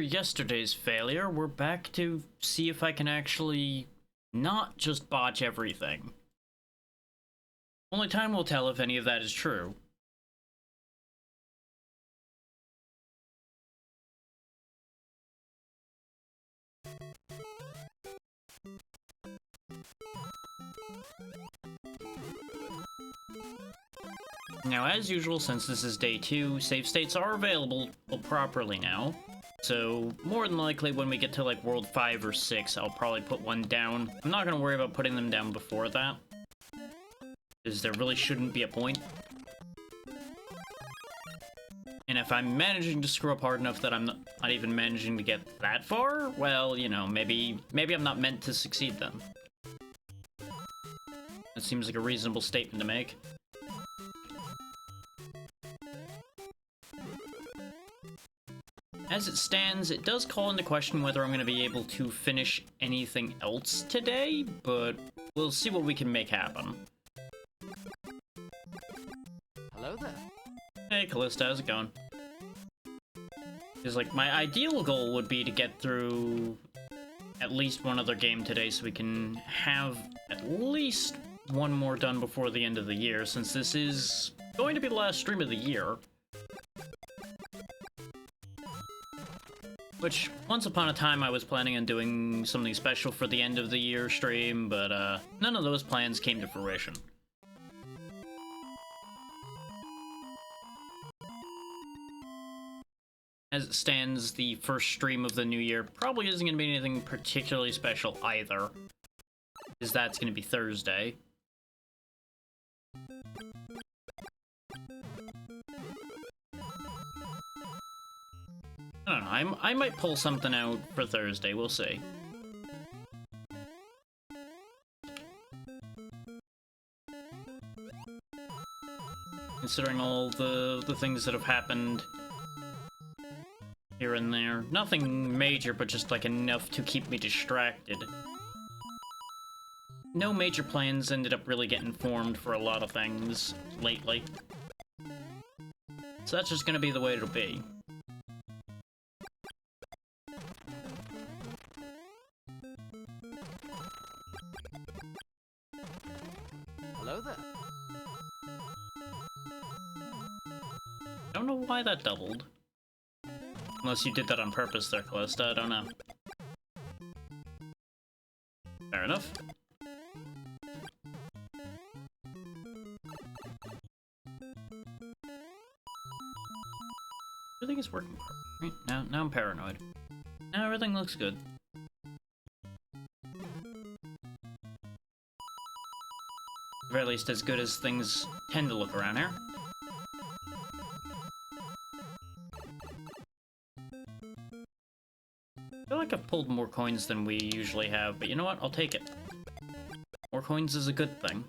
Yesterday's failure, we're back to see if I can actually not just botch everything. Only time will tell if any of that is true. Now, as usual, since this is day 2, save states are available properly now. So, more than likely, when we get to, like, World 5 or 6, I'll probably put one down. I'm not gonna worry about putting them down before that, because there really shouldn't be a point. And if I'm managing to screw up hard enough that I'm not even managing to get that far, well, you know, maybe I'm not meant to succeed then. That seems like a reasonable statement to make. As it stands, it does call into question whether I'm going to be able to finish anything else today, but we'll see what we can make happen. Hello there. Hey, Callista, how's it going? Because, like, my ideal goal would be to get through at least one other game today so we can have at least one more done before the end of the year, since this is going to be the last stream of the year. Which, once upon a time, I was planning on doing something special for the end of the year stream, but none of those plans came to fruition. As it stands, the first stream of the new year probably isn't going to be anything particularly special either, because that's going to be Thursday. I don't know, I might pull something out for Thursday, we'll see. Considering all the things that have happened here and there. Nothing major, but just like enough to keep me distracted. No major plans ended up really getting formed for a lot of things lately. So that's just gonna be the way it'll be. Hello there. I don't know why that doubled. Unless you did that on purpose there, Callista, I don't know. Fair enough. Everything is working. Right? Now I'm paranoid. Now everything looks good. At the very least, as good as things tend to look around here. I feel like I've pulled more coins than we usually have, but you know what? I'll take it. More coins is a good thing.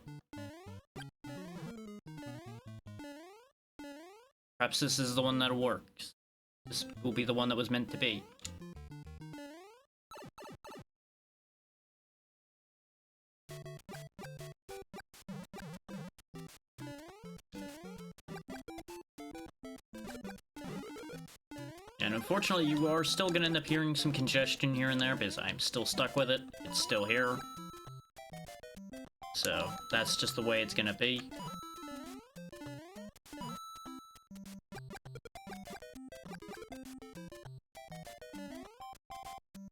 Perhaps this is the one that works. This will be the one that was meant to be. And unfortunately, you are still gonna end up hearing some congestion here and there, because I'm still stuck with it. It's still here. So, that's just the way it's gonna be.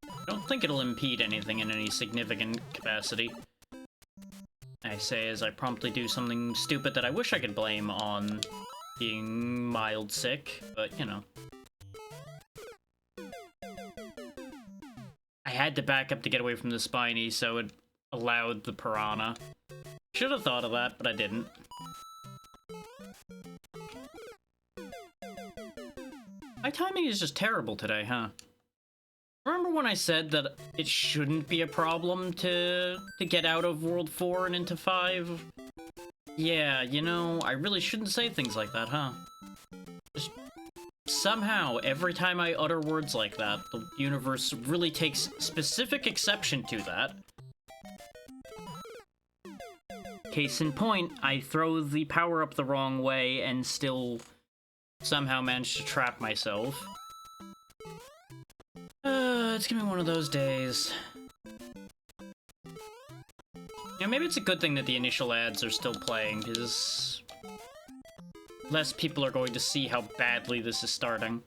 I don't think it'll impede anything in any significant capacity. I say as I promptly do something stupid that I wish I could blame on being mild sick, but you know. I had to back up to get away from the spiny, so it allowed the piranha. Should have thought of that, but I didn't. My timing is just terrible today, huh? Remember when I said that it shouldn't be a problem to get out of World 4 and into 5? Yeah, you know, I really shouldn't say things like that, huh? Just somehow, every time I utter words like that, the universe really takes specific exception to that. Case in point, I throw the power up the wrong way and still somehow manage to trap myself. It's gonna be one of those days. Yeah, maybe it's a good thing that the initial ads are still playing, because less people are going to see how badly this is starting.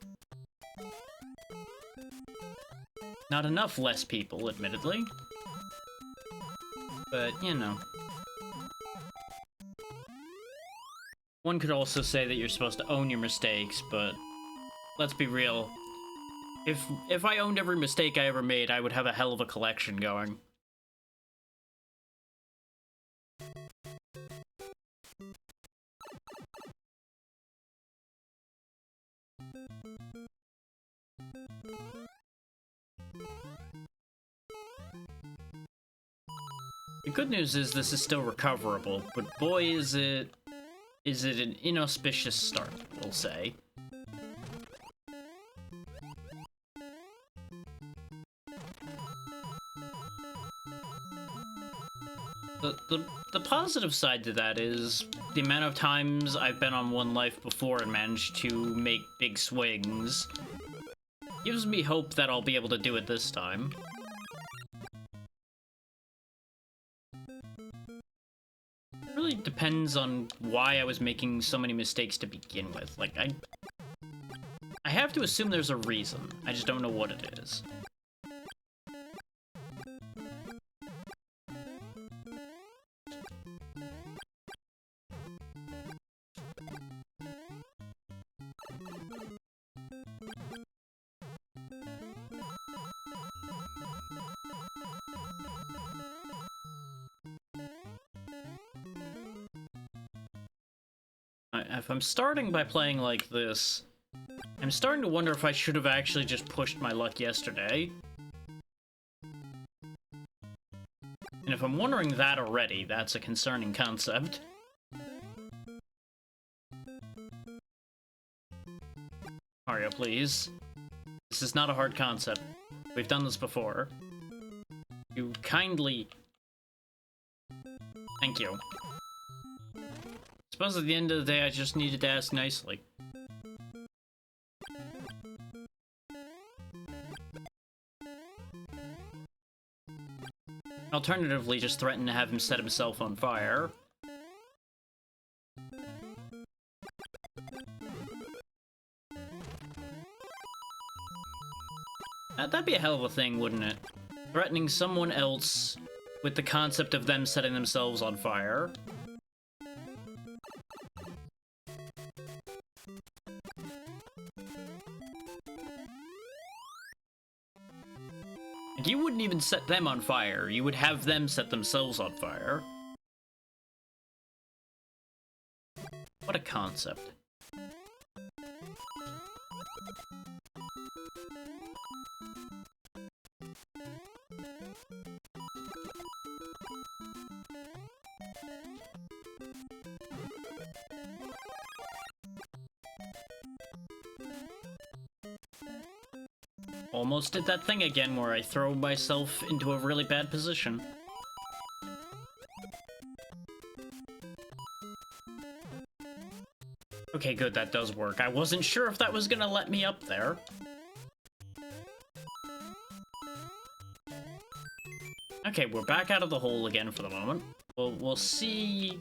Not enough less people, admittedly. But, you know. One could also say that you're supposed to own your mistakes, but let's be real. If I owned every mistake I ever made, I would have a hell of a collection going. The good news is this is still recoverable, but boy is it an inauspicious start, we'll say. The positive side to that is the amount of times I've been on one life before and managed to make big swings gives me hope that I'll be able to do it this time. It really depends on why I was making so many mistakes to begin with. Like, I have to assume there's a reason. I just don't know what it is. If I'm starting by playing like this, I'm starting to wonder if I should have actually just pushed my luck yesterday. And if I'm wondering that already, that's a concerning concept. Mario, please. This is not a hard concept. We've done this before. You kindly... Thank you. Suppose at the end of the day, I just needed to ask nicely. Alternatively, just threaten to have him set himself on fire. That'd be a hell of a thing, wouldn't it? Threatening someone else with the concept of them setting themselves on fire. You wouldn't even set them on fire, you would have them set themselves on fire. What a concept. Almost did that thing again where I throw myself into a really bad position. Okay, good, that does work. I wasn't sure if that was gonna let me up there. Okay, we're back out of the hole again for the moment. We'll see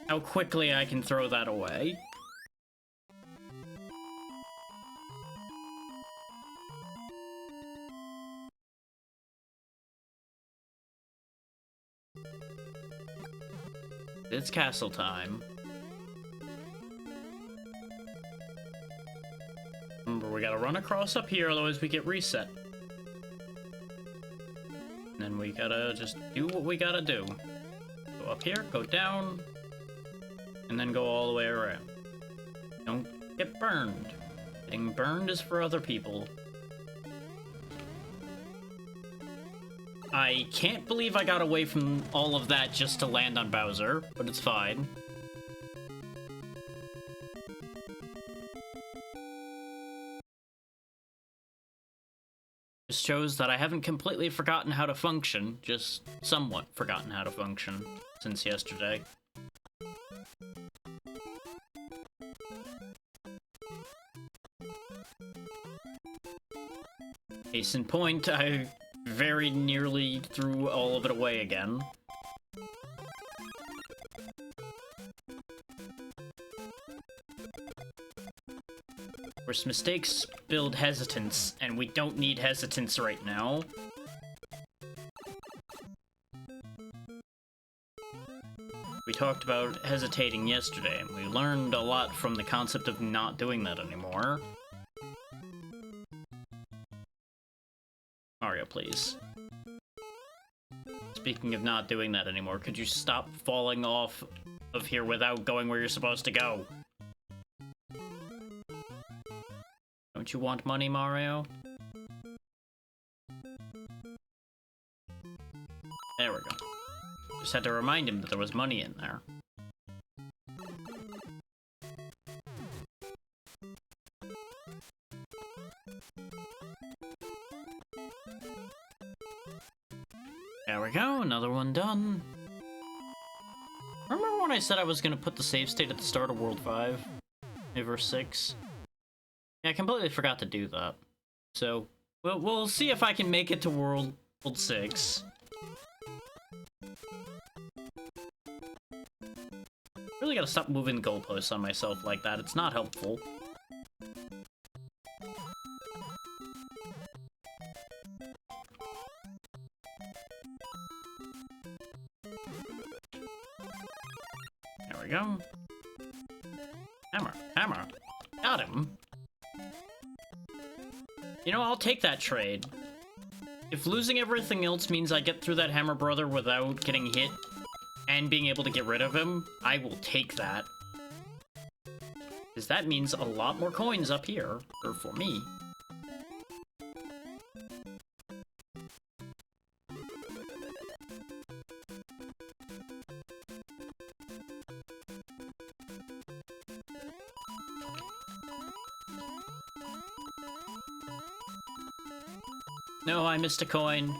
how quickly I can throw that away. It's castle time. Remember, we gotta run across up here, otherwise we get reset. And then we gotta just do what we gotta do. Go up here, go down, and then go all the way around. Don't get burned. Getting burned is for other people. I can't believe I got away from all of that just to land on Bowser, but it's fine. Just shows that I haven't completely forgotten how to function, just somewhat forgotten how to function since yesterday. Case in point, I very nearly threw all of it away again. Of course, mistakes build hesitance, and we don't need hesitance right now. We talked about hesitating yesterday, and we learned a lot from the concept of not doing that anymore. Mario, please. Speaking of not doing that anymore, could you stop falling off of here without going where you're supposed to go? Don't you want money, Mario? There we go. Just had to remind him that there was money in there. There we go, another one done. Remember when I said I was gonna put the save state at the start of World 5? Over 6? Yeah, I completely forgot to do that. So, we'll see if I can make it to World 6. Really gotta stop moving goalposts on myself like that, it's not helpful. There we go. Hammer, hammer. Got him. You know, I'll take that trade. If losing everything else means I get through that Hammer Brother without getting hit and being able to get rid of him, I will take that. Because that means a lot more coins up here, or for me. No, I missed a coin.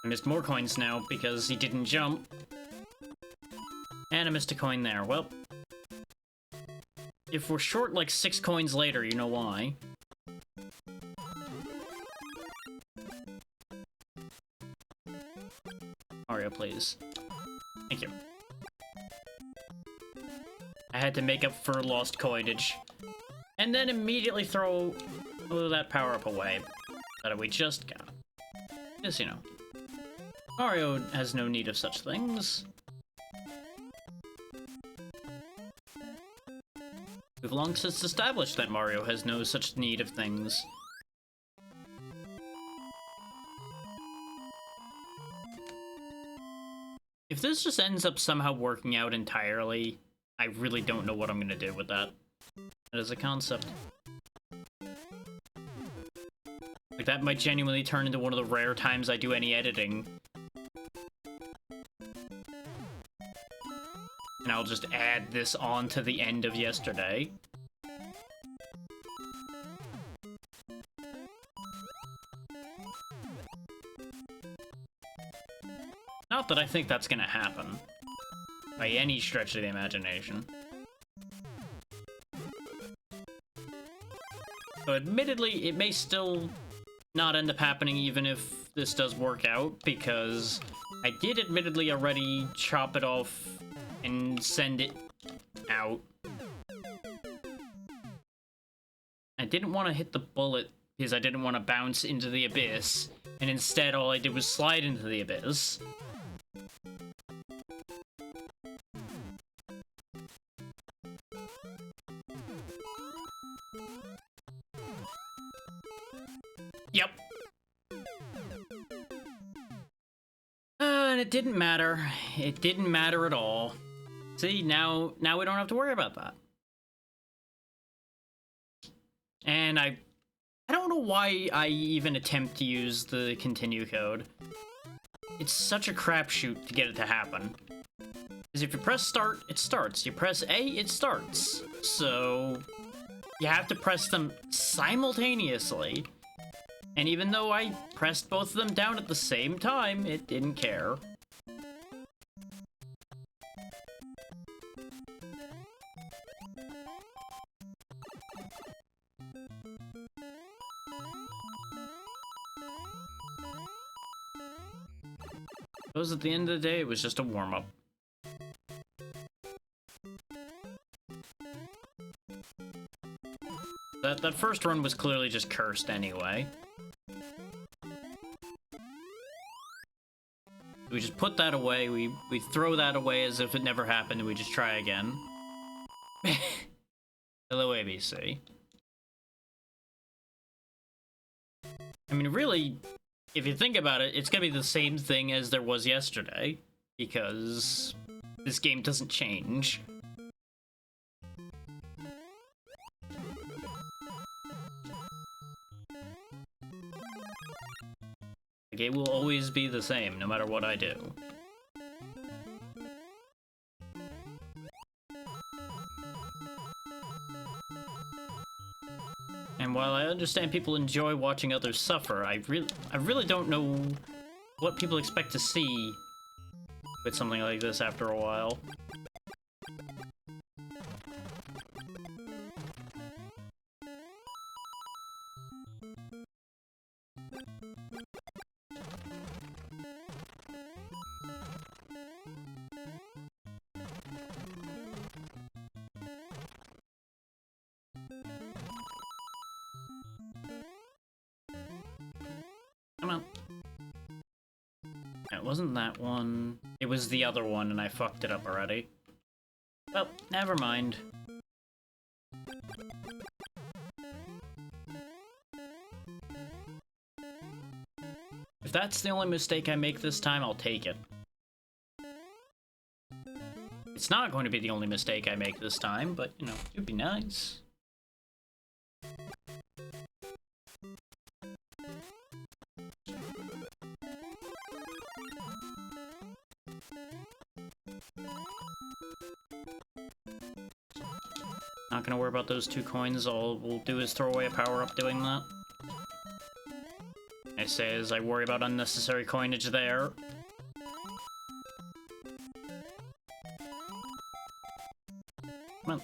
I missed more coins now because he didn't jump. And I missed a coin there. Well, if we're short like 6 coins later, you know why. Mario, please. Thank you. I had to make up for lost coinage. And then immediately throw that power-up away that we just got. Because, you know, Mario has no need of such things. We've long since established that Mario has no such need of things. If this just ends up somehow working out entirely, I really don't know what I'm gonna do with that. That is a concept. Like, that might genuinely turn into one of the rare times I do any editing. And I'll just add this on to the end of yesterday. Not that I think that's gonna happen. By any stretch of the imagination. So admittedly, it may still not end up happening even if this does work out, because I did admittedly already chop it off and send it out. I didn't want to hit the bullet because I didn't want to bounce into the abyss, and instead all I did was slide into the abyss. Yep. And it didn't matter. It didn't matter at all. See, now we don't have to worry about that. And I don't know why I even attempt to use the continue code. It's such a crapshoot to get it to happen. Because if you press start, it starts. You press A, it starts. So you have to press them simultaneously. And even though I pressed both of them down at the same time, it didn't care. Suppose at the end of the day, it was just a warm-up. That first run was clearly just cursed anyway. We just put that away, we throw that away as if it never happened, and we just try again. Hello, ABC. I mean, really, if you think about it, it's gonna be the same thing as there was yesterday, because this game doesn't change. Like, it will always be the same, no matter what I do. And while I understand people enjoy watching others suffer, I really don't know what people expect to see with something like this after a while. Come on. It wasn't that one. It was the other one, and I fucked it up already. Well, never mind. If that's the only mistake I make this time, I'll take it. It's not going to be the only mistake I make this time, but, you know, it'd be nice. Not gonna worry about those 2 coins, all we'll do is throw away a power-up doing that. I say as I worry about unnecessary coinage there. Come on.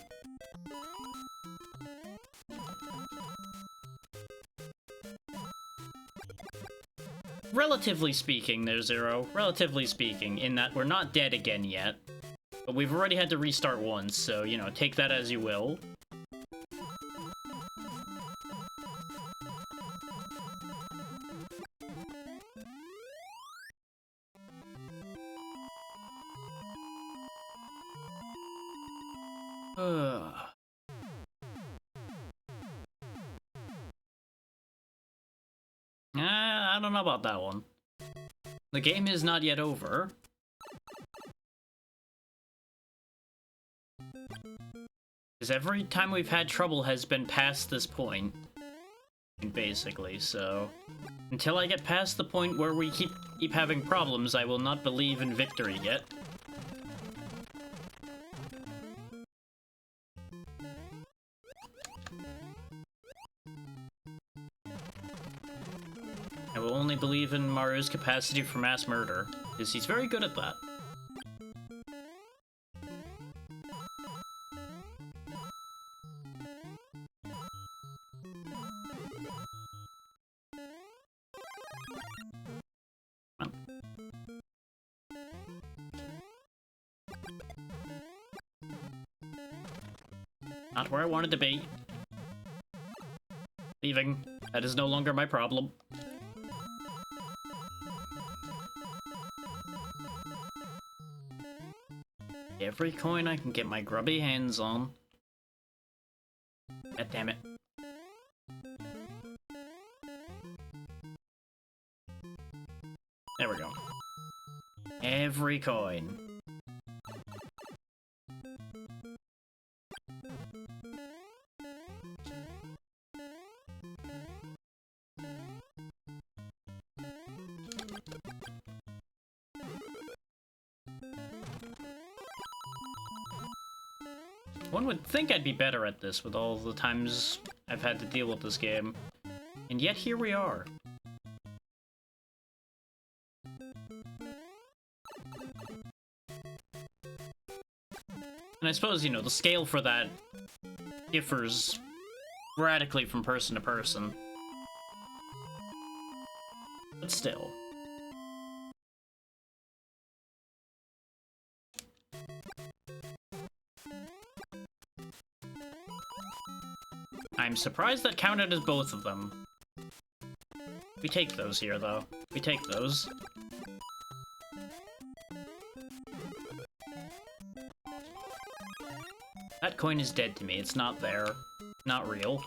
Relatively speaking, there's Zero. Relatively speaking, in that we're not dead again yet. But we've already had to restart once, so, you know, take that as you will. I don't know about that one. The game is not yet over. Because every time we've had trouble has been past this point. Basically, so... Until I get past the point where we keep having problems, I will not believe in victory yet. I will only believe in Mario's capacity for mass murder, because he's very good at that. Not where I wanted to be. Leaving. That is no longer my problem. Every coin I can get my grubby hands on. God damn it. There we go. Every coin. One would think I'd be better at this with all the times I've had to deal with this game. And yet here we are. And I suppose, you know, the scale for that differs radically from person to person. But still. I'm surprised that counted as both of them. We take those here, though. We take those. That coin is dead to me. It's not there. Not real.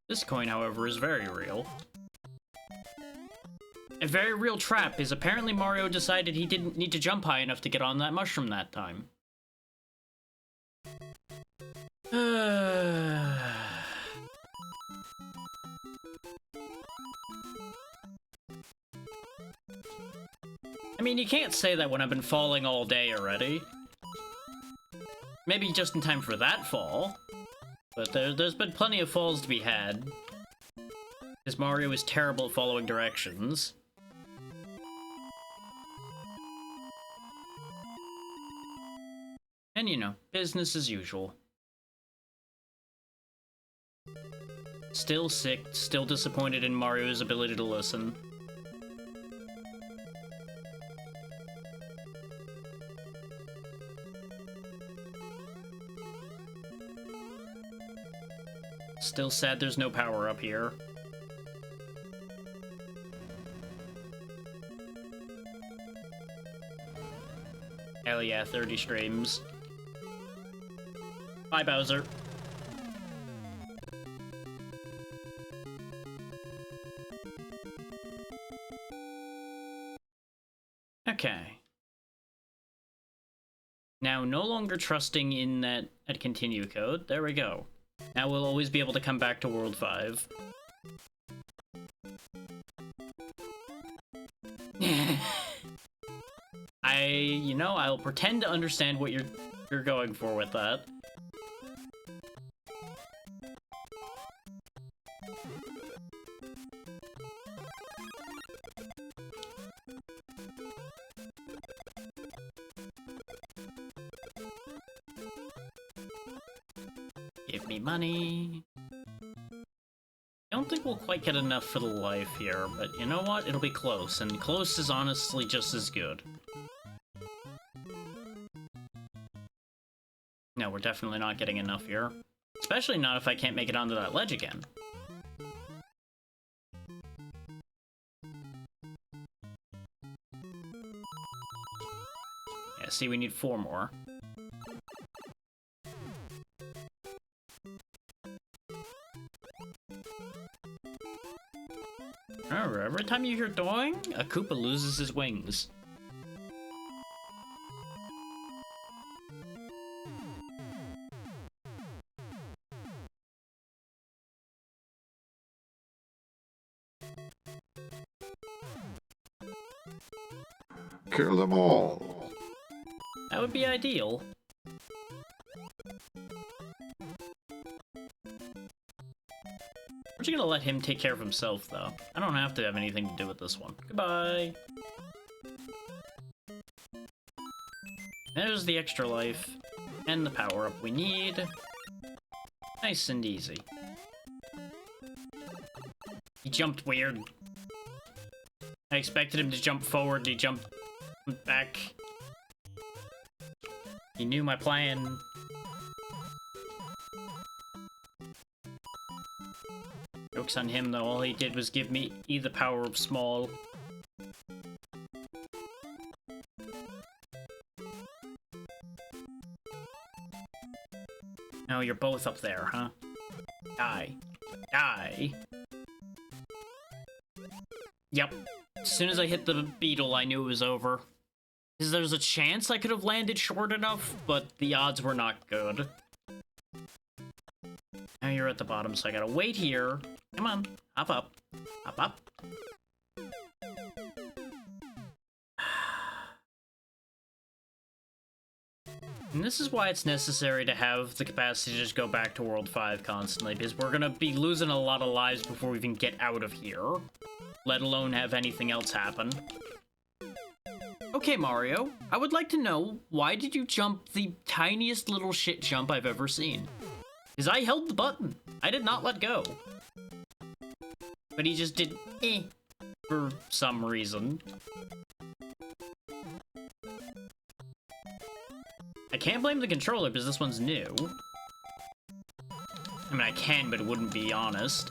This coin, however, is very real. A very real trap is apparently Mario decided he didn't need to jump high enough to get on that mushroom that time. I mean, you can't say that when I've been falling all day already. Maybe just in time for that fall. But there's been plenty of falls to be had. Because Mario is terrible at following directions. And you know, business as usual. Still sick, still disappointed in Mario's ability to listen. Still sad there's no power up here. Hell yeah, 30 streams. Bye, Bowser. Okay. Now, no longer trusting in that continue code. There we go. Now we'll always be able to come back to World 5. I'll pretend to understand what you're going for with that. Give me money. I don't think we'll quite get enough for the life here, but you know what? It'll be close, and close is honestly just as good. No, we're definitely not getting enough here. Especially not if I can't make it onto that ledge again. Yeah, see, we need 4 more. Remember, every time you hear doing, a Koopa loses his wings. Kill them all. That would be ideal. We're just gonna let him take care of himself, though. I don't have to have anything to do with this one. Goodbye. There's the extra life. And the power-up we need. Nice and easy. He jumped weird. I expected him to jump forward, he jumped back. He knew my plan. Joke's on him, though. All he did was give me the power of small. Oh, you're both up there, huh? Die. Die. Yep. As soon as I hit the beetle, I knew it was over. Because there's a chance I could have landed short enough, but the odds were not good. Now you're at the bottom, so I gotta wait here. Come on, hop up. Hop up. And this is why it's necessary to have the capacity to just go back to World 5 constantly, because we're gonna be losing a lot of lives before we even get out of here. Let alone have anything else happen. Okay, Mario, I would like to know, why did you jump the tiniest little shit jump I've ever seen? Because I held the button. I did not let go. But he just did for some reason. I can't blame the controller because this one's new. I mean, I can, but it wouldn't be honest.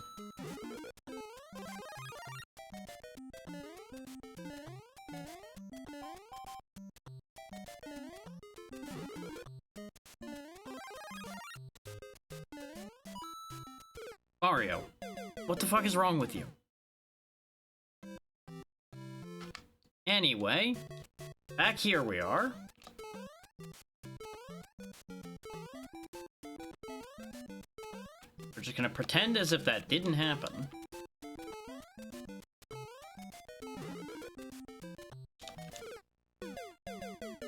Mario, what the fuck is wrong with you? Anyway, back here we are. We're just gonna pretend as if that didn't happen.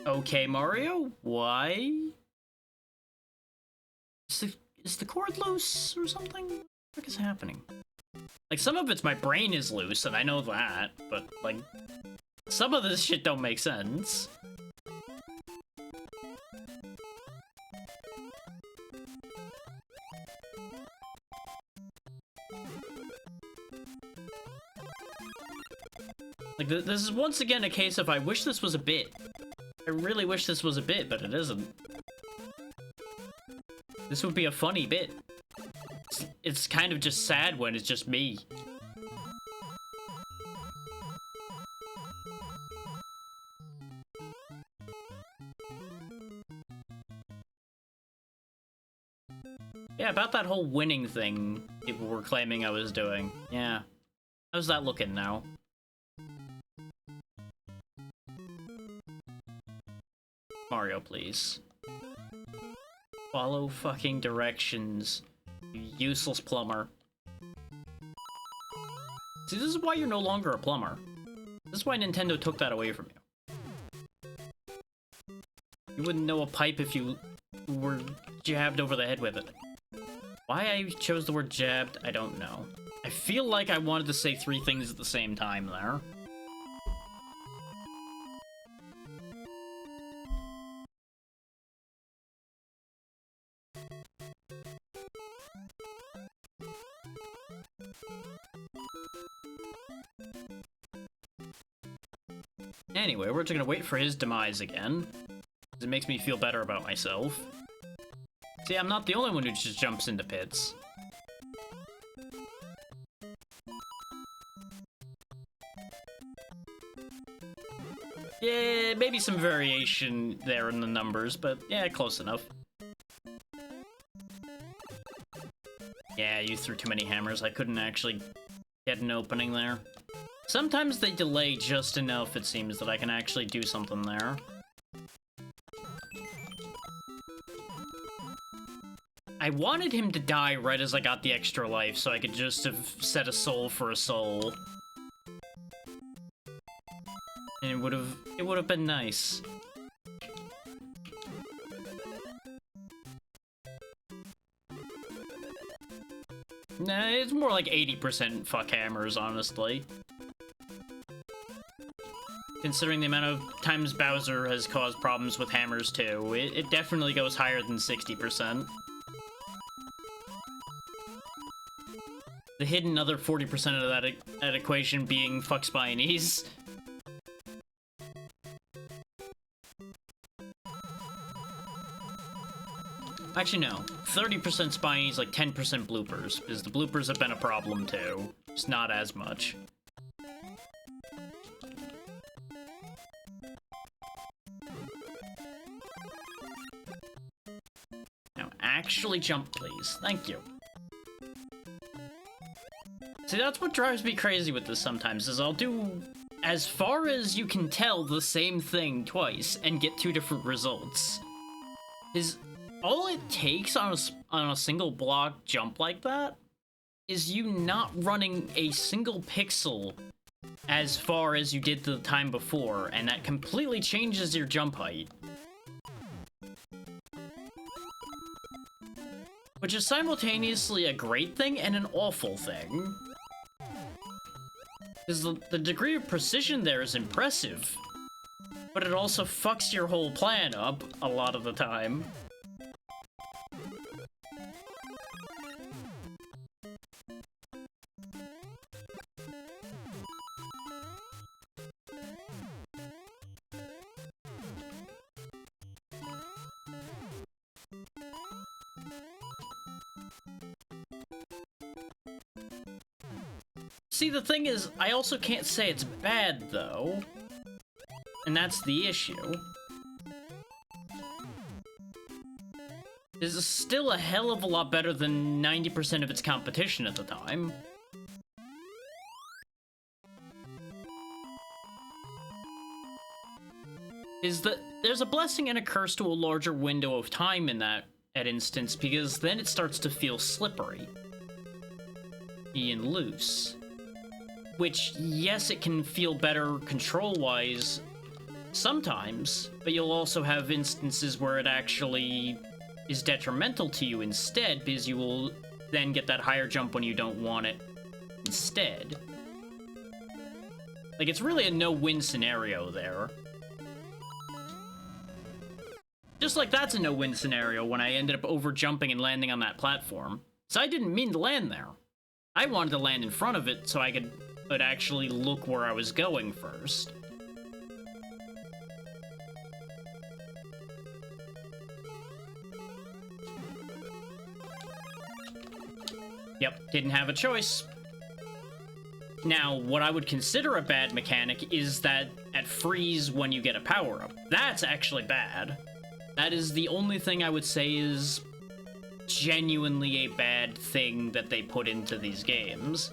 Okay, Mario, why? Is the cord loose or something? What is happening? Like, some of it's my brain is loose, and I know that, but, like, some of this shit don't make sense. Like, this is once again a case of I wish this was a bit. I really wish this was a bit, but it isn't. This would be a funny bit. It's kind of just sad when it's just me. Yeah, about that whole winning thing people were claiming I was doing. Yeah. How's that looking now? Mario, please. Follow fucking directions, you useless plumber. See, this is why you're no longer a plumber. This is why Nintendo took that away from you. You wouldn't know a pipe if you were jabbed over the head with it. Why I chose the word jabbed, I don't know. I feel like I wanted to say three things at the same time there. Anyway, we're just gonna wait for his demise again. It makes me feel better about myself. See, I'm not the only one who just jumps into pits. Yeah, maybe some variation there in the numbers, but yeah, close enough. Yeah, you threw too many hammers. I couldn't actually get an opening there. Sometimes they delay just enough, it seems, that I can actually do something there. I wanted him to die right as I got the extra life, so I could just have set a soul for a soul. And it would have been nice. Nah, it's more like 80% fuck hammers, honestly. Considering the amount of times Bowser has caused problems with hammers too, it definitely goes higher than 60%. The hidden other 40% of that equation being fuck spinies. Actually, no. 30% spinies, like 10% bloopers, because the bloopers have been a problem too. Just not as much. Now, actually jump, please. Thank you. See, that's what drives me crazy with this sometimes, is I'll do, as far as you can tell, the same thing twice and get two different results. Is all it takes on a single block jump like that is you not running a single pixel as far as you did the time before, and that completely changes your jump height. Which is simultaneously a great thing and an awful thing. Because the degree of precision there is impressive, but it also fucks your whole plan up a lot of the time. See, the thing is, I also can't say it's bad, though. And that's the issue. It's still a hell of a lot better than 90% of its competition at the time. Is that there's a blessing and a curse to a larger window of time in that instance, because then it starts to feel slippery and loose. Which, yes, it can feel better control-wise sometimes, but you'll also have instances where it actually is detrimental to you instead, because you will then get that higher jump when you don't want it instead. Like, it's really a no-win scenario there. Just like that's a no-win scenario when I ended up over-jumping and landing on that platform. So I didn't mean to land there. I wanted to land in front of it so I could actually look where I was going first. Yep, didn't have a choice. Now, what I would consider a bad mechanic is that at freeze when you get a power-up. That's actually bad. That is the only thing I would say is genuinely a bad thing that they put into these games.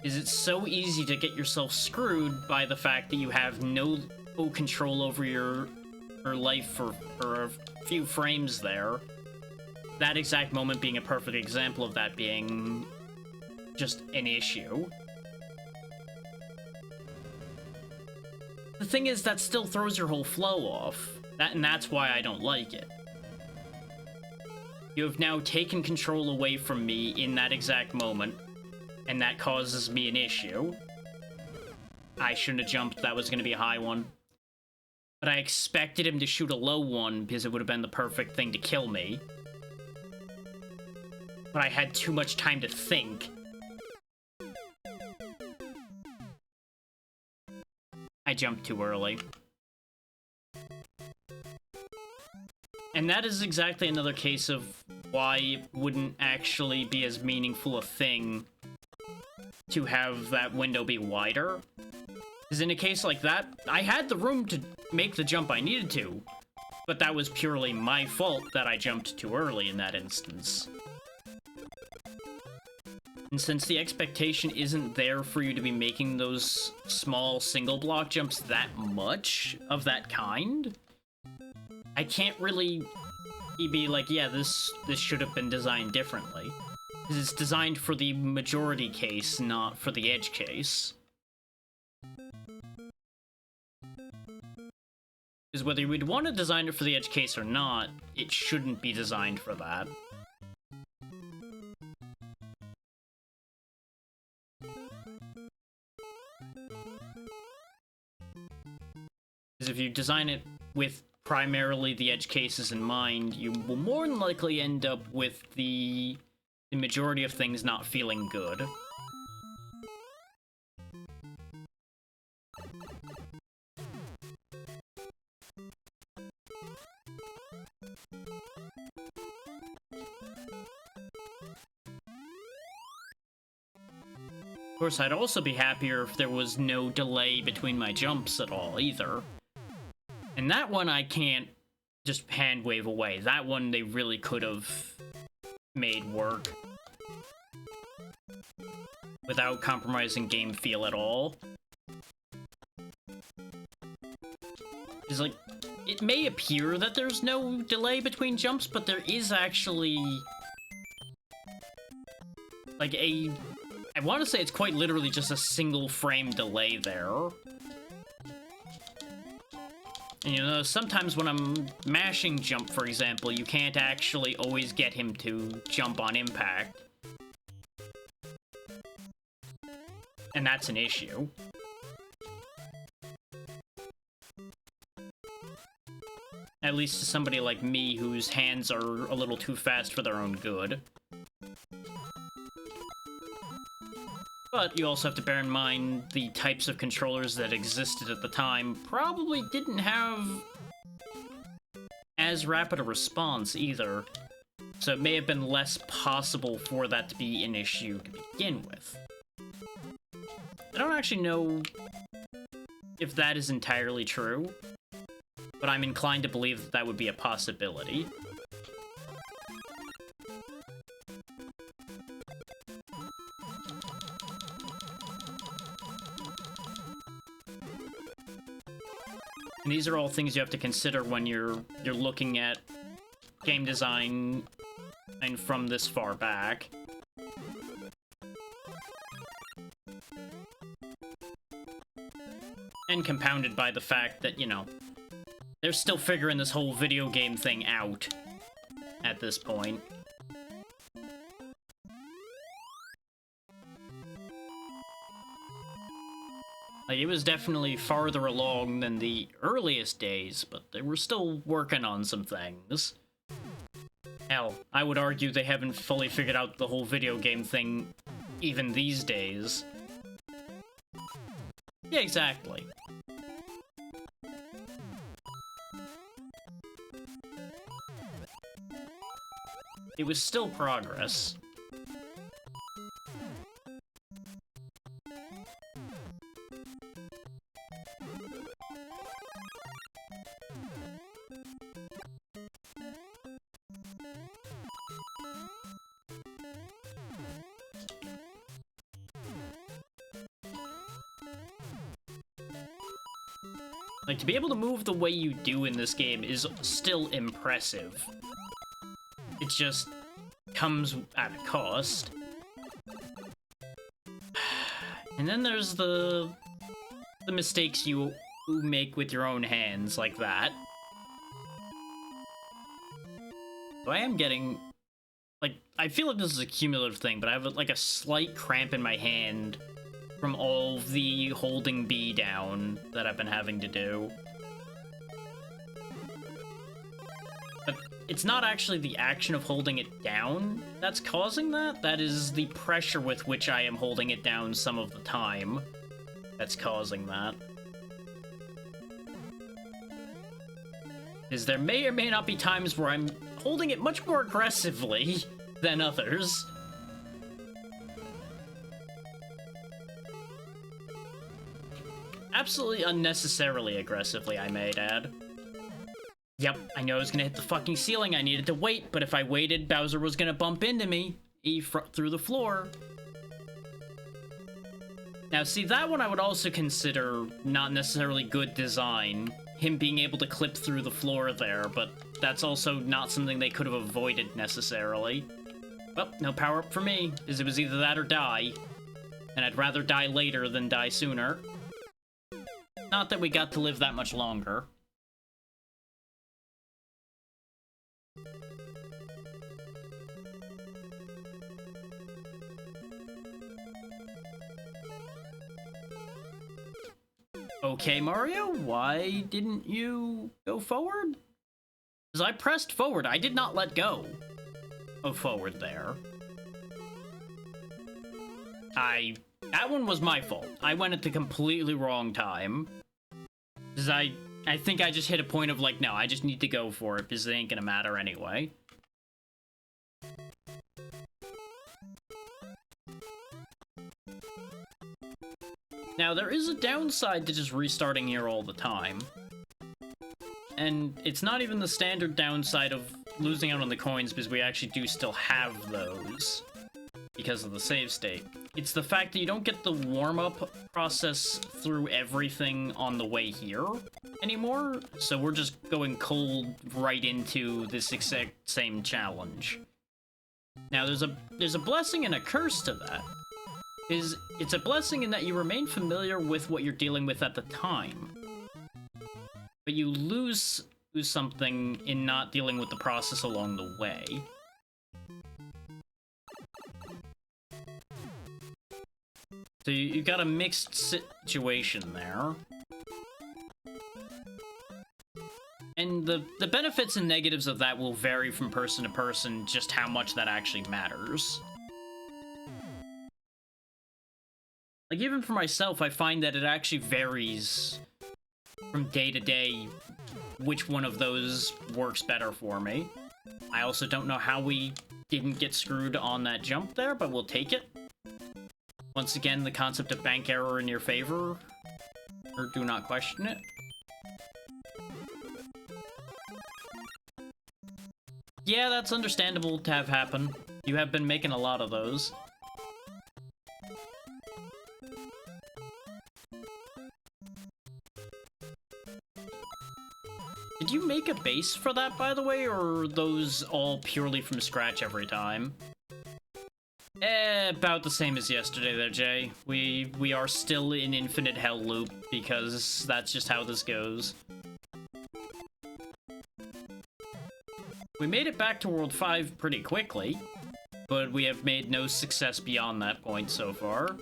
Is it's so easy to get yourself screwed by the fact that you have no control over your life for a few frames there. That exact moment being a perfect example of that being just an issue. The thing is, that still throws your whole flow off. And that's why I don't like it. You have now taken control away from me in that exact moment, and that causes me an issue. I shouldn't have jumped, that was going to be a high one. But I expected him to shoot a low one, because it would have been the perfect thing to kill me. But I had too much time to think. I jumped too early. And that is exactly another case of why it wouldn't actually be as meaningful a thing to have that window be wider. Because in a case like that, I had the room to make the jump I needed to, but that was purely my fault that I jumped too early in that instance. And since the expectation isn't there for you to be making those small single block jumps that much of that kind, I can't really be like, yeah, this should have been designed differently. Because it's designed for the majority case, not for the edge case. Because whether you would want to design it for the edge case or not, it shouldn't be designed for that. Because if you design it with primarily the edge cases in mind, you will more than likely end up with the majority of things not feeling good. Of course, I'd also be happier if there was no delay between my jumps at all, either. And that one I can't just hand wave away. That one they really could have made work without compromising game feel at all. It's like, it may appear that there's no delay between jumps, but there is actually like I want to say it's quite literally just a single frame delay there. And you know, sometimes when I'm mashing jump, for example, you can't actually always get him to jump on impact. And that's an issue. At least to somebody like me, whose hands are a little too fast for their own good. But you also have to bear in mind the types of controllers that existed at the time probably didn't have as rapid a response either. So it may have been less possible for that to be an issue to begin with. I don't actually know if that is entirely true, but I'm inclined to believe that that would be a possibility. And these are all things you have to consider when you're looking at game design and from this far back. And compounded by the fact that, you know, they're still figuring this whole video game thing out at this point. Like, it was definitely farther along than the earliest days, but they were still working on some things. Hell, I would argue they haven't fully figured out the whole video game thing even these days. Yeah, exactly. It was still progress. Like, to be able to move the way you do in this game is still impressive. It just comes at a cost. And then there's the mistakes you make with your own hands, like that. So I am getting, like, I feel like this is a cumulative thing, but I have, like, a slight cramp in my hand from all the holding B down that I've been having to do. But it's not actually the action of holding it down that's causing that. That is the pressure with which I am holding it down some of the time that's causing that. Is there may or may not be times where I'm holding it much more aggressively than others. Absolutely unnecessarily aggressively, I may add. Yep, I know I was gonna hit the fucking ceiling. I needed to wait, but if I waited, Bowser was gonna bump into me through the floor. Now, see, that one I would also consider not necessarily good design. Him being able to clip through the floor there, but that's also not something they could have avoided necessarily. Well, no power-up for me, because it was either that or die. And I'd rather die later than die sooner. Not that we got to live that much longer. Okay, Mario, why didn't you go forward? Because I pressed forward, I did not let go of forward there. That one was my fault. I went at the completely wrong time. Because I think I just hit a point of like, no, I just need to go for it because it ain't gonna matter anyway. Now, there is a downside to just restarting here all the time. And it's not even the standard downside of losing out on the coins because we actually do still have those because of the save state. It's the fact that you don't get the warm-up process through everything on the way here anymore, so we're just going cold right into this exact same challenge. Now, there's a blessing and a curse to that. It's a blessing in that you remain familiar with what you're dealing with at the time, but you lose something in not dealing with the process along the way. So you got a mixed situation there. And the benefits and negatives of that will vary from person to person, just how much that actually matters. Like, even for myself, I find that it actually varies from day to day which one of those works better for me. I also don't know how we didn't get screwed on that jump there, but we'll take it. Once again, the concept of bank error in your favor, or do not question it. Yeah, that's understandable to have happen. You have been making a lot of those. Did you make a base for that, by the way, or are those all purely from scratch every time? About the same as yesterday there, Jay. We are still in infinite hell loop, because that's just how this goes. We made it back to World 5 pretty quickly, but we have made no success beyond that point so far.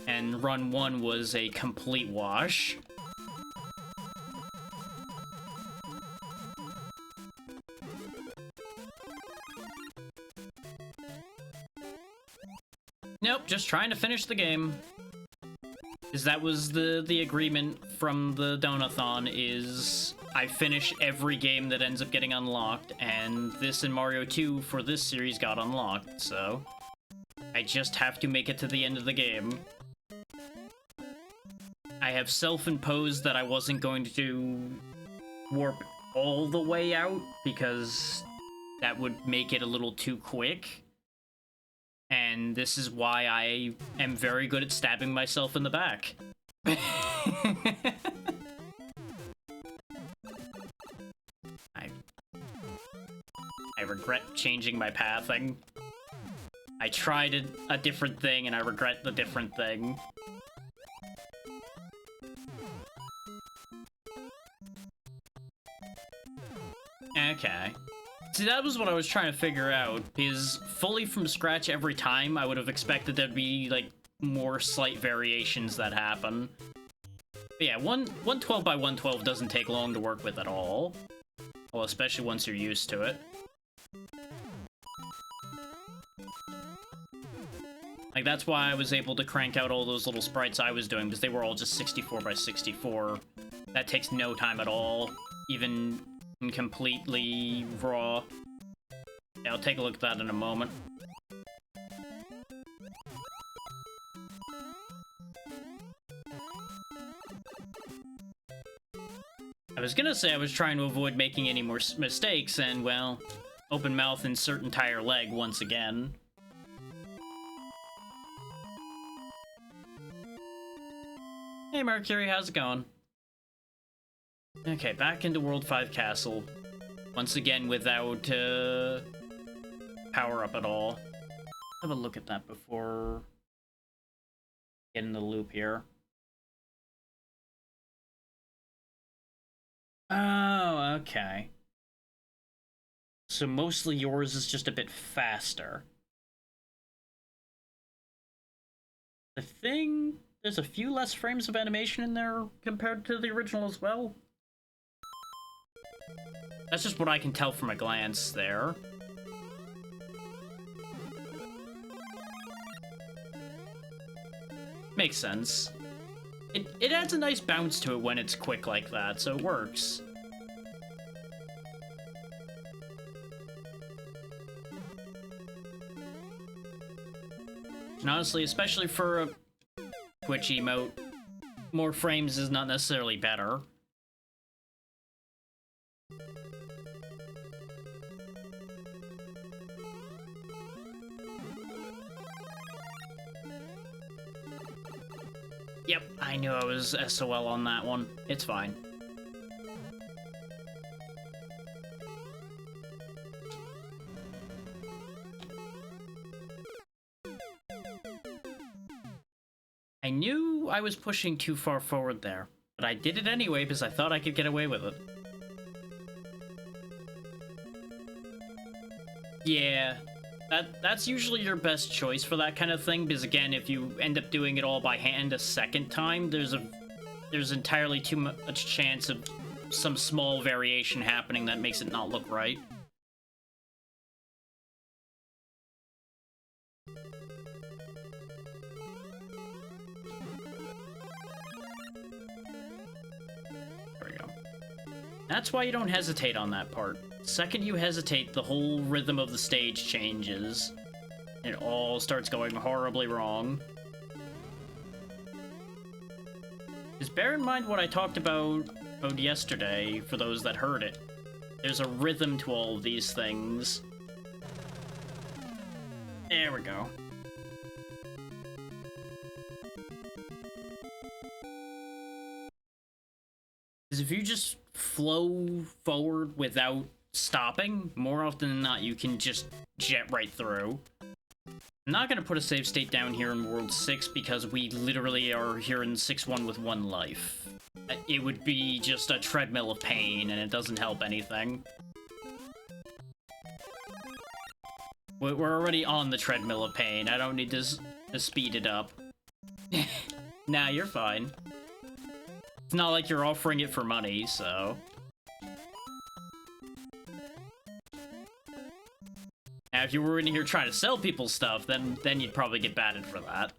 And Run 1 was a complete wash. Nope, just trying to finish the game. Because that was the agreement from the Donathon, is I finish every game that ends up getting unlocked, and this and Mario 2 for this series got unlocked, so I just have to make it to the end of the game. I have self-imposed that I wasn't going to warp all the way out, because that would make it a little too quick. And this is why I am very good at stabbing myself in the back. I regret changing my pathing. I tried a different thing and I regret the different thing. Okay. See, that was what I was trying to figure out, because fully from scratch every time, I would have expected there'd be, like, more slight variations that happen. But yeah, 112 by 112 doesn't take long to work with at all. Well, especially once you're used to it. Like, that's why I was able to crank out all those little sprites I was doing, because they were all just 64 by 64. That takes no time at all, even completely raw. Yeah, I'll take a look at that in a moment. I was gonna say I was trying to avoid making any more mistakes, and, well, open mouth, insert entire leg once again. Hey Mercury, how's it going? Okay, back into World 5 Castle. Once again, without, power up at all. Have a look at that before getting the loop here. Oh, okay. So mostly yours is just a bit faster. I think there's a few less frames of animation in there compared to the original as well. That's just what I can tell from a glance there. Makes sense. It adds a nice bounce to it when it's quick like that, so it works. And honestly, especially for a Twitch emote, more frames is not necessarily better. Yep, I knew I was SOL on that one. It's fine. I knew I was pushing too far forward there, but I did it anyway because I thought I could get away with it. Yeah. That's usually your best choice for that kind of thing, because again, if you end up doing it all by hand a second time, there's entirely too much chance of some small variation happening that makes it not look right. There we go. That's why you don't hesitate on that part. The second you hesitate, the whole rhythm of the stage changes. it all starts going horribly wrong. Just bear in mind what I talked about yesterday, for those that heard it. There's a rhythm to all of these things. There we go. Because if you just flow forward without stopping, more often than not, you can just jet right through. I'm not going to put a save state down here in World 6 because we literally are here in 6-1 with 1 life. It would be just a treadmill of pain, and it doesn't help anything. We're already on the treadmill of pain. I don't need to speed it up. Nah, you're fine. It's not like you're offering it for money, so... Now, if you were in here trying to sell people stuff, then you'd probably get batted for that.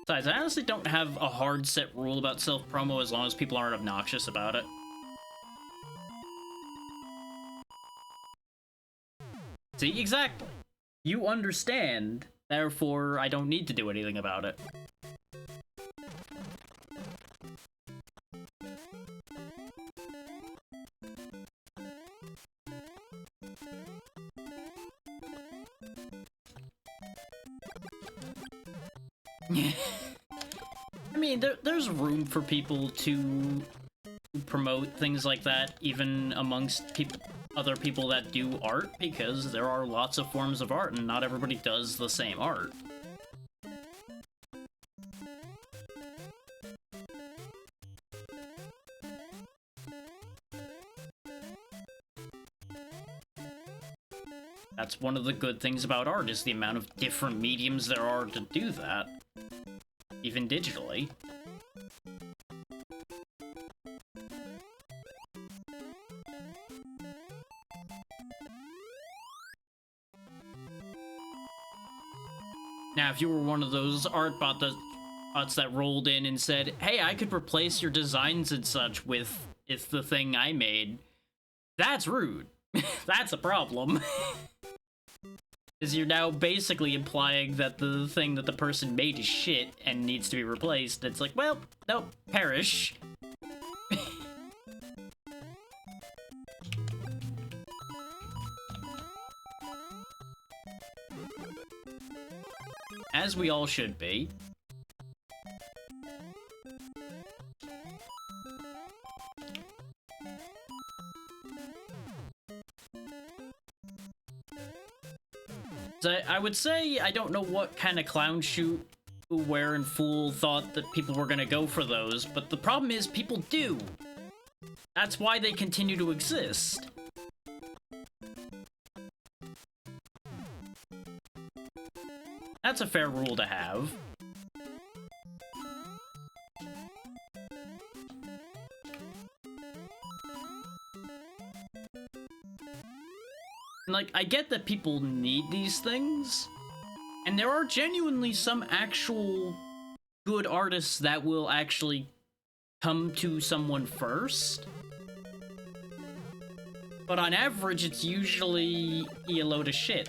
Besides, I honestly don't have a hard set rule about self-promo as long as people aren't obnoxious about it. See, exactly. You understand, therefore I don't need to do anything about it. I mean, there's room for people to promote things like that, even amongst other people that do art, because there are lots of forms of art, and not everybody does the same art. That's one of the good things about art, is the amount of different mediums there are to do that. Even digitally. Now, if you were one of those art bots that rolled in and said, hey, I could replace your designs and such with the thing I made, that's rude. That's a problem. Because you're now basically implying that the thing that the person made is shit and needs to be replaced. It's like, well, nope, perish. As we all should be. So I would say I don't know what kind of clown shoot Where and Fool thought that people were gonna go for those, but the problem is people do. That's why they continue to exist. That's a fair rule to have. Like, I get that people need these things, and there are genuinely some actual good artists that will actually come to someone first. But on average, it's usually a load of shit.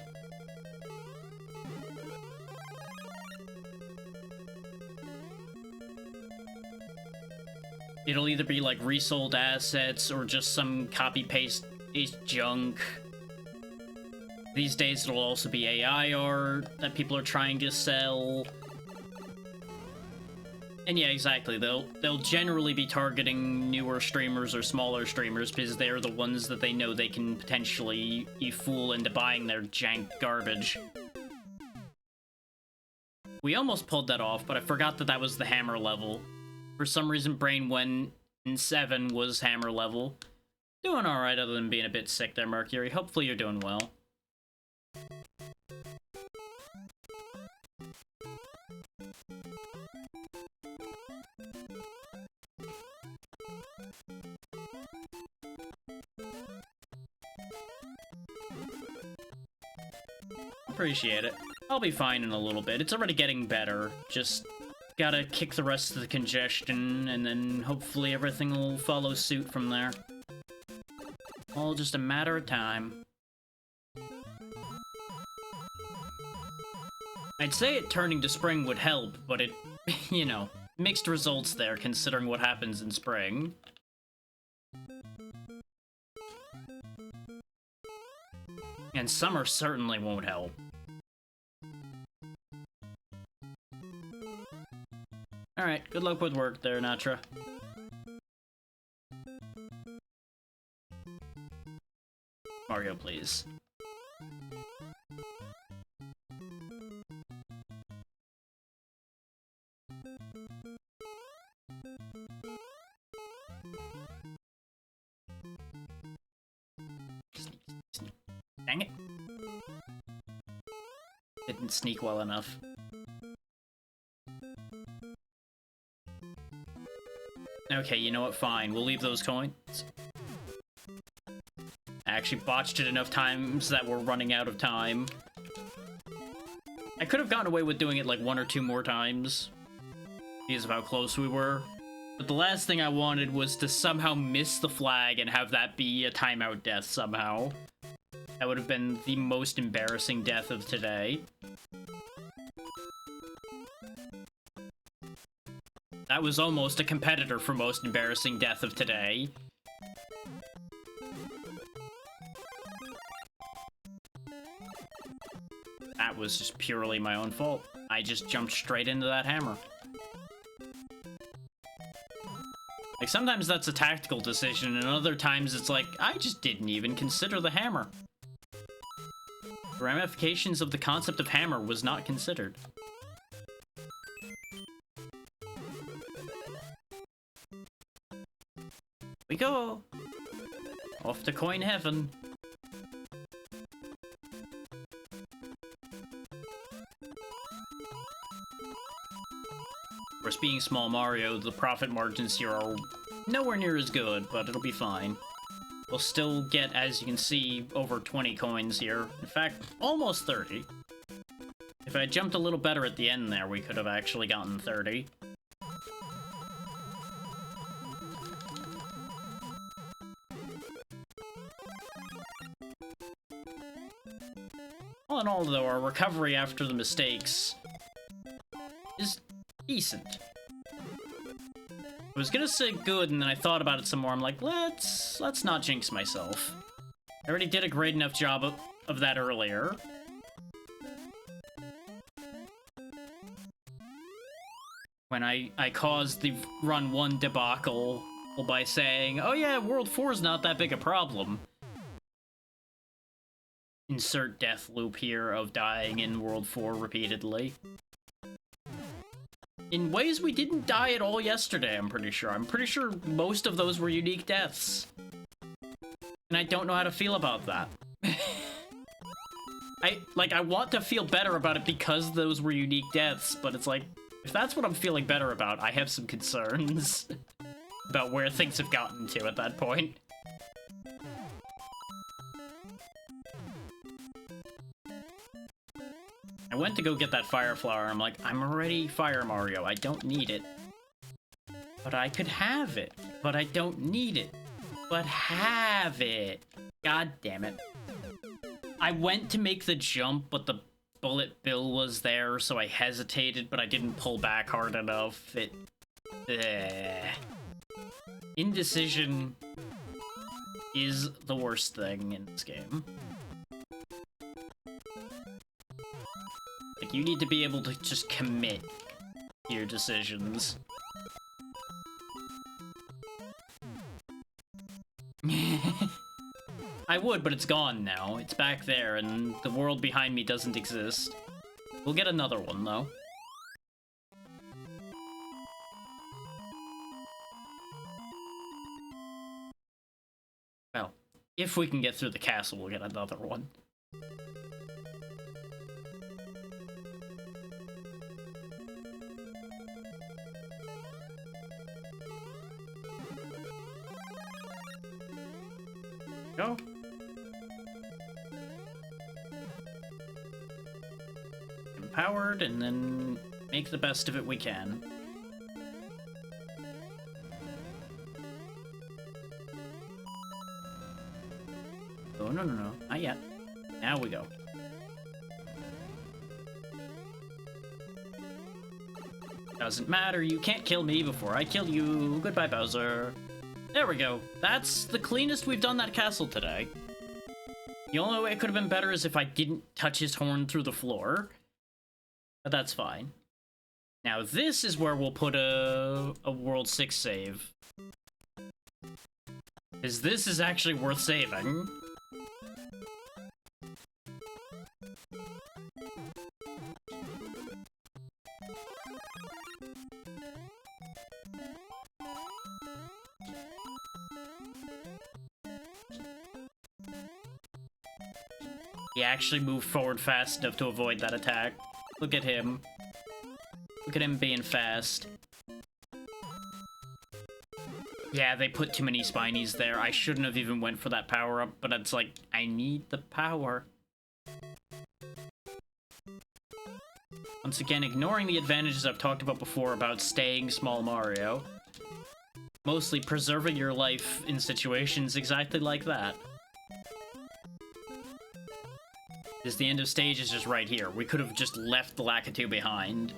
It'll either be like resold assets or just some copy-paste junk. These days it'll also be AI art that people are trying to sell. And yeah, exactly, they'll generally be targeting newer streamers or smaller streamers because they're the ones that they know they can potentially fool into buying their jank garbage. We almost pulled that off, but I forgot that was the hammer level. For some reason, Brain went in 7 was hammer level. Doing alright other than being a bit sick there, Mercury. Hopefully you're doing well. Appreciate it. I'll be fine in a little bit. It's already getting better. Just gotta kick the rest of the congestion, and then hopefully everything will follow suit from there. All just a matter of time. I'd say it turning to spring would help, but it, you know, mixed results there considering what happens in spring. And summer certainly won't help. Alright, good luck with work there, Natra. Mario, please. Sneak, sneak. Dang it. Didn't sneak well enough. Okay, you know what? Fine. We'll leave those coins. I actually botched it enough times that we're running out of time. I could have gotten away with doing it like 1 or 2 more times because of how close we were. But the last thing I wanted was to somehow miss the flag and have that be a timeout death somehow. That would have been the most embarrassing death of today. That was almost a competitor for most embarrassing death of today. That was just purely my own fault. I just jumped straight into that hammer. Like, sometimes that's a tactical decision, and other times it's like, I just didn't even consider the hammer. The ramifications of the concept of hammer was not considered. We go! Off to coin heaven. Of course, being small Mario, the profit margins here are nowhere near as good, but it'll be fine. We'll still get, as you can see, over 20 coins here. In fact, almost 30. If I had jumped a little better at the end there, we could have actually gotten 30. All in all, though, our recovery after the mistakes is decent. I was gonna say good, and then I thought about it some more. I'm like, let's not jinx myself. I already did a great enough job of that earlier. When I caused the Run 1 debacle by saying, oh yeah, World 4 is not that big a problem. Insert death loop here of dying in World 4 repeatedly. In ways we didn't die at all yesterday, I'm pretty sure. I'm pretty sure most of those were unique deaths. And I don't know how to feel about that. I want to feel better about it because those were unique deaths, but it's like, if that's what I'm feeling better about, I have some concerns about where things have gotten to at that point. I went to go get that fire flower, I'm like, I'm already Fire Mario, I don't need it. But I could have it. But I don't need it. But have it. God damn it. I went to make the jump, but the bullet bill was there, so I hesitated, but I didn't pull back hard enough. Indecision is the worst thing in this game. Like, you need to be able to just commit to your decisions. I would, but it's gone now. It's back there, and the world behind me doesn't exist. We'll get another one, though. Well, if we can get through the castle, we'll get another one. Go. powered and then make the best of it we can. Oh, no, not yet. Now we go. Doesn't matter, you can't kill me before I kill you. Goodbye, Bowser. There we go. That's the cleanest we've done that castle today. The only way it could have been better is if I didn't touch his horn through the floor. But that's fine. Now this is where we'll put a World 6 save. Because this is actually worth saving. He actually moved forward fast enough to avoid that attack. Look at him. Look at him being fast. Yeah, they put too many Spinies there. I shouldn't have even went for that power-up, but it's like, I need the power. Once again, ignoring the advantages I've talked about before about staying small Mario. Mostly preserving your life in situations exactly like that. Because the end of stage is just right here. We could have just left the Lakitu behind.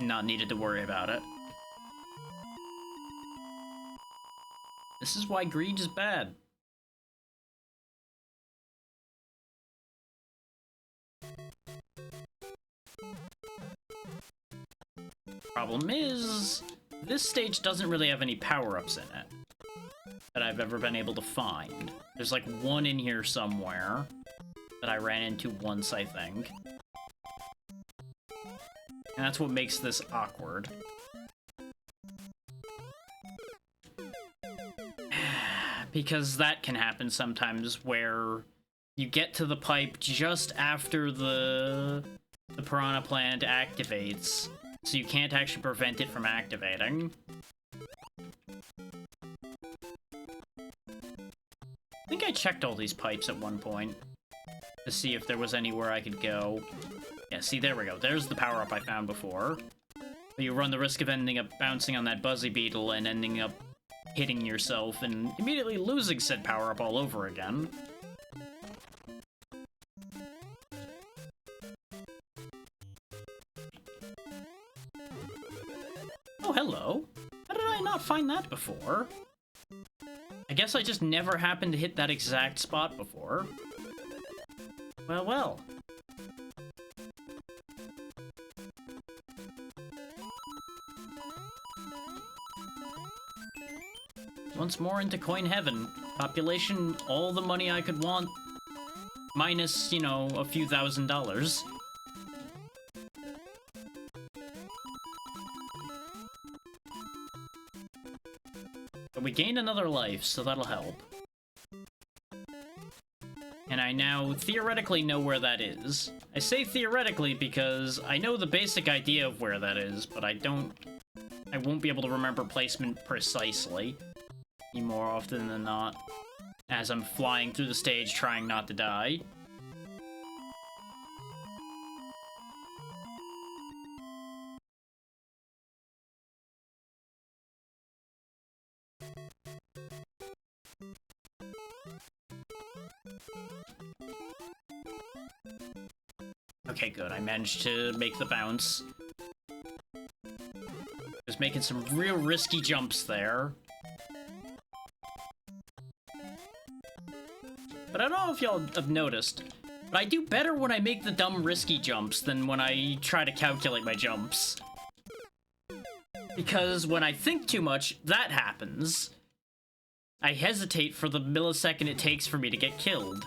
Not needed to worry about it. This is why greed is bad. Problem is, this stage doesn't really have any power-ups in it that I've ever been able to find. There's like one in here somewhere that I ran into once, I think. And that's what makes this awkward. Because that can happen sometimes where you get to the pipe just after the Piranha Plant activates, so you can't actually prevent it from activating. I think I checked all these pipes at one point to see if there was anywhere I could go. Yeah, see, there we go. There's the power-up I found before. But you run the risk of ending up bouncing on that Buzzy Beetle and ending up hitting yourself and immediately losing said power-up all over again. Oh, hello. How did I not find that before? I guess I just never happened to hit that exact spot before. Well, well. Once more into coin heaven. Population, all the money I could want. Minus, you know, a few $1,000s. But we gained another life, so that'll help. And I now theoretically know where that is. I say theoretically because I know the basic idea of where that is, but I won't be able to remember placement precisely. More often than not, as I'm flying through the stage trying not to die. Okay, good. I managed to make the bounce. Just making some real risky jumps there. But I don't know if y'all have noticed, but I do better when I make the dumb risky jumps than when I try to calculate my jumps. Because when I think too much, that happens. I hesitate for the millisecond it takes for me to get killed.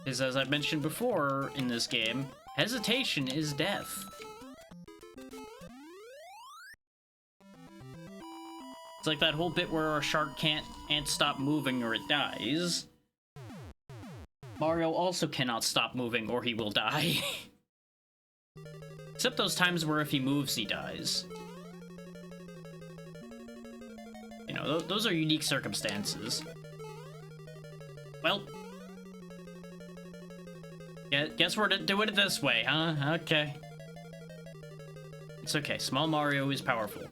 Because as I've mentioned before in this game, hesitation is death. It's like that whole bit where a shark can't stop moving or it dies. Mario also cannot stop moving or he will die. Except those times where if he moves, he dies. know, those are unique circumstances. Well, guess we're doing it this way, huh? Okay. It's okay. Small Mario is powerful.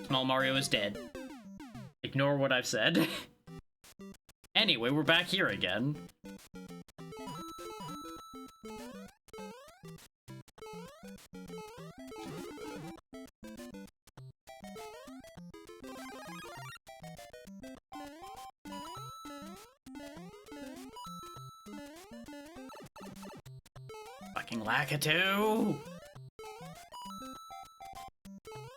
Small Mario is dead. Ignore what I've said. Anyway, we're back here again. Fucking Lakitu!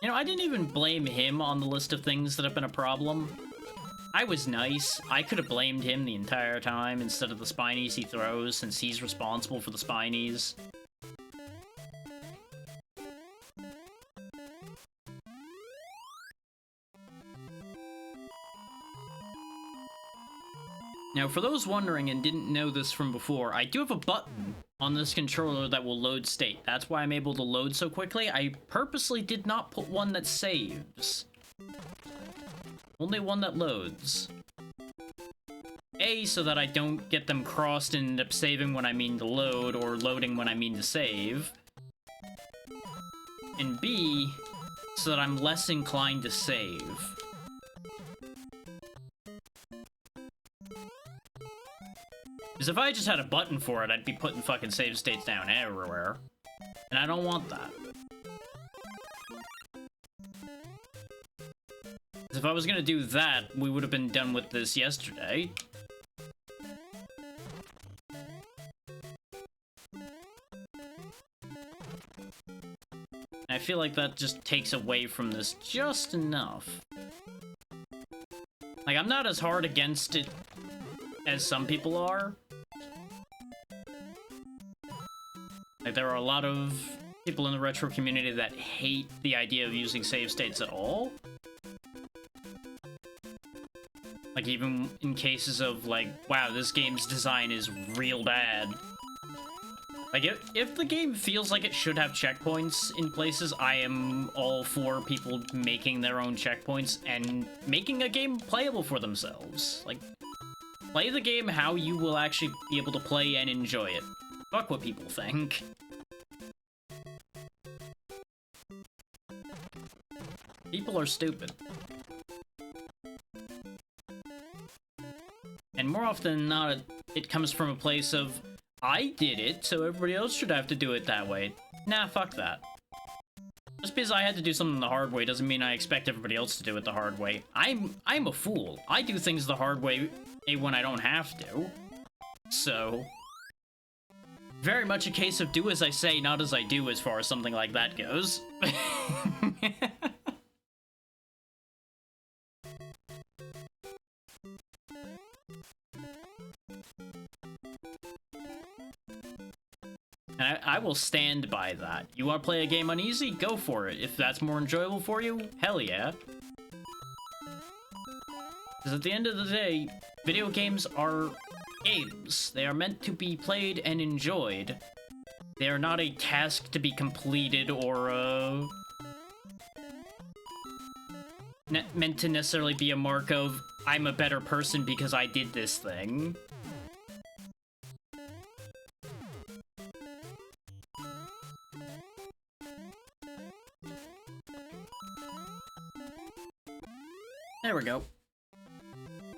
You know, I didn't even blame him on the list of things that have been a problem. I was nice. I could have blamed him the entire time instead of the Spinies he throws, since he's responsible for the Spinies. Now, for those wondering and didn't know this from before, I do have a button on this controller that will load state. That's why I'm able to load so quickly. I purposely did not put one that saves. Only one that loads. A, so that I don't get them crossed and end up saving when I mean to load, or loading when I mean to save. And B, so that I'm less inclined to save. Because if I just had a button for it, I'd be putting fucking save states down everywhere. And I don't want that. Because if I was gonna do that, we would have been done with this yesterday. I feel like that just takes away from this just enough. Like, I'm not as hard against it as some people are. Like, there are a lot of people in the retro community that hate the idea of using save states at all. Like, even in cases of, like, wow, this game's design is real bad. Like, if the game feels like it should have checkpoints in places, I am all for people making their own checkpoints and making a game playable for themselves. Like, play the game how you will actually be able to play and enjoy it. Fuck what people think. People are stupid. And more often than not, it comes from a place of, I did it, so everybody else should have to do it that way. Nah, fuck that. Just because I had to do something the hard way doesn't mean I expect everybody else to do it the hard way. I'm a fool. I do things the hard way when I don't have to. So, very much a case of do as I say, not as I do, as far as something like that goes. And I will stand by that. You want to play a game on easy? Go for it. If that's more enjoyable for you, hell yeah. Because at the end of the day, video games are games. They are meant to be played and enjoyed. They are not a task to be completed or meant to necessarily be a mark of, I'm a better person because I did this thing. There we go.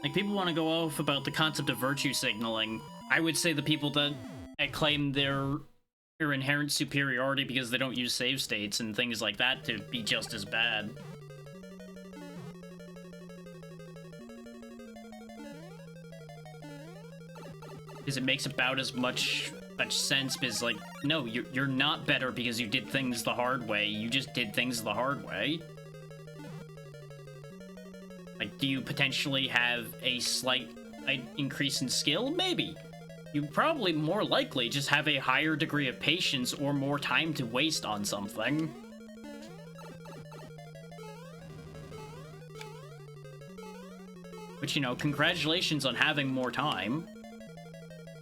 Like, people want to go off about the concept of virtue signaling. I would say the people that claim their inherent superiority because they don't use save states and things like that to be just as bad. Because it makes about as much sense, because, like, no, you're not better because you did things the hard way, you just did things the hard way. Like, do you potentially have a slight increase in skill? Maybe. You probably more likely just have a higher degree of patience or more time to waste on something. Which, you know, congratulations on having more time.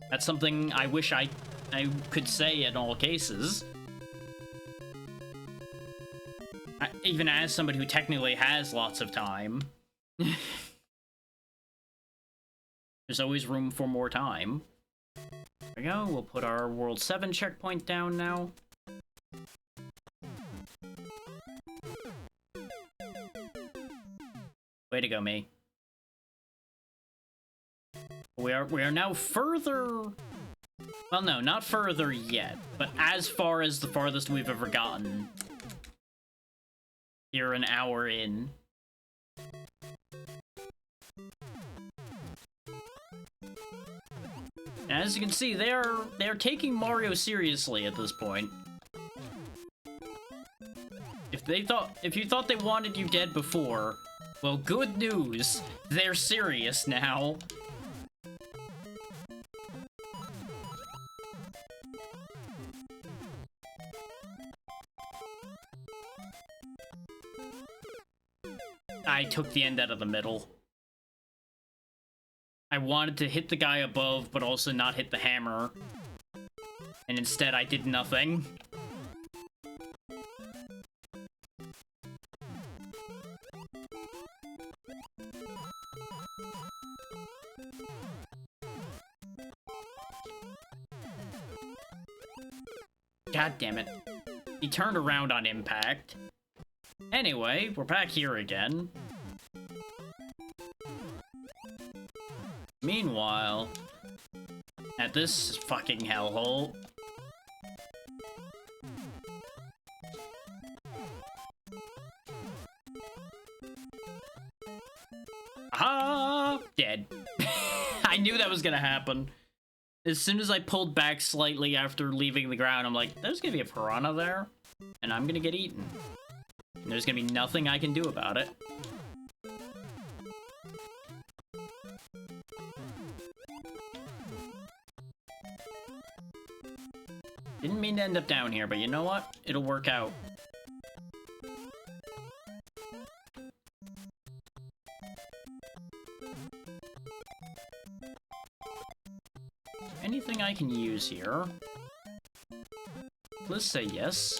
That's something I wish I could say in all cases. Even as somebody who technically has lots of time. There's always room for more time. There we go, we'll put our World 7 checkpoint down now. Way to go, me. We are now further... Well, no, not further yet, but as far as the farthest we've ever gotten. Here an hour in. As you can see, they're taking Mario seriously at this point. If you thought they wanted you dead before, well, good news. They're serious now. I took the end out of the middle. I wanted to hit the guy above, but also not hit the hammer. And instead, I did nothing. God damn it. He turned around on impact. Anyway, we're back here again. Meanwhile, at this fucking hellhole... Ah! Dead. I knew that was gonna happen. As soon as I pulled back slightly after leaving the ground, I'm like, there's gonna be a piranha there, and I'm gonna get eaten. And there's gonna be nothing I can do about it. Didn't mean to end up down here, but you know what? It'll work out. Anything I can use here? Let's say yes.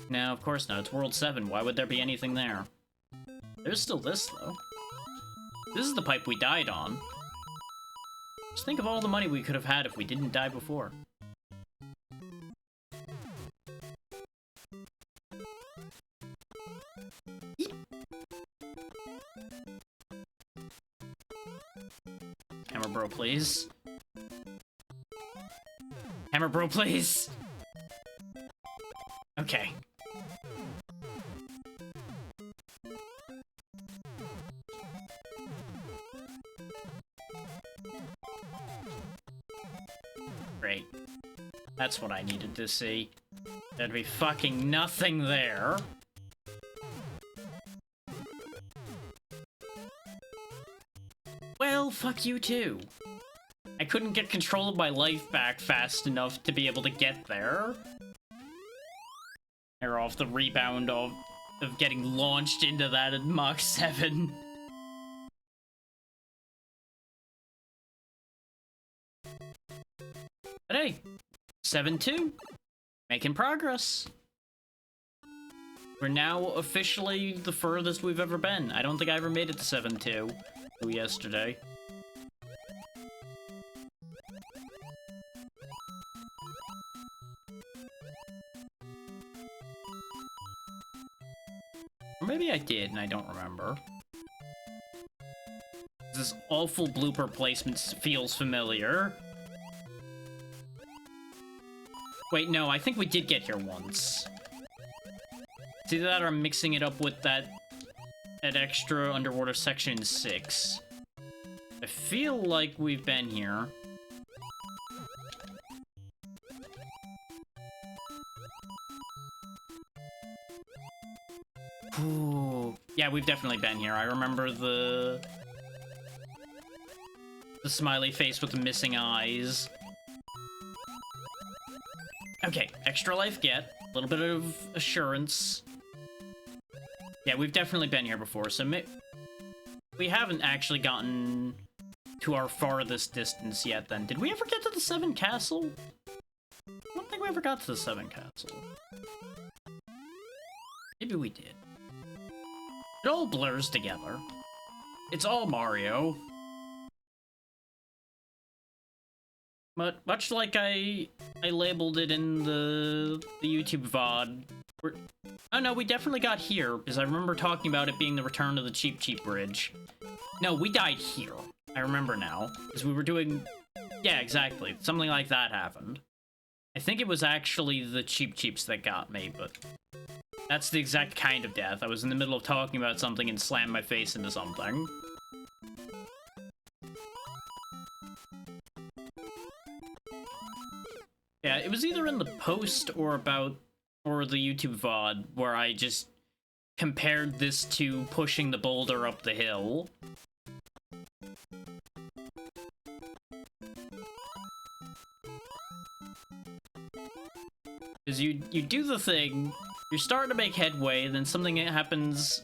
No, of course not. It's World 7. Why would there be anything there? There's still this, though. This is the pipe we died on. Just think of all the money we could have had if we didn't die before. Yeet. Hammer Bro, please. Hammer Bro, please! Okay. Great. That's what I needed to see. There'd be fucking nothing there. Well, fuck you too. I couldn't get control of my life back fast enough to be able to get there. They're off the rebound of getting launched into that at Mach 7. But hey, 7-2. Making progress. We're now officially the furthest we've ever been. I don't think I ever made it to 7-2 yesterday. Or maybe I did and I don't remember. This awful blooper placement feels familiar. Wait, no, I think we did get here once. It's either that or I'm mixing it up with that extra underwater section in 6. I feel like we've been here. Ooh. Yeah, we've definitely been here. I remember the smiley face with the missing eyes. Okay, extra life get. A little bit of assurance. Yeah, we've definitely been here before, so we haven't actually gotten to our farthest distance yet then. Did we ever get to the 7 Castle? I don't think we ever got to the 7 Castle. Maybe we did. It all blurs together. It's all Mario. But much like I labeled it in the YouTube VOD, oh no, we definitely got here, because I remember talking about it being the return of the Cheep Cheep Bridge. No, we died here. I remember now, because we were doing... Yeah, exactly. Something like that happened. I think it was actually the Cheep Cheeps that got me, but... That's the exact kind of death. I was in the middle of talking about something and slammed my face into something. Yeah, it was either in the post or the YouTube VOD where I just compared this to pushing the boulder up the hill. Because you do the thing, you're starting to make headway, then something happens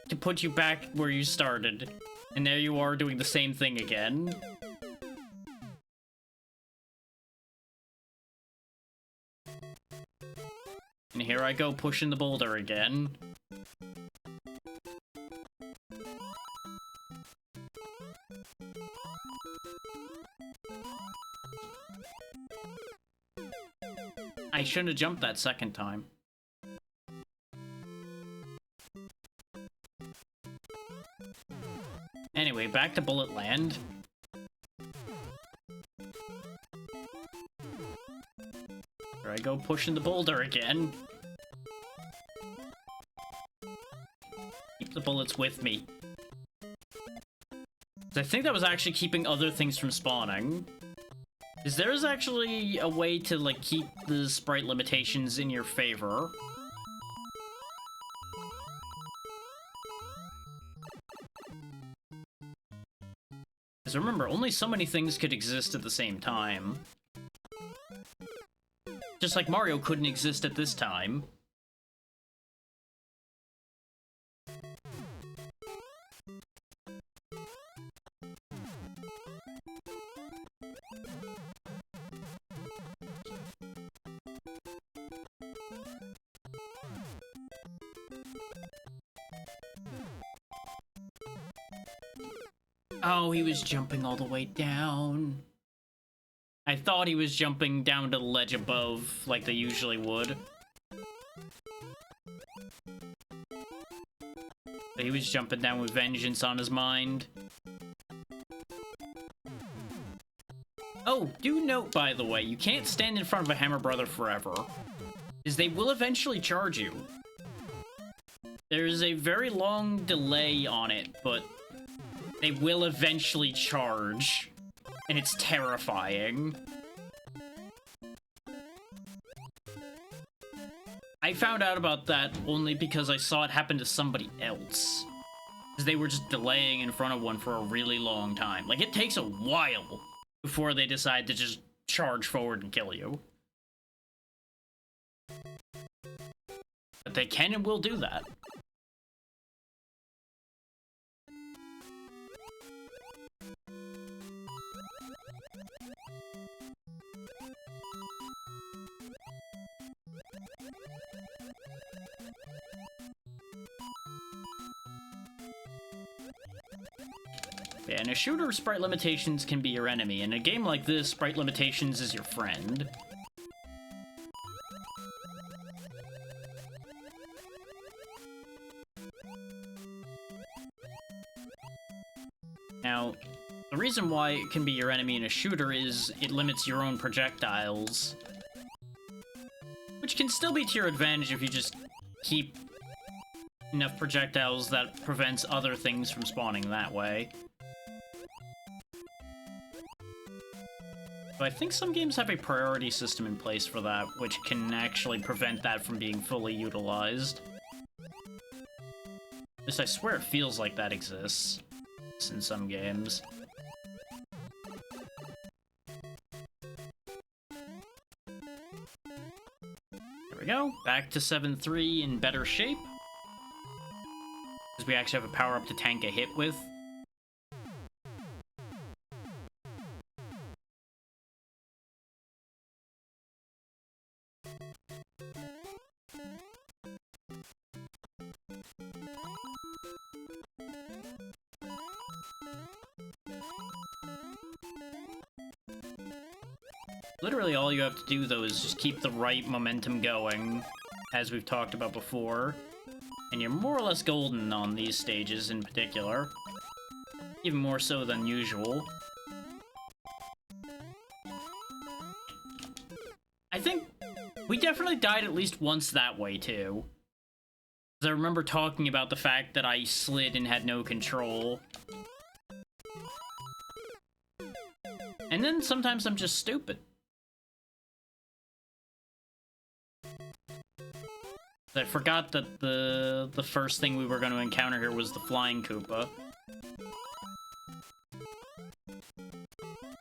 to put you back where you started, and there you are doing the same thing again. And here I go pushing the boulder again. I shouldn't have jumped that second time. Anyway, back to Bullet Land. Here I go pushing the boulder again. Keep the bullets with me. I think that was actually keeping other things from spawning. Is there actually a way to, like, keep the sprite limitations in your favor? Because remember, only so many things could exist at the same time. Just like Mario couldn't exist at this time. Oh, he was jumping all the way down. I thought he was jumping down to the ledge above, like they usually would. But he was jumping down with vengeance on his mind. Oh, do note, by the way, you can't stand in front of a Hammer Brother forever, because they will eventually charge you. There's a very long delay on it, but they will eventually charge, and it's terrifying. I found out about that only because I saw it happen to somebody else. Because they were just delaying in front of one for a really long time. Like, it takes a while before they decide to just charge forward and kill you. But they can and will do that. Yeah, in a shooter, sprite limitations can be your enemy. In a game like this, sprite limitations is your friend. Now, the reason why it can be your enemy in a shooter is it limits your own projectiles. Which can still be to your advantage if you just keep enough projectiles that prevents other things from spawning that way. But I think some games have a priority system in place for that, which can actually prevent that from being fully utilized. At least I swear it feels like that exists in some games. There we go, back to 7-3 in better shape. Because we actually have a power-up to tank a hit with. Literally all you have to do, though, is just keep the right momentum going, as we've talked about before. And you're more or less golden on these stages in particular. Even more so than usual. I think we definitely died at least once that way, too. 'Cause I remember talking about the fact that I slid and had no control. And then sometimes I'm just stupid. I forgot that the first thing we were going to encounter here was the Flying Koopa.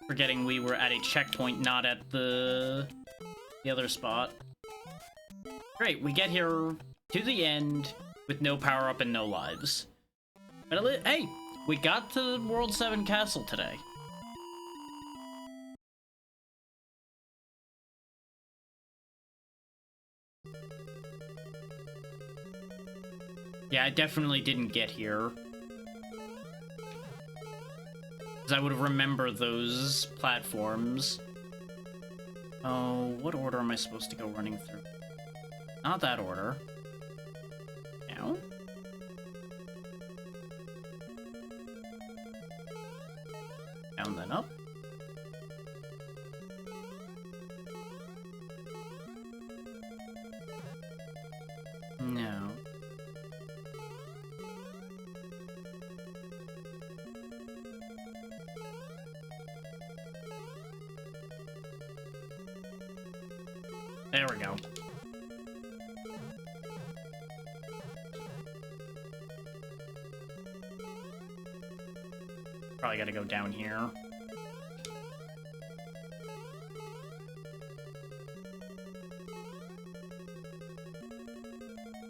Forgetting we were at a checkpoint, not at the other spot. Great, we get here to the end with no power-up and no lives. But hey, we got to World 7 Castle today. Yeah, I definitely didn't get here. Because I would have remembered those platforms. Oh, what order am I supposed to go running through? Not that order. No? Down then up. No. There we go. Probably gotta go down here.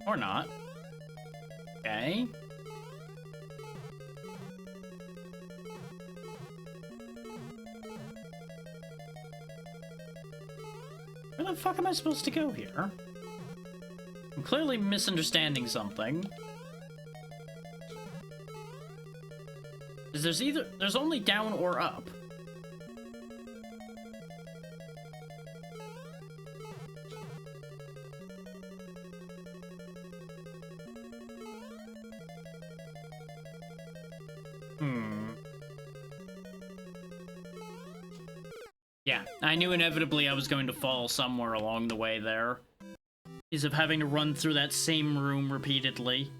Or not. Okay. Where the fuck am I supposed to go here? I'm clearly misunderstanding something. Because there's only down or up. Yeah, I knew inevitably I was going to fall somewhere along the way there. Is of having to run through that same room repeatedly.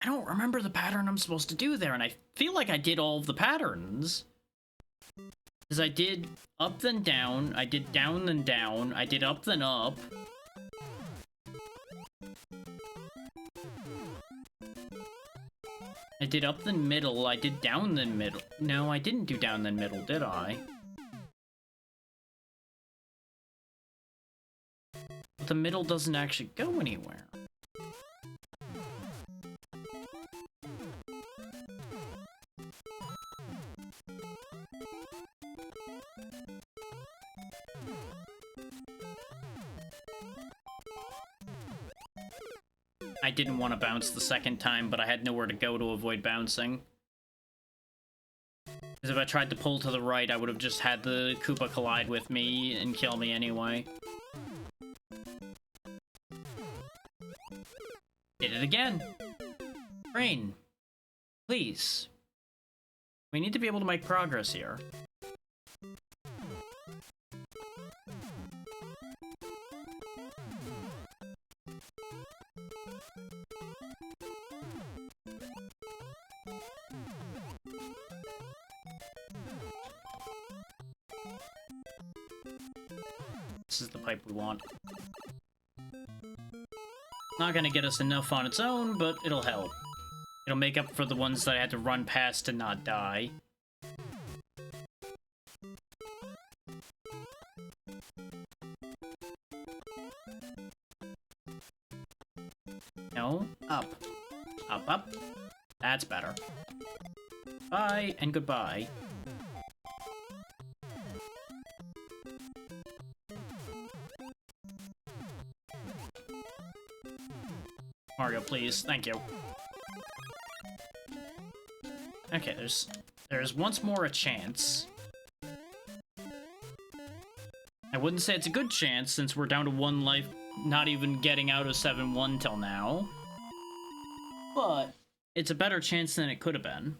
I don't remember the pattern I'm supposed to do there, and I feel like I did all of the patterns. Because I did up then down, I did down then down, I did up then up. I did up then middle, I did down then middle. No, I didn't do down then middle, did I? But the middle doesn't actually go anywhere. I didn't want to bounce the second time, but I had nowhere to go to avoid bouncing. Because if I tried to pull to the right, I would have just had the Koopa collide with me and kill me anyway. Did it again. Rain, please. We need to be able to make progress here. This is the pipe we want. Not gonna get us enough on its own, but it'll help. It'll make up for the ones that I had to run past to not die. No, up. Up, up. That's better. Bye, and goodbye. Mario, please. Thank you. Okay, there's once more a chance. wouldn't say it's a good chance since we're down to 1 life, not even getting out of 7-1 till now. But it's a better chance than it could have been.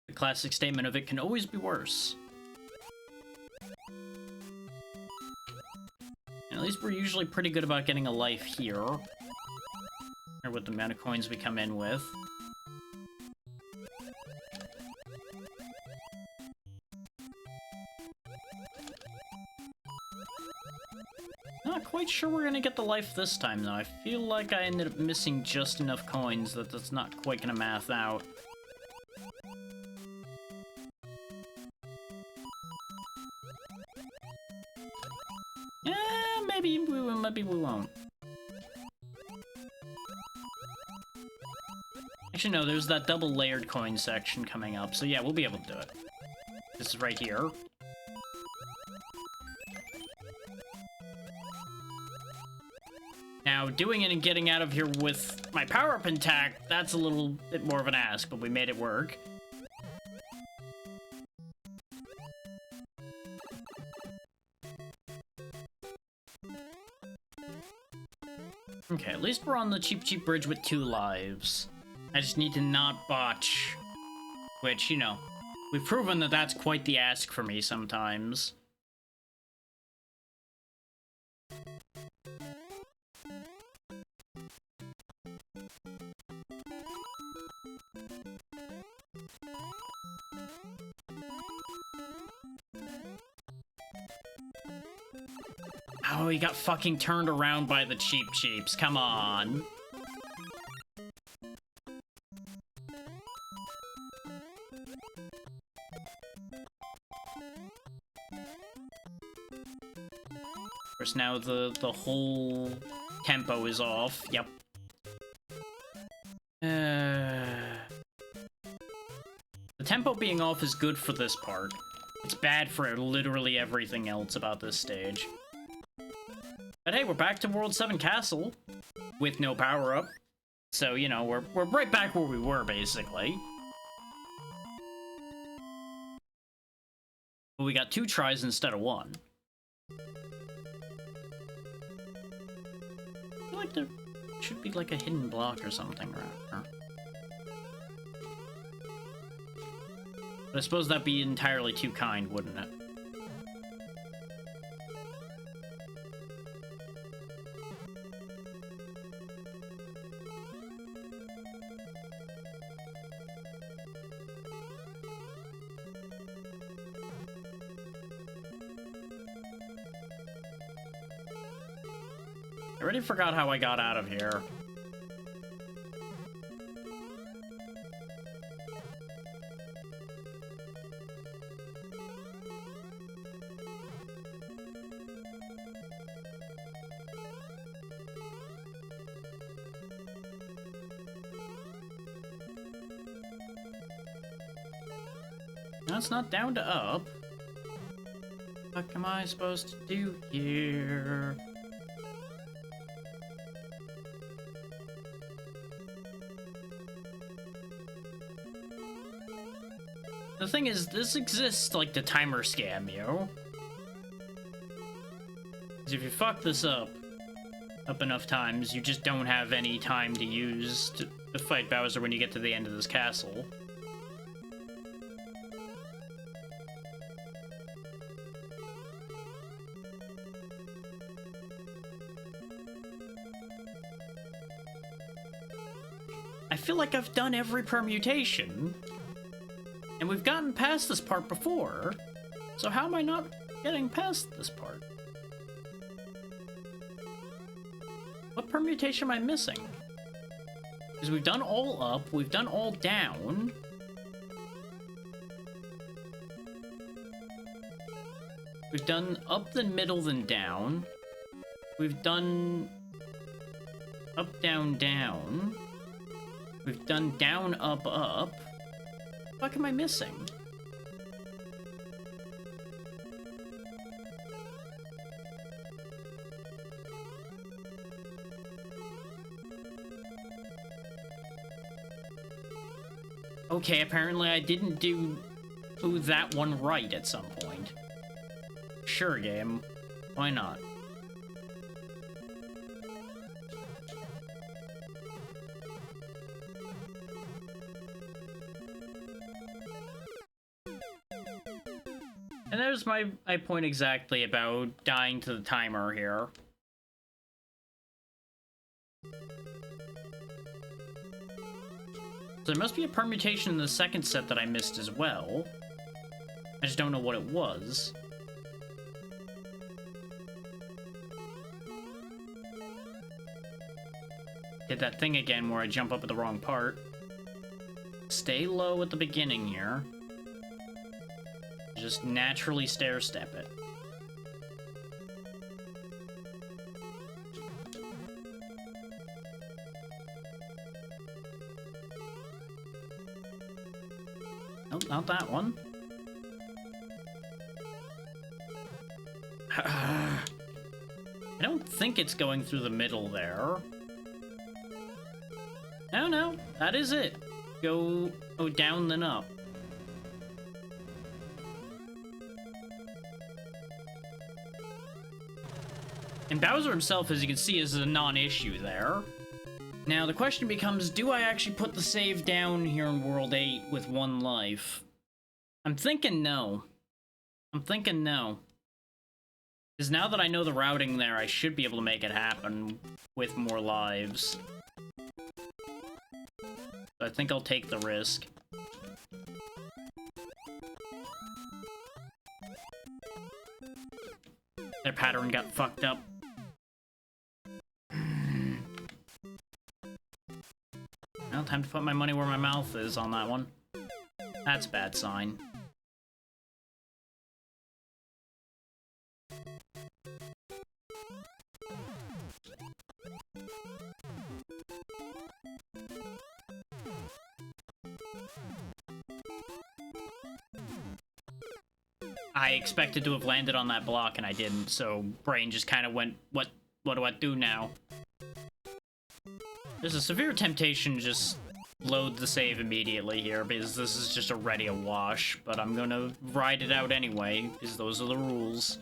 The classic statement of it can always be worse. And at least we're usually pretty good about getting a life here. Or with the amount of coins we come in with. Not quite sure we're gonna get the life this time, though. I feel like I ended up missing just enough coins that that's not quite gonna math out. Yeah, maybe we won't. Actually, no, there's that double layered coin section coming up, so yeah, we'll be able to do it. This is right here. Now, doing it and getting out of here with my power-up intact, that's a little bit more of an ask, but we made it work. Okay, at least we're on the Cheep Bridge with 2 lives. I just need to not botch. Which, you know, we've proven that that's quite the ask for me sometimes. Oh, he got fucking turned around by the Cheeps. Come on. Of course, now the whole tempo is off. Yep. The tempo being off is good for this part. It's bad for literally everything else about this stage. But hey, we're back to World 7 Castle with no power-up. So, you know, we're right back where we were, basically. But we got 2 tries instead of 1. I feel like there should be like a hidden block or something, right? But I suppose that'd be entirely too kind, wouldn't it? I already forgot how I got out of here. No, it's not down to up. What am I supposed to do here? The thing is, this exists like the timer scam, yo. 'Cause if you fuck this up enough times, you just don't have any time to use to fight Bowser when you get to the end of this castle. I feel like I've done every permutation. And we've gotten past this part before, so how am I not getting past this part? What permutation am I missing? Because we've done all up, we've done all down. We've done up, then middle, then down. We've done up, down, down. We've done down, up, up. What am I missing? Okay, apparently I didn't do that one right at some point. Sure, game. Why not? And there's my point exactly about dying to the timer here. So there must be a permutation in the second set that I missed as well. I just don't know what it was. Did that thing again where I jump up at the wrong part. Stay low at the beginning here. Just naturally stair-step it. Nope, not that one. I don't think it's going through the middle there. No, that is it. Go down then up. And Bowser himself, as you can see, is a non-issue there. Now, the question becomes, do I actually put the save down here in World 8 with 1 life? I'm thinking no. Because now that I know the routing there, I should be able to make it happen with more lives. So I think I'll take the risk. Their pattern got fucked up. Well, time to put my money where my mouth is on that one. That's a bad sign. I expected to have landed on that block and I didn't, so brain just kind of went, what do I do now? There's a severe temptation to just load the save immediately here, because this is just already a wash, but I'm gonna ride it out anyway, because those are the rules.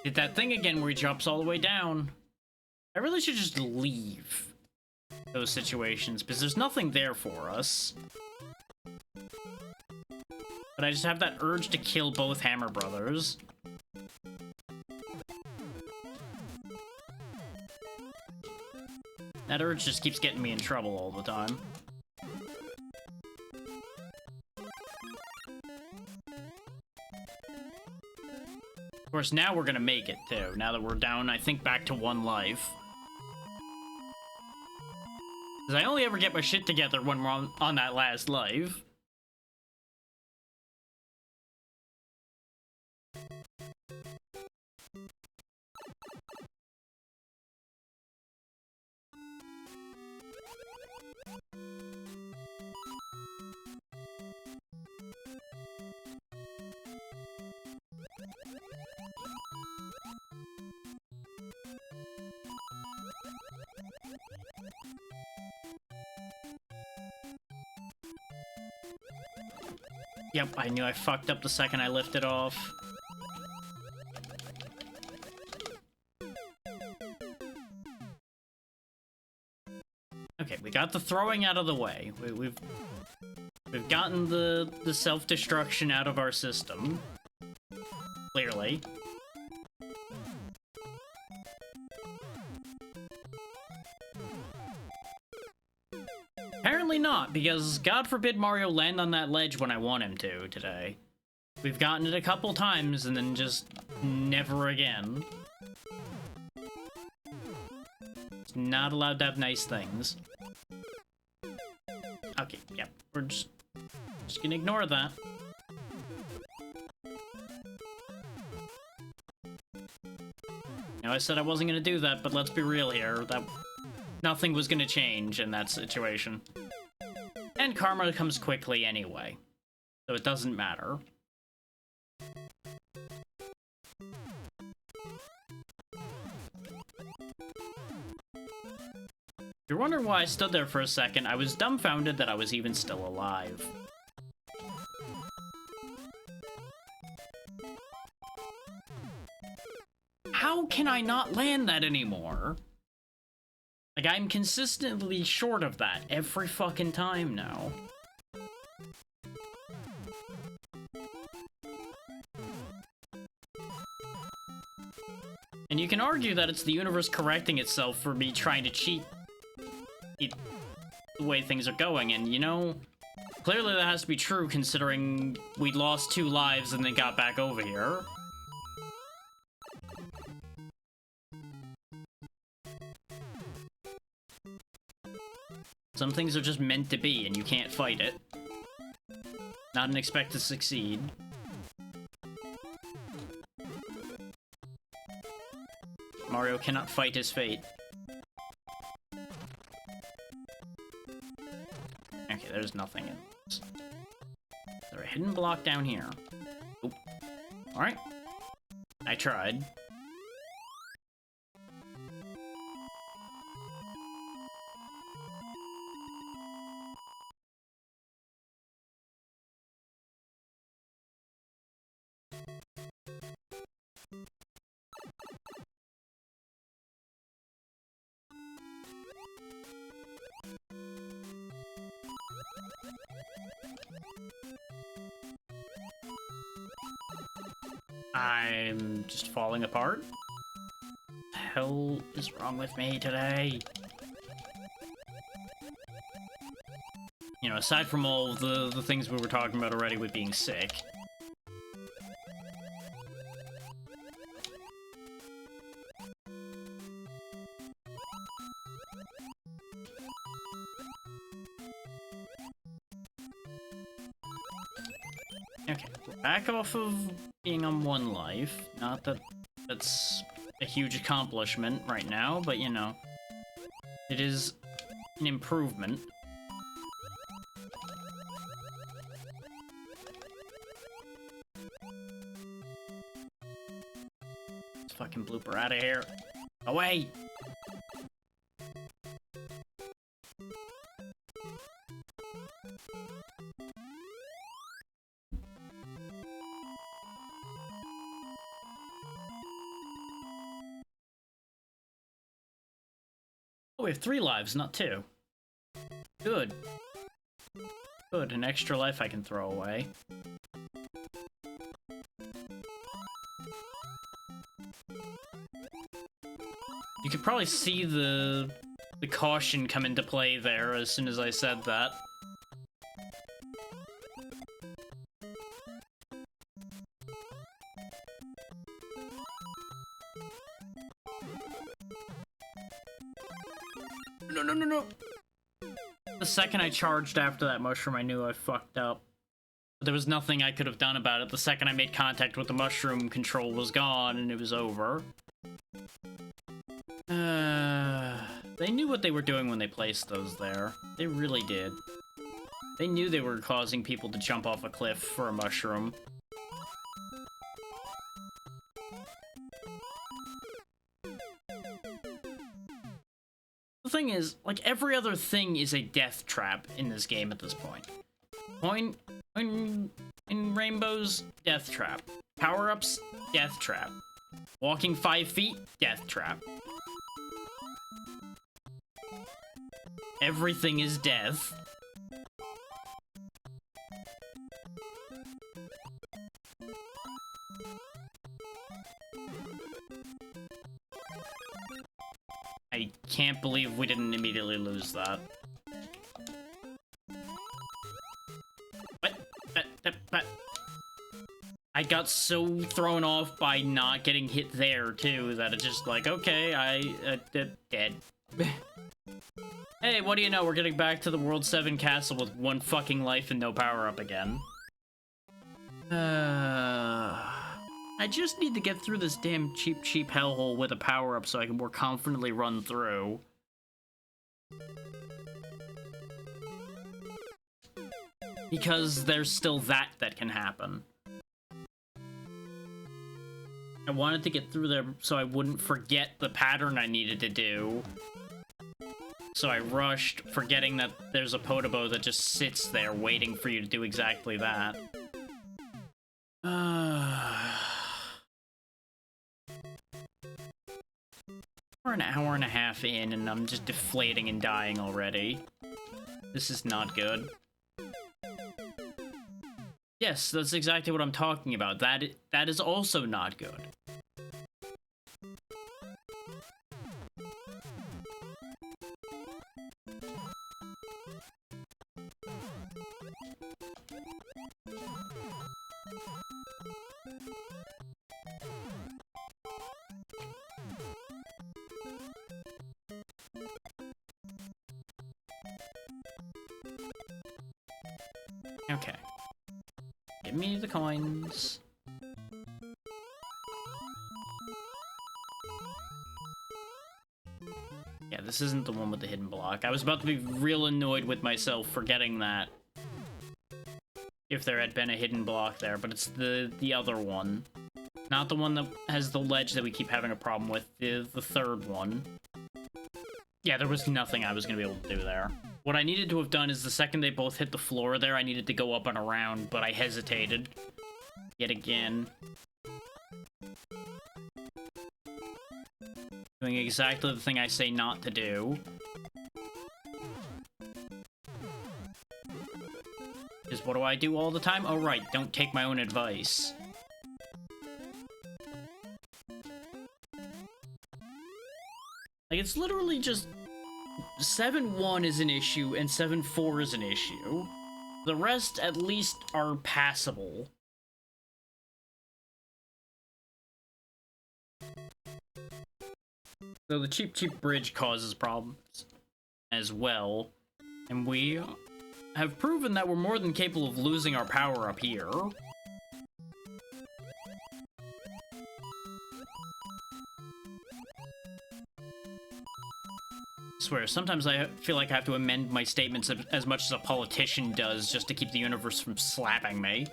Did that thing again where he drops all the way down. I really should just leave those situations, because there's nothing there for us. But I just have that urge to kill both Hammer Brothers. That urge just keeps getting me in trouble all the time. Of course, now we're gonna make it, too. Now that we're down, I think, back to 1 life. Because I only ever get my shit together when we're on that last life. Yep, I knew I fucked up the second I lifted off. Okay, we got the throwing out of the way. We've gotten the self-destruction out of our system. Clearly. Apparently not, because God forbid Mario land on that ledge when I want him to today. We've gotten it a couple times and then just never again. It's not allowed to have nice things. Okay, yep, we're just gonna ignore that. You know, I said I wasn't gonna do that, but let's be real here. That nothing was gonna change in that situation. And karma comes quickly anyway, so it doesn't matter. If you're wondering why I stood there for a second, I was dumbfounded that I was even still alive. How can I not land that anymore? Like, I'm consistently short of that every fucking time now. And you can argue that it's the universe correcting itself for me trying to cheat the way things are going, and you know, clearly that has to be true considering we lost 2 lives and then got back over here. Some things are just meant to be, and you can't fight it. Not and expect to succeed. Mario cannot fight his fate. Okay, there's nothing in this. Is there a hidden block down here? Oop. Alright. I tried. I'm just falling apart. What the hell is wrong with me today? You know, aside from all the things we were talking about already with being sick. Okay, we're back off of being on 1 life. Not that that's a huge accomplishment right now, but you know, it is an improvement. Let's fucking blooper out of here. Away! We have 3 lives, not 2. Good. Good, an extra life I can throw away. You could probably see the caution come into play there as soon as I said that. No, no, no, no! The second I charged after that mushroom, I knew I fucked up. But there was nothing I could have done about it. The second I made contact with the mushroom, control was gone, and it was over. They knew what they were doing when they placed those there. They really did. They knew they were causing people to jump off a cliff for a mushroom. The thing is, like, every other thing is a death trap in this game at this point. In Rainbow's, death trap. Power-ups, death trap. Walking 5 feet, death trap. Everything is death. I can't believe we didn't immediately lose that. What? I got so thrown off by not getting hit there, too, that it's just like, okay, dead. Hey, what do you know, we're getting back to the World 7 castle with 1 fucking life and no power-up again. I just need to get through this damn cheap hellhole with a power-up so I can more confidently run through. Because there's still that can happen. I wanted to get through there so I wouldn't forget the pattern I needed to do. So I rushed, forgetting that there's a Podoboo that just sits there waiting for you to do exactly that. We're an hour and a half in and I'm just deflating and dying already. This is not good. Yes, that's exactly what I'm talking about. That is also not good. Okay. Give me the coins. Yeah, this isn't the one with the hidden block. I was about to be real annoyed with myself for getting that. If there had been a hidden block there, but it's the other one. Not the one that has the ledge that we keep having a problem with, the third one. Yeah, there was nothing I was going to be able to do there. What I needed to have done is the second they both hit the floor there, I needed to go up and around, but I hesitated. Yet again. Doing exactly the thing I say not to do. Is what do I do all the time? Oh right, don't take my own advice. Like, it's literally just 7-1 is an issue and 7-4 is an issue. The rest, at least, are passable. Though the cheap bridge causes problems as well. And we have proven that we're more than capable of losing our power up here. I swear, sometimes I feel like I have to amend my statements as much as a politician does just to keep the universe from slapping me.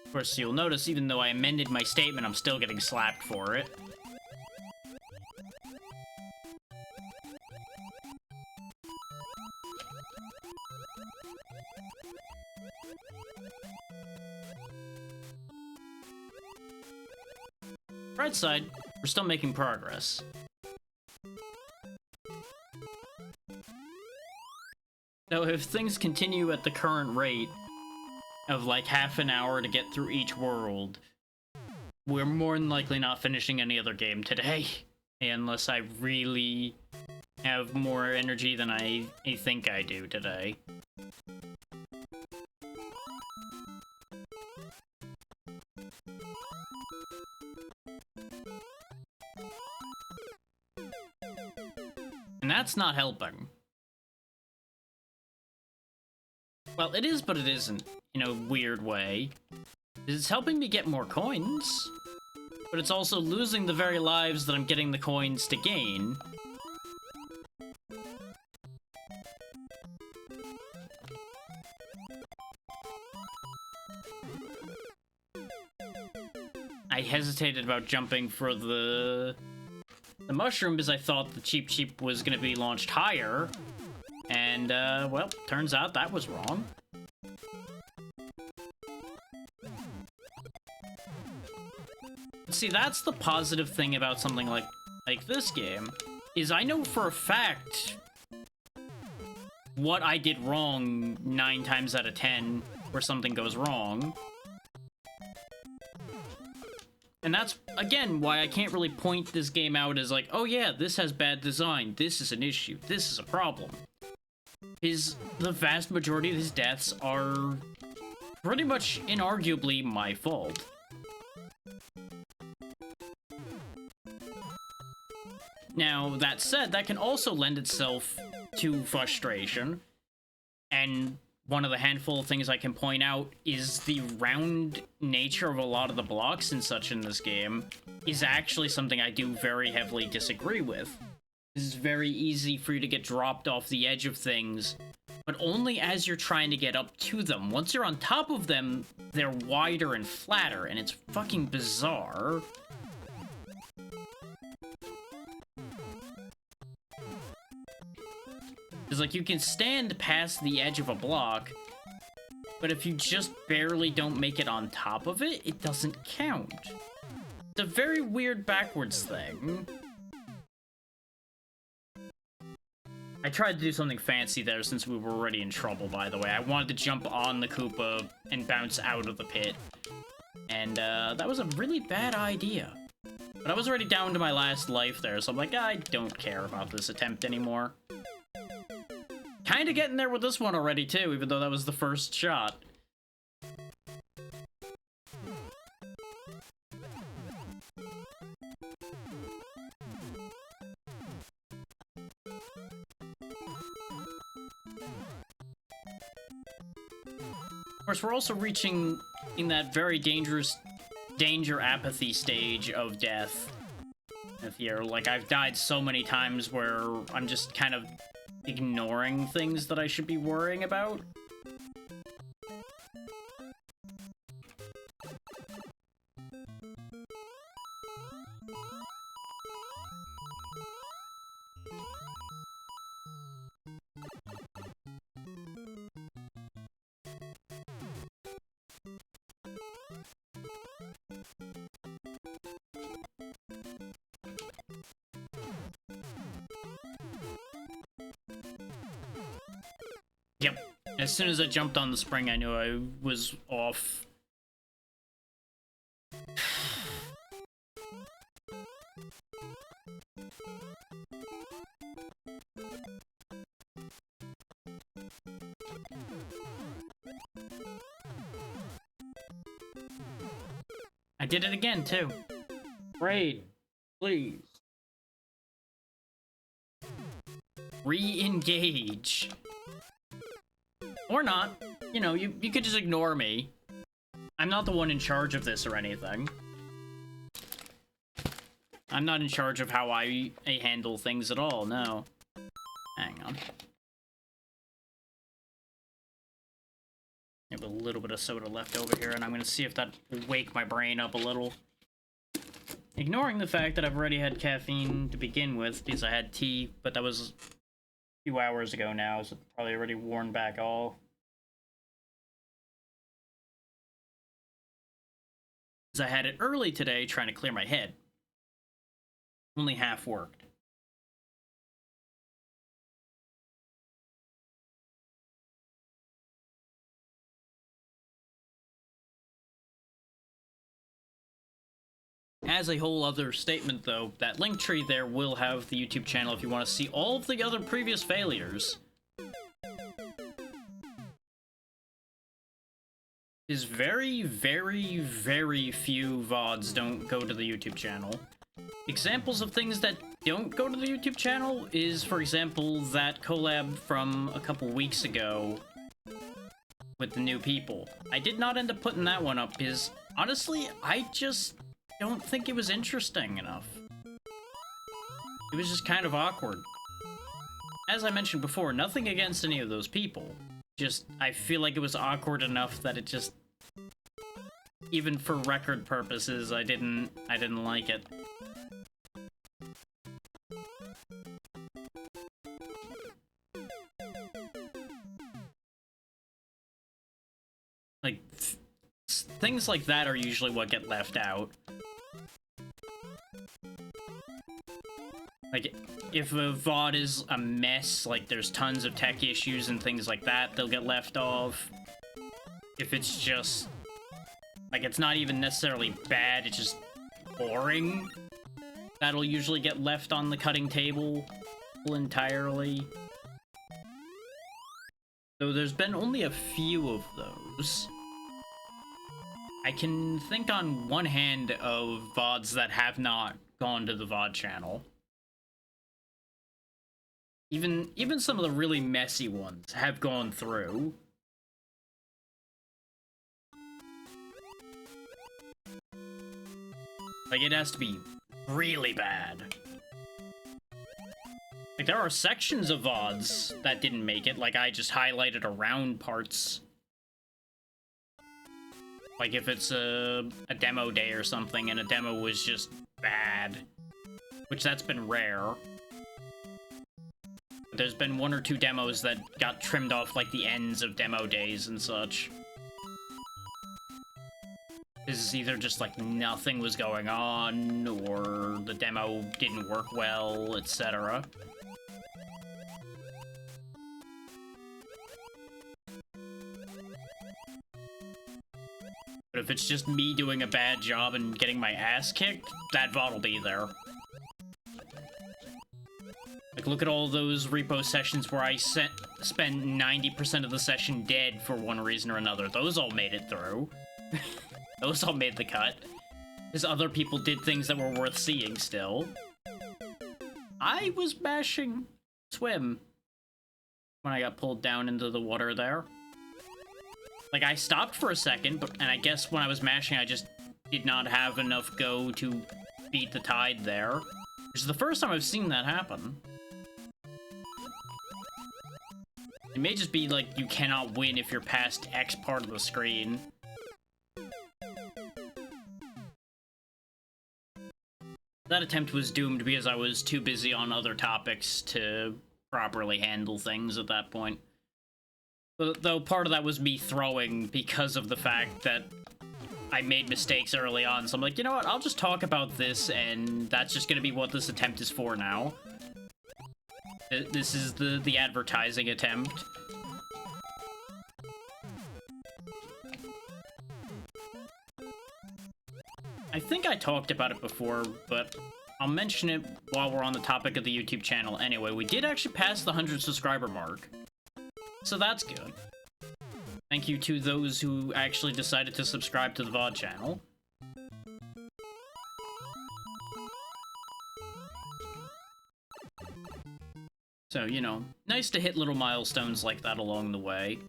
Of course, you'll notice even though I amended my statement, I'm still getting slapped for it. Bright side, we're still making progress. Though if things continue at the current rate of like half an hour to get through each world, we're more than likely not finishing any other game today. Unless I really have more energy than I think I do today. And that's not helping. Well, it is, but it isn't, in a weird way. It's helping me get more coins, but it's also losing the very lives that I'm getting the coins to gain. I hesitated about jumping for the mushroom because I thought the Cheep was going to be launched higher. And, well, turns out that was wrong. See, that's the positive thing about something like this game, is I know for a fact what I did wrong 9 times out of 10 where something goes wrong. And that's, again, why I can't really point this game out as like, oh yeah, this has bad design, this is an issue, this is a problem. Is the vast majority of his deaths are pretty much inarguably my fault. Now, that said, that can also lend itself to frustration. And one of the handful of things I can point out is the round nature of a lot of the blocks and such in this game is actually something I do very heavily disagree with. It's very easy for you to get dropped off the edge of things, but only as you're trying to get up to them. Once you're on top of them, they're wider and flatter, and it's fucking bizarre. Because, like, you can stand past the edge of a block, but if you just barely don't make it on top of it, it doesn't count. It's a very weird backwards thing. I tried to do something fancy there since we were already in trouble, by the way. I wanted to jump on the Koopa and bounce out of the pit. And that was a really bad idea. But I was already down to my last life there, so I'm like, I don't care about this attempt anymore. Kinda getting there with this one already, too, even though that was the first shot. Of course, we're also reaching in that very dangerous danger apathy stage of death. If you're like, I've died so many times where I'm just kind of ignoring things that I should be worrying about. Yep. As soon as I jumped on the spring, I knew I was off. I did it again, too. Raid, please. Re-engage. Or not. You know, you could just ignore me. I'm not the one in charge of this or anything. I'm not in charge of how I handle things at all, no. Hang on. I have a little bit of soda left over here, and I'm gonna see if that will wake my brain up a little. Ignoring the fact that I've already had caffeine to begin with, because I had tea, but that was a few hours ago now, so it's probably already worn back all. Because I had it early today trying to clear my head. Only half worked. As a whole other statement, though, that Linktree there will have the YouTube channel if you want to see all of the other previous failures. Is very, very, very few VODs don't go to the YouTube channel. Examples of things that don't go to the YouTube channel is, for example, that collab from a couple weeks ago with the new people. I did not end up putting that one up because, honestly, I just don't think it was interesting enough. It was just kind of awkward. As I mentioned before, nothing against any of those people. Just, I feel like it was awkward enough that it just... Even for record purposes, I didn't like it. Like, things like that are usually what get left out. Like, if a VOD is a mess, like there's tons of tech issues and things like that, they'll get left off. If it's just, like, it's not even necessarily bad, it's just boring, that'll usually get left on the cutting table entirely. Though there's been only a few of those. I can think on one hand of VODs that have not gone to the VOD channel. Even some of the really messy ones have gone through. Like, it has to be really bad. Like, there are sections of VODs that didn't make it, like I just highlighted around parts. Like, if it's a demo day or something, and a demo was just bad. Which, that's been rare. There's been 1 or 2 demos that got trimmed off, like, the ends of demo days and such. This is either just, like, nothing was going on, or the demo didn't work well, etc. But if it's just me doing a bad job and getting my ass kicked, that VOD will be there. Like, look at all those repo sessions where I spent 90% of the session dead for one reason or another. Those all made it through. Those all made the cut. Because other people did things that were worth seeing still. I was mashing swim when I got pulled down into the water there. Like, I stopped for a second, and I guess when I was mashing, I just did not have enough go to beat the tide there. Which is the first time I've seen that happen. It may just be like you cannot win if you're past X part of the screen. That attempt was doomed because I was too busy on other topics to properly handle things at that point. Though part of that was me throwing because of the fact that I made mistakes early on, so I'm like, you know what, I'll just talk about this, and that's just gonna be what this attempt is for now. This is the advertising attempt. I think I talked about it before, but I'll mention it while we're on the topic of the YouTube channel anyway. We did actually pass the 100 subscriber mark. So that's good. Thank you to those who actually decided to subscribe to the VOD channel. So, you know, nice to hit little milestones like that along the way.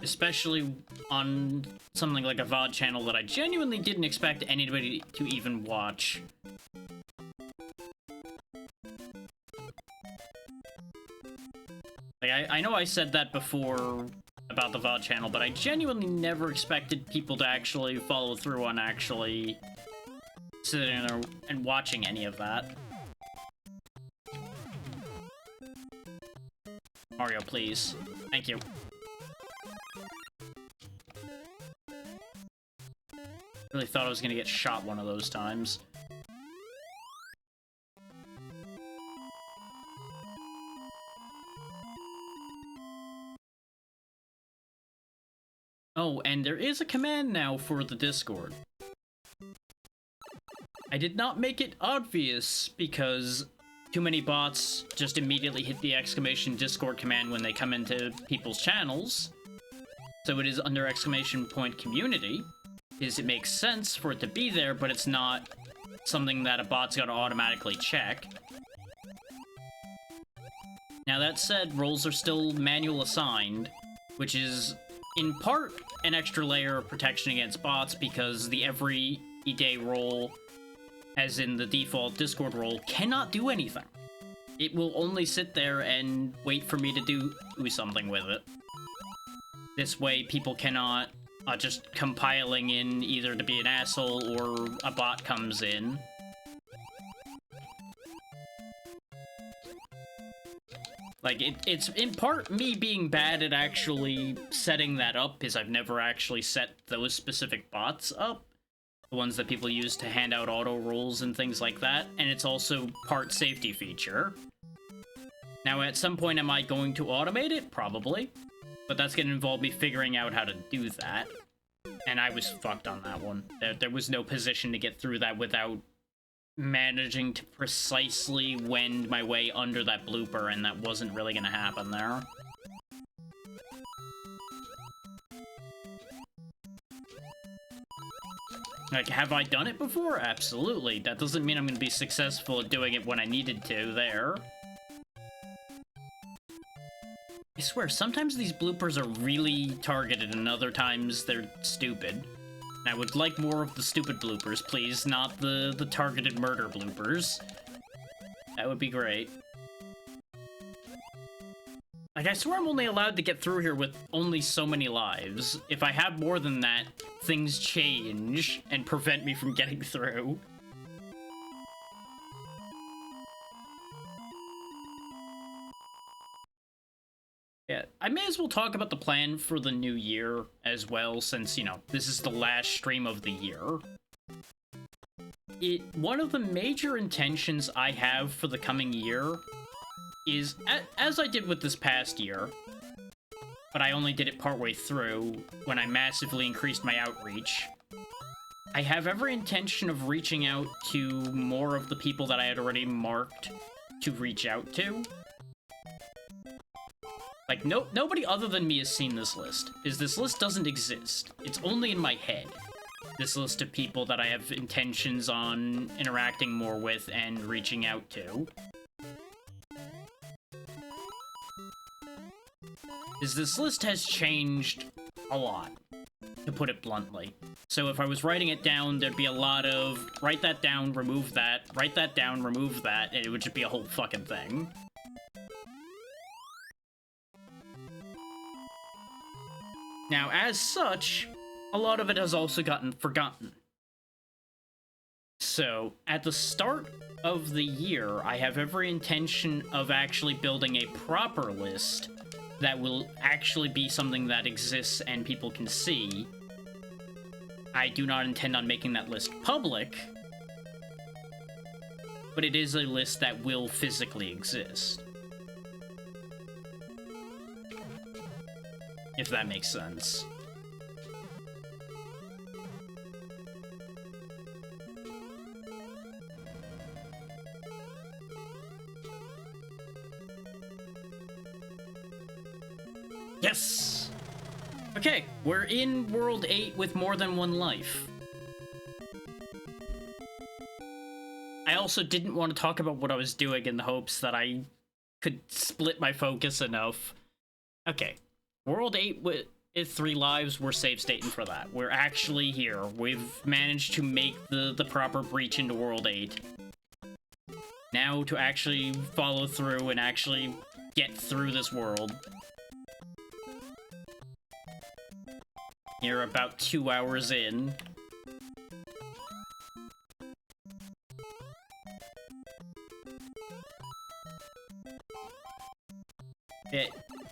Especially on something like a VOD channel that I genuinely didn't expect anybody to even watch. Like, I know I said that before about the VOD channel, but I genuinely never expected people to actually follow through on actually sitting there and watching any of that. Mario, please. Thank you. Really thought I was gonna get shot one of those times. Oh, and there is a command now for the Discord. I did not make it obvious because too many bots just immediately hit the exclamation Discord command when they come into people's channels. So it is under exclamation point community, because it makes sense for it to be there, but it's not something that a bot's gonna automatically check. Now that said, roles are still manual assigned, which is in part an extra layer of protection against bots because the everyday role, as in the default Discord role, cannot do anything. It will only sit there and wait for me to do something with it. This way people cannot just compiling in either to be an asshole or a bot comes in. Like, it's in part me being bad at actually setting that up, because I've never actually set those specific bots up. The ones that people use to hand out auto rolls and things like that, and it's also part safety feature. Now, at some point, am I going to automate it? Probably. But that's going to involve me figuring out how to do that. And I was fucked on that one. There was no position to get through that without managing to precisely wend my way under that blooper, and that wasn't really going to happen there. Like, have I done it before? Absolutely. That doesn't mean I'm going to be successful at doing it when I needed to there. I swear, sometimes these bloopers are really targeted and other times they're stupid. I would like more of the stupid bloopers, please, not the targeted murder bloopers. That would be great. Like, I swear I'm only allowed to get through here with only so many lives. If I have more than that, things change and prevent me from getting through. Yeah, I may as well talk about the plan for the new year as well, since, you know, this is the last stream of the year. One of the major intentions I have for the coming year is, as I did with this past year, but I only did it partway through when I massively increased my outreach, I have every intention of reaching out to more of the people that I had already marked to reach out to. Like, nobody other than me has seen this list, because this list doesn't exist. It's only in my head. This list of people that I have intentions on interacting more with and reaching out to. Because this list has changed a lot, to put it bluntly. So if I was writing it down, there'd be a lot of, write that down, remove that, write that down, remove that, and it would just be a whole fucking thing. Now, as such, a lot of it has also gotten forgotten. So, at the start of the year, I have every intention of actually building a proper list that will actually be something that exists and people can see. I do not intend on making that list public, but it is a list that will physically exist. If that makes sense. Yes! Okay, we're in World 8 with more than one life. I also didn't want to talk about what I was doing in the hopes that I could split my focus enough. Okay. World 8 with 3 lives, we're save stating for that. We're actually here. We've managed to make the proper breach into World 8. Now to actually follow through and actually get through this world. You're about 2 hours in.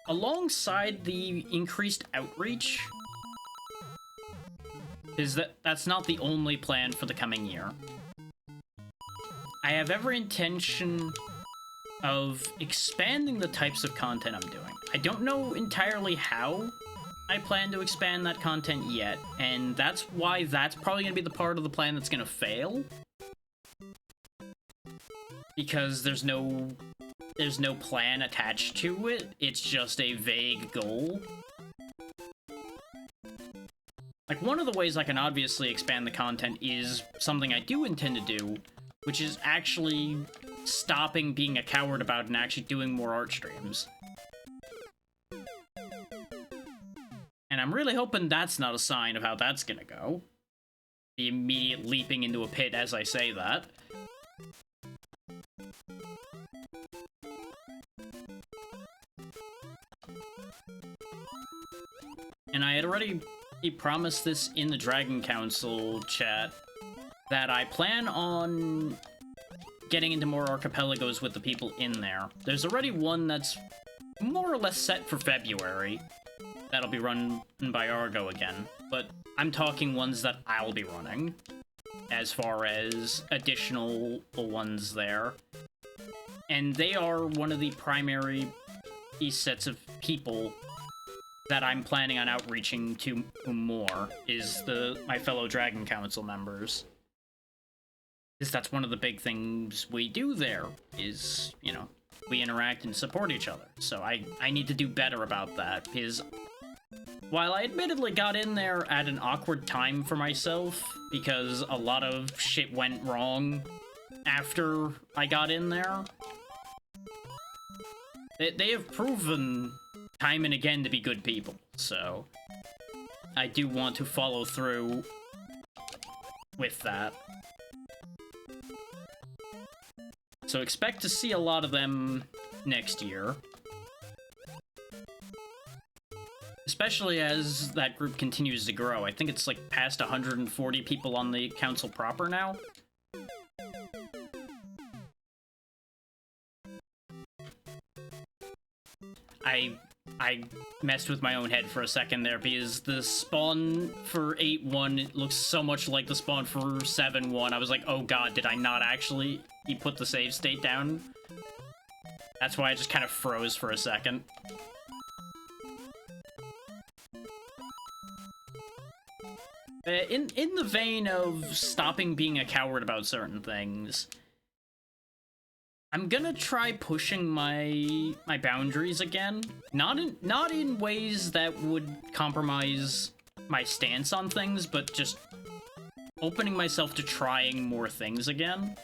Alongside the increased outreach, is that's not the only plan for the coming year. I have every intention of expanding the types of content I'm doing. I don't know entirely how I plan to expand that content yet, and that's why that's probably going to be the part of the plan that's going to fail. Because there's no plan attached to it, it's just a vague goal. Like, one of the ways I can obviously expand the content is something I do intend to do, which is actually stopping being a coward about it and actually doing more art streams. And I'm really hoping that's not a sign of how that's gonna go. The immediate leaping into a pit as I say that. And I had already promised this in the Dragon Council chat, that I plan on getting into more archipelagos with the people in there. There's already one that's more or less set for February. That'll be run by Argo again. But I'm talking ones that I'll be running, as far as additional ones there. And they are one of the primary sets of people that I'm planning on outreaching to more, is my fellow Dragon Council members. Because that's one of the big things we do there, is, you know, we interact and support each other. So I need to do better about that, because while I admittedly got in there at an awkward time for myself, because a lot of shit went wrong after I got in there, they have proven time and again to be good people, so I do want to follow through with that. So expect to see a lot of them next year. Especially as that group continues to grow. I think it's like past 140 people on the council proper now. I messed with my own head for a second there because the spawn for 8-1 looks so much like the spawn for 7-1. I was like, oh god, did I not actually put the save state down? That's why I just kind of froze for a second. In the vein of stopping being a coward about certain things, I'm gonna try pushing my boundaries again. Not in ways that would compromise my stance on things, but just opening myself to trying more things again.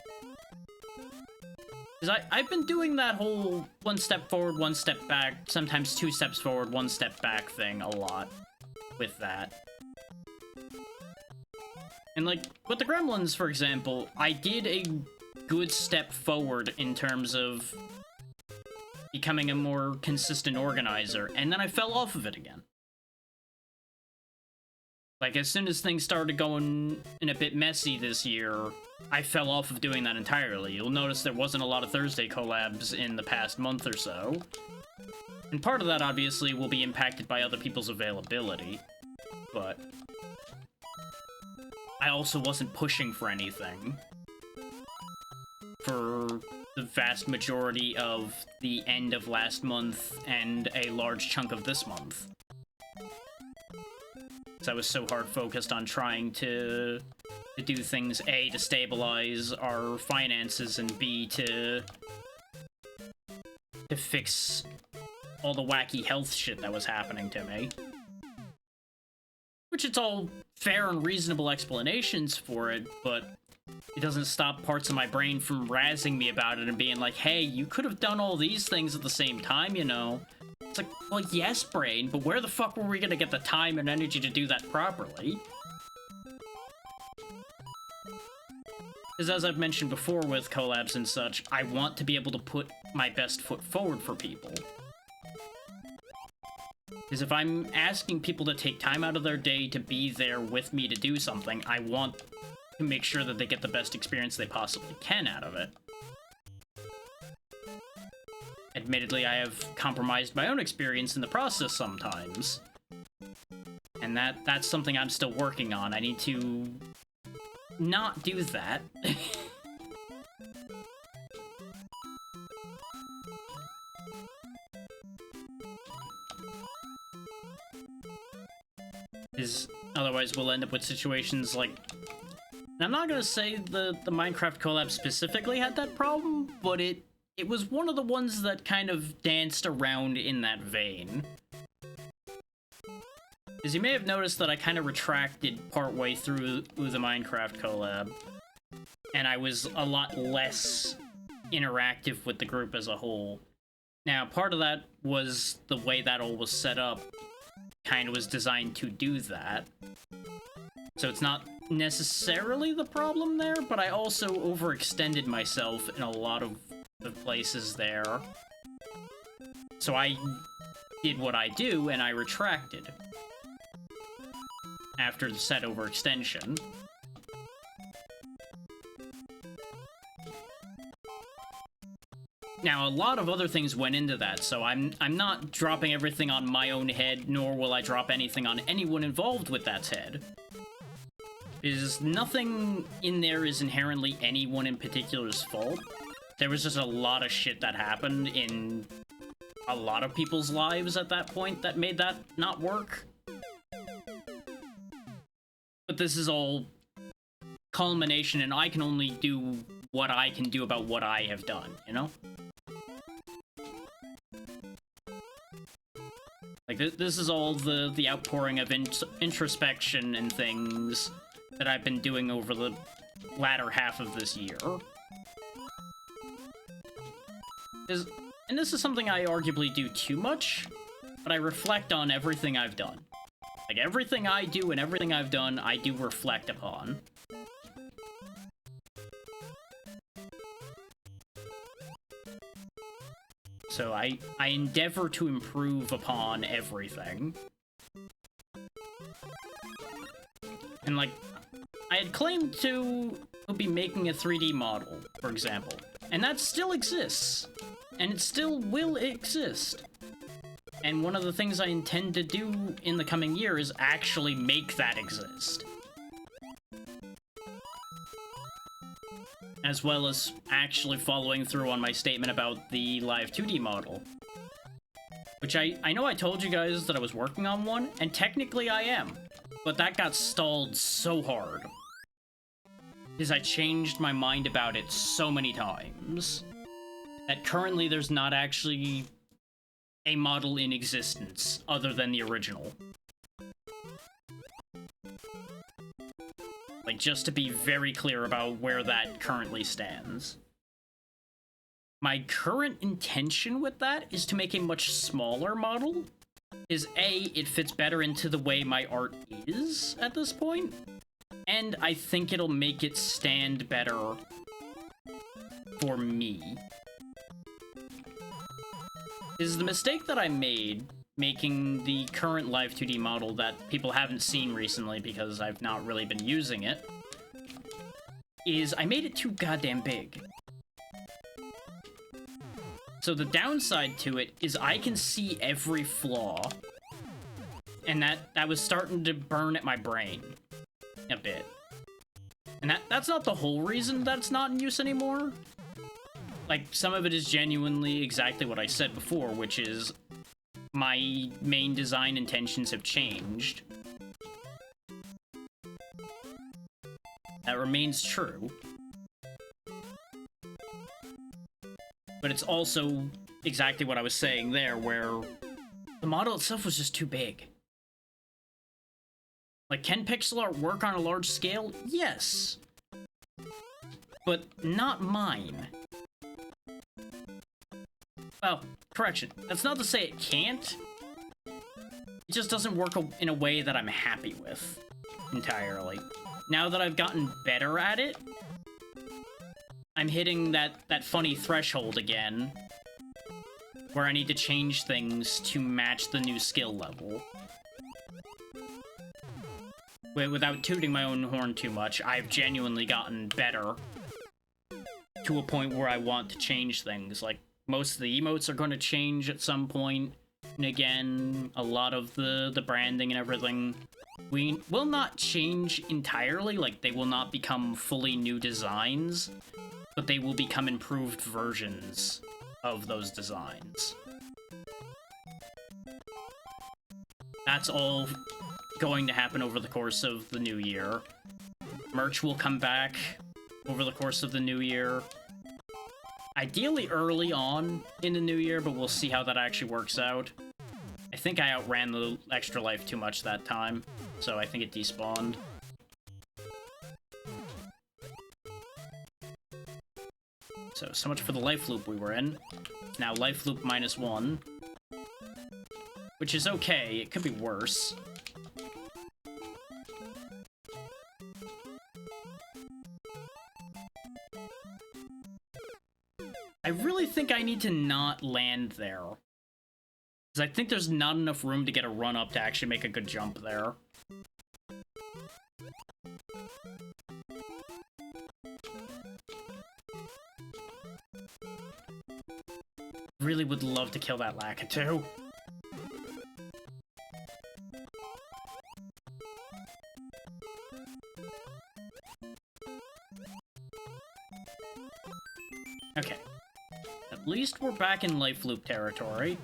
Because I've been doing that whole 1 step forward, 1 step back, sometimes 2 steps forward, 1 step back thing a lot with that. And like, with the Gremlins, for example, I did a good step forward in terms of becoming a more consistent organizer, and then I fell off of it again. Like, as soon as things started going in a bit messy this year, I fell off of doing that entirely. You'll notice there wasn't a lot of Thursday collabs in the past month or so. And part of that, obviously, will be impacted by other people's availability, but I also wasn't pushing for anything for the vast majority of the end of last month and a large chunk of this month. Because I was so hard focused on trying to do things, A, to stabilize our finances, and B, to fix all the wacky health shit that was happening to me. Which it's all fair and reasonable explanations for it, but it doesn't stop parts of my brain from razzing me about it and being like, hey, you could have done all these things at the same time, you know? It's like, well, yes, brain, but where the fuck were we gonna get the time and energy to do that properly? Because as I've mentioned before with collabs and such, I want to be able to put my best foot forward for people. Because if I'm asking people to take time out of their day to be there with me to do something, I want to make sure that they get the best experience they possibly can out of it. Admittedly, I have compromised my own experience in the process sometimes. And that's something I'm still working on. I need to not do that. Is otherwise we'll end up with situations like, and I'm not gonna say the Minecraft collab specifically had that problem, but it was one of the ones that kind of danced around in that vein. As you may have noticed that I kind of retracted partway through the Minecraft collab, and I was a lot less interactive with the group as a whole. Now, part of that was the way that all was set up kind of was designed to do that. So it's not necessarily the problem there, but I also overextended myself in a lot of the places there. So I did what I do, and I retracted after the said overextension. Now, a lot of other things went into that, so I'm not dropping everything on my own head, nor will I drop anything on anyone involved with that's head. Because nothing in there is inherently anyone in particular's fault. There was just a lot of shit that happened in a lot of people's lives at that point that made that not work. But this is all culmination, and I can only do what I can do about what I have done, you know? Like, this is all the outpouring of introspection and things that I've been doing over the latter half of this year. And this is something I arguably do too much, but I reflect on everything I've done. Like, everything I do and everything I've done, I do reflect upon. So I endeavor to improve upon everything. And, like, I had claimed to be making a 3D model, for example. And that still exists. And it still will exist. And one of the things I intend to do in the coming year is actually make that exist. As well as actually following through on my statement about the live 2D model. Which I know I told you guys that I was working on one, and technically I am. But that got stalled so hard. Because I changed my mind about it so many times. That currently there's not actually a model in existence other than the original. Like, just to be very clear about where that currently stands. My current intention with that is to make a much smaller model. Is A, it fits better into the way my art is at this point. And I think it'll make it stand better for me. Is the mistake that I made making the current live 2D model that people haven't seen recently because I've not really been using it, is I made it too goddamn big. So the downside to it is I can see every flaw, and that was starting to burn at my brain a bit. And that's not the whole reason that's not in use anymore. Like, some of it is genuinely exactly what I said before, which is my main design intentions have changed. That remains true. But it's also exactly what I was saying there, where the model itself was just too big. Like, can pixel art work on a large scale? Yes. But not mine. Well, correction. That's not to say it can't. It just doesn't work in a way that I'm happy with entirely. Now that I've gotten better at it, I'm hitting that funny threshold again, where I need to change things to match the new skill level. Without tooting my own horn too much, I've genuinely gotten better to a point where I want to change things. Like, most of the emotes are going to change at some point, and again, a lot of the branding and everything will not change entirely. Like, they will not become fully new designs, but they will become improved versions of those designs. That's all going to happen over the course of the new year. Merch will come back over the course of the new year. Ideally early on in the new year, but we'll see how that actually works out. I think I outran the extra life too much that time, so I think it despawned. So much for the life loop we were in. Now life loop -1. Which is okay, it could be worse. I really think I need to not land there. Because I think there's not enough room to get a run up to actually make a good jump there. Really would love to kill that Lakitu. Okay. At least we're back in life loop territory.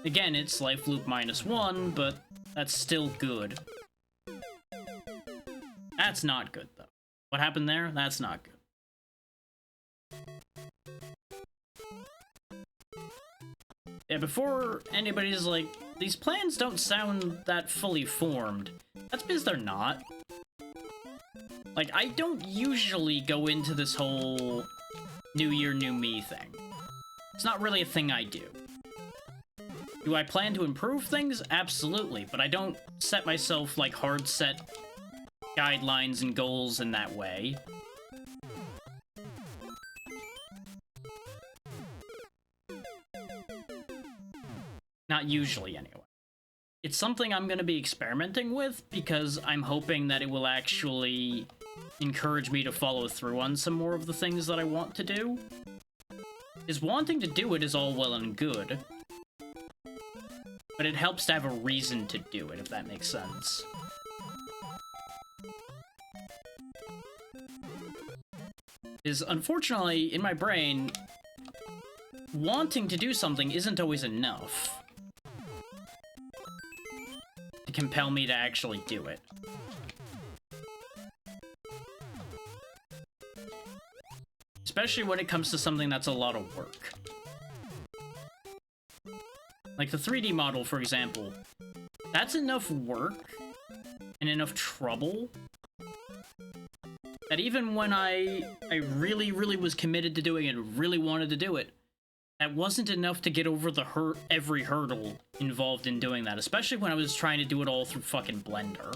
Again, it's life loop -1, but that's still good. That's not good, though. What happened there? That's not good. Yeah, before anybody's like, these plans don't sound that fully formed. That's because they're not. Like, I don't usually go into this whole New Year, New Me thing. It's not really a thing I do. Do I plan to improve things? Absolutely, but I don't set myself, like, hard set guidelines and goals in that way. Not usually, anyway. It's something I'm going to be experimenting with because I'm hoping that it will actually encourage me to follow through on some more of the things that I want to do. Is wanting to do it is all well and good, but it helps to have a reason to do it, if that makes sense. Is unfortunately, in my brain, wanting to do something isn't always enough to compel me to actually do it. Especially when it comes to something that's a lot of work. Like the 3D model, for example. That's enough work and enough trouble that even when I really, really was committed to doing it and really wanted to do it, that wasn't enough to get over the every hurdle involved in doing that, especially when I was trying to do it all through fucking Blender.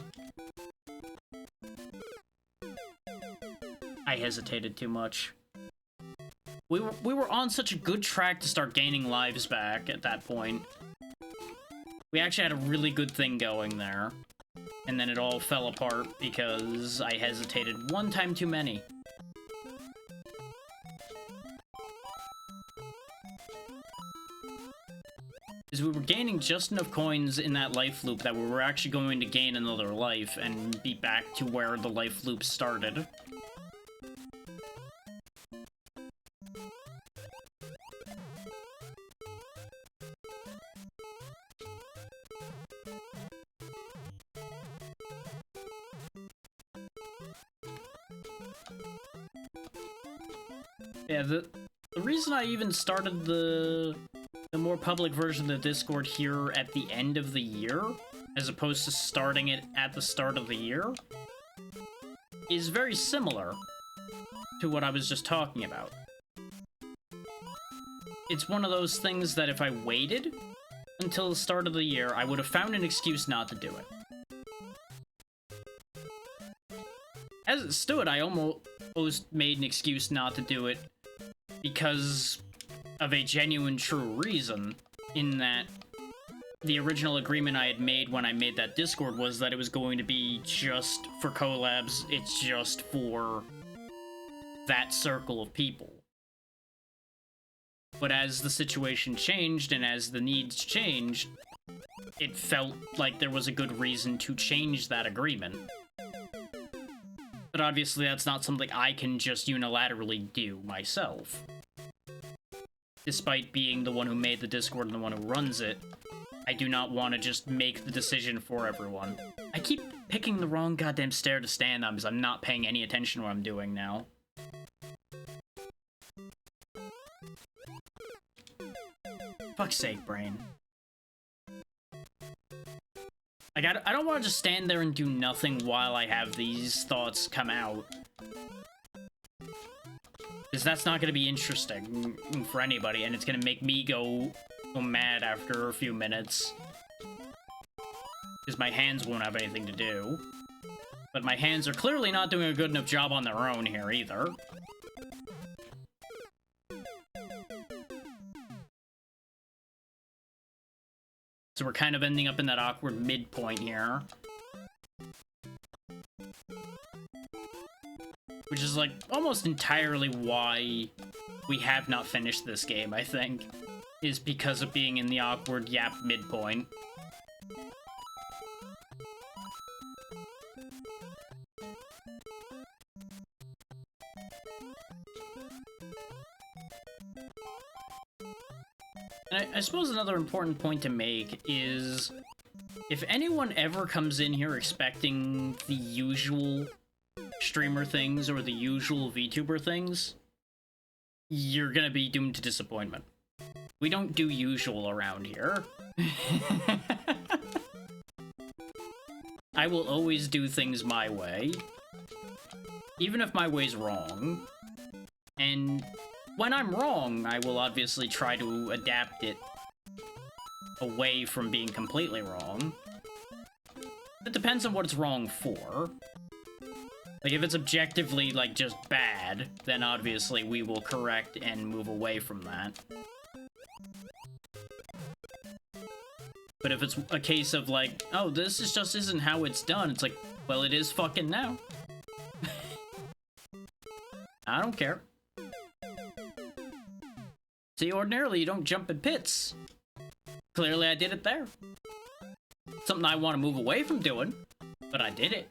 I hesitated too much. We were on such a good track to start gaining lives back at that point. We actually had a really good thing going there. And then it all fell apart because I hesitated one time too many. Because we were gaining just enough coins in that life loop that we were actually going to gain another life and be back to where the life loop started. Yeah, the reason I even started the more public version of the Discord here at the end of the year, as opposed to starting it at the start of the year, is very similar to what I was just talking about. It's one of those things that if I waited until the start of the year, I would have found an excuse not to do it. As it stood, I almost made an excuse not to do it because of a genuine true reason, in that the original agreement I had made when I made that Discord was that it was going to be just for collabs, it's just for that circle of people. But as the situation changed and as the needs changed, it felt like there was a good reason to change that agreement. But obviously that's not something I can just unilaterally do myself. Despite being the one who made the Discord and the one who runs it, I do not want to just make the decision for everyone. I keep picking the wrong goddamn stair to stand on because I'm not paying any attention to what I'm doing now. Fuck's sake, brain. Like, I don't want to just stand there and do nothing while I have these thoughts come out. Because that's not going to be interesting for anybody, and it's going to make me go mad after a few minutes. Because my hands won't have anything to do. But my hands are clearly not doing a good enough job on their own here, either. So we're kind of ending up in that awkward midpoint here. Which is, like, almost entirely why we have not finished this game, I think. Is because of being in the awkward yap midpoint. And I suppose another important point to make is, if anyone ever comes in here expecting the usual streamer things or the usual VTuber things, you're gonna be doomed to disappointment. We don't do usual around here. I will always do things my way, even if my way's wrong. And when I'm wrong, I will obviously try to adapt it away from being completely wrong. It depends on what it's wrong for. Like, if it's objectively, like, just bad, then obviously we will correct and move away from that. But if it's a case of, like, oh, this just isn't how it's done, it's like, well, it is fucking now. I don't care. See, ordinarily you don't jump in pits. Clearly I did it there. Something I want to move away from doing, but I did it.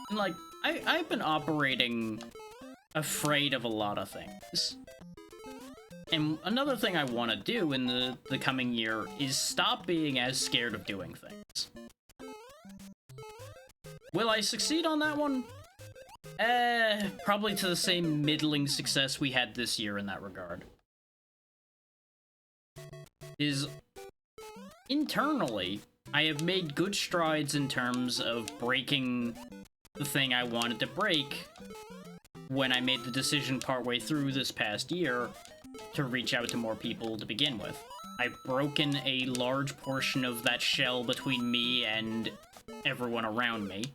And like, I've been operating afraid of a lot of things. And another thing I want to do in the coming year is stop being as scared of doing things. Will I succeed on that one? Probably to the same middling success we had this year in that regard. Internally, I have made good strides in terms of breaking the thing I wanted to break when I made the decision partway through this past year to reach out to more people to begin with. I've broken a large portion of that shell between me and everyone around me.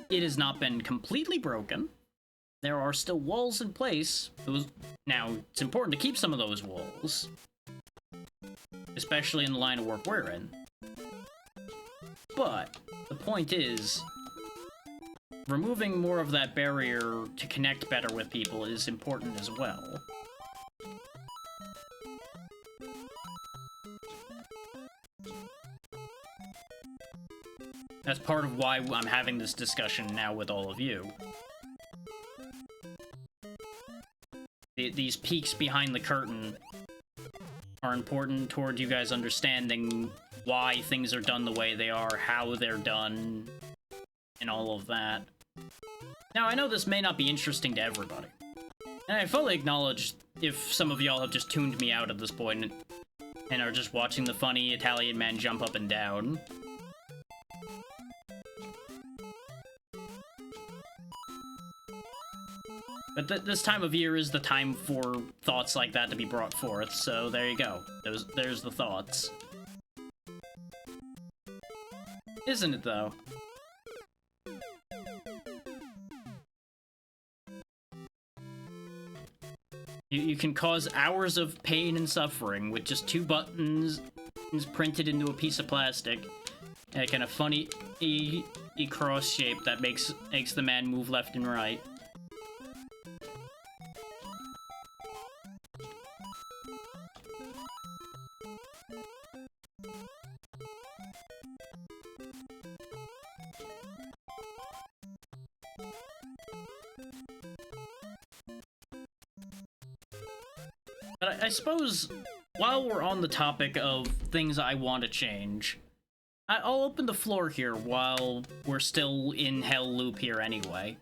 It has not been completely broken. There are still walls in place. Now, it's important to keep some of those walls, especially in the line of work we're in. But the point is, removing more of that barrier to connect better with people is important as well. That's part of why I'm having this discussion now with all of you. These peeks behind the curtain are important toward you guys understanding why things are done the way they are, how they're done, and all of that. Now, I know this may not be interesting to everybody, and I fully acknowledge if some of y'all have just tuned me out at this point and are just watching the funny Italian man jump up and down. But this time of year is the time for thoughts like that to be brought forth, so there you go. There's the thoughts. Isn't it, though? You can cause hours of pain and suffering with just 2 buttons printed into a piece of plastic, and a kind of funny cross shape that makes the man move left and right. But I suppose, while we're on the topic of things I want to change, I'll open the floor here while we're still in Hell Loop here anyway.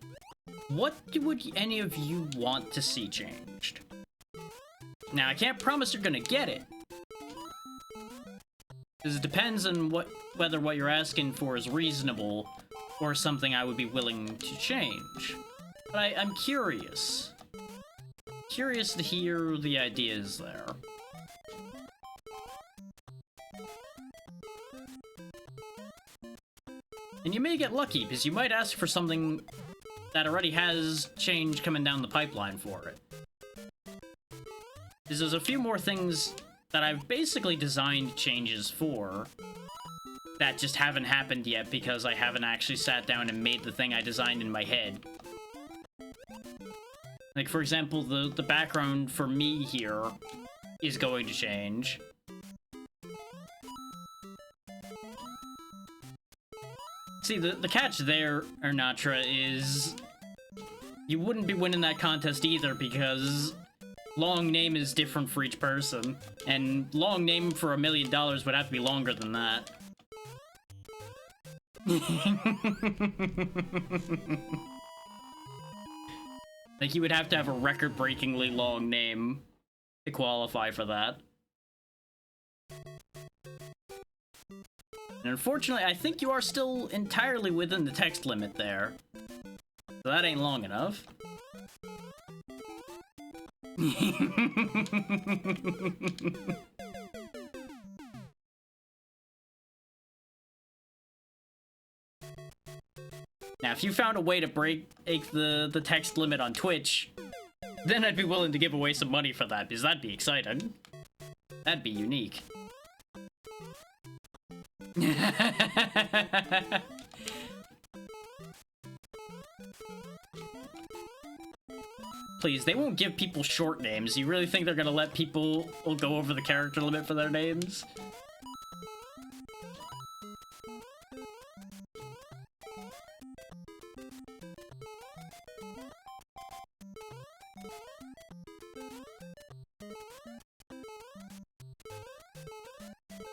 What would any of you want to see changed? Now, I can't promise you're gonna get it, because it depends on whether what you're asking for is reasonable or something I would be willing to change. But I'm curious. Curious to hear the ideas there. And you may get lucky, because you might ask for something that already has change coming down the pipeline for it. Because there's a few more things that I've basically designed changes for that just haven't happened yet because I haven't actually sat down and made the thing I designed in my head. Like, for example, the background for me here is going to change. See, the catch there, Ernatra, is you wouldn't be winning that contest either because long name is different for each person, and long name for $1 million would have to be longer than that. Like, you would have to have a record-breakingly long name to qualify for that. And unfortunately, I think you are still entirely within the text limit there. So that ain't long enough. Now, if you found a way to break the text limit on Twitch, then I'd be willing to give away some money for that, because that'd be exciting. That'd be unique. Please, they won't give people short names. You really think they're gonna let people go over the character limit for their names?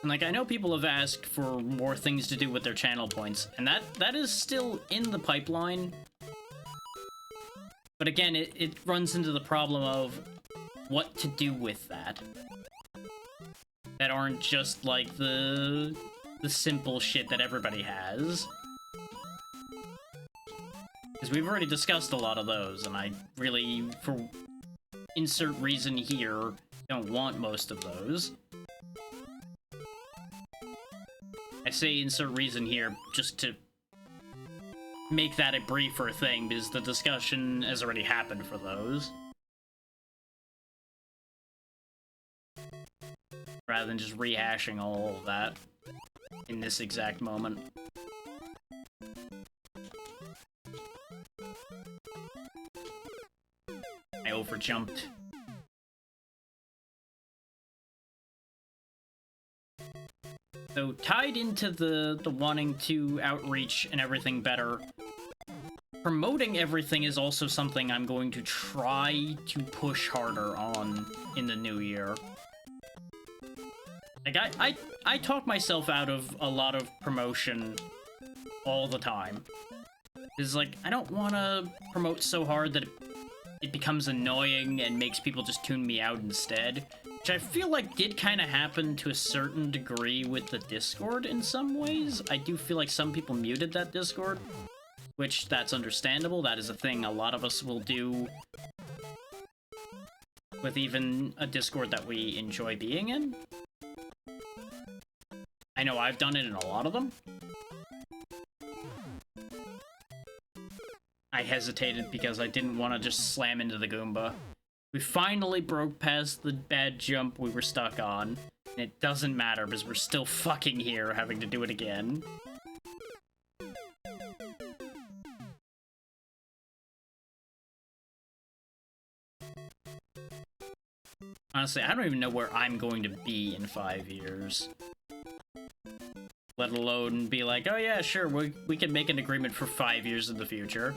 And like, I know people have asked for more things to do with their channel points, and that is still in the pipeline. But again, it runs into the problem of what to do with that. That aren't just like the simple shit that everybody has. Because we've already discussed a lot of those, and I really, for insert reason here, don't want most of those. I say insert reason here just to make that a briefer thing, because the discussion has already happened for those. Rather than just rehashing all of that in this exact moment. I overjumped. So, tied into the wanting to outreach and everything better, promoting everything is also something I'm going to try to push harder on in the new year. Like, I talk myself out of a lot of promotion all the time. It's like, I don't want to promote so hard that it becomes annoying and makes people just tune me out instead. Which I feel like did kind of happen to a certain degree with the Discord in some ways. I do feel like some people muted that Discord, which that's understandable. That is a thing a lot of us will do with even a Discord that we enjoy being in. I know I've done it in a lot of them. I hesitated because I didn't want to just slam into the Goomba. We finally broke past the bad jump we were stuck on, and it doesn't matter because we're still fucking here having to do it again. Honestly, I don't even know where I'm going to be in 5 years. Let alone be like, oh yeah, sure, we can make an agreement for 5 years in the future.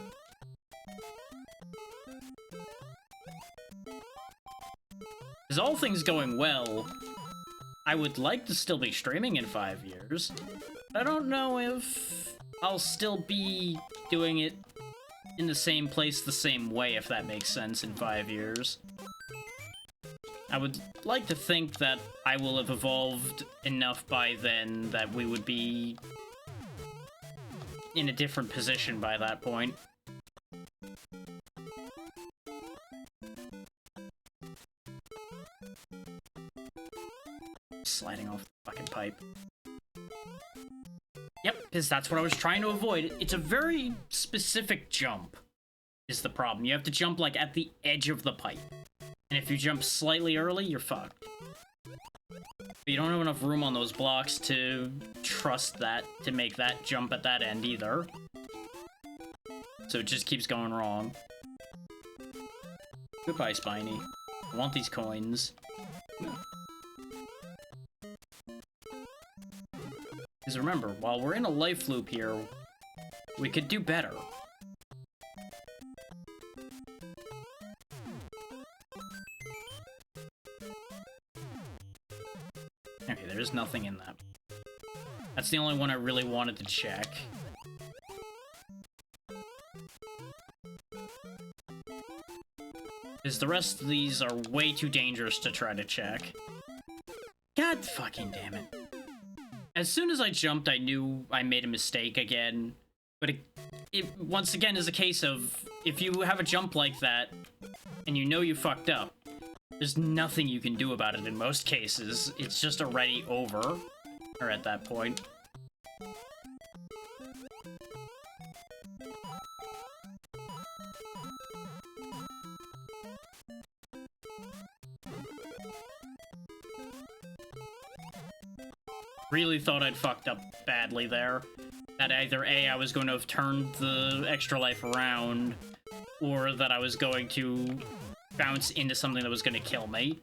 Because all things going well, I would like to still be streaming in 5 years. I don't know if I'll still be doing it in the same place the same way, if that makes sense, in 5 years. I would like to think that I will have evolved enough by then that we would be in a different position by that point. Sliding off the fucking pipe. Yep, because that's what I was trying to avoid. It's a very specific jump, is the problem. You have to jump, like, at the edge of the pipe. And if you jump slightly early, you're fucked. But you don't have enough room on those blocks to trust that, to make that jump at that end either. So it just keeps going wrong. Goodbye, Spiny. I want these coins. Because remember, while we're in a life loop here, we could do better. Okay, there's nothing in that. That's the only one I really wanted to check. Because the rest of these are way too dangerous to try to check. God fucking damn it. as soon as I jumped, I knew I made a mistake again. But it once again is a case of, if you have a jump like that, and you know you fucked up, there's nothing you can do about it in most cases. It's just already over, or at that point. Really thought I'd fucked up badly there. That either A, I was going to have turned the extra life around, or that I was going to bounce into something that was going to kill me.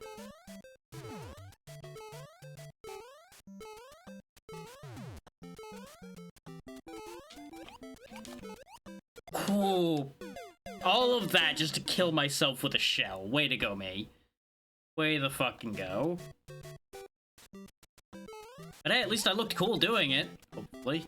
Cool. All of that just to kill myself with a shell. Way to go, me. Way the fucking go. But hey, at least I looked cool doing it. Hopefully.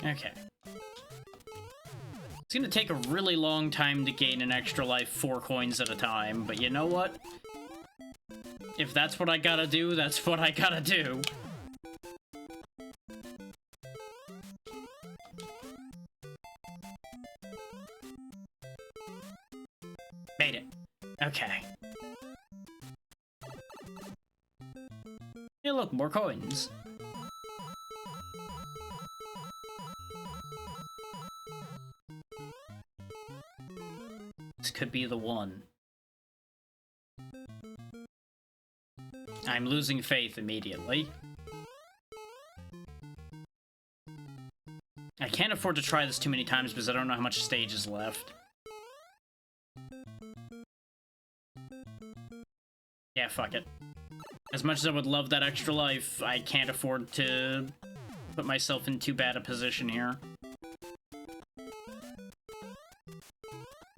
Okay. It's gonna take a really long time to gain an extra life 4 coins at a time, but you know what? If that's what I gotta do, that's what I gotta do. Made it. Okay. Hey, look, more coins. This could be the one. I'm losing faith immediately. I can't afford to try this too many times because I don't know how much stage is left. Yeah, fuck it. As much as I would love that extra life, I can't afford to put myself in too bad a position here.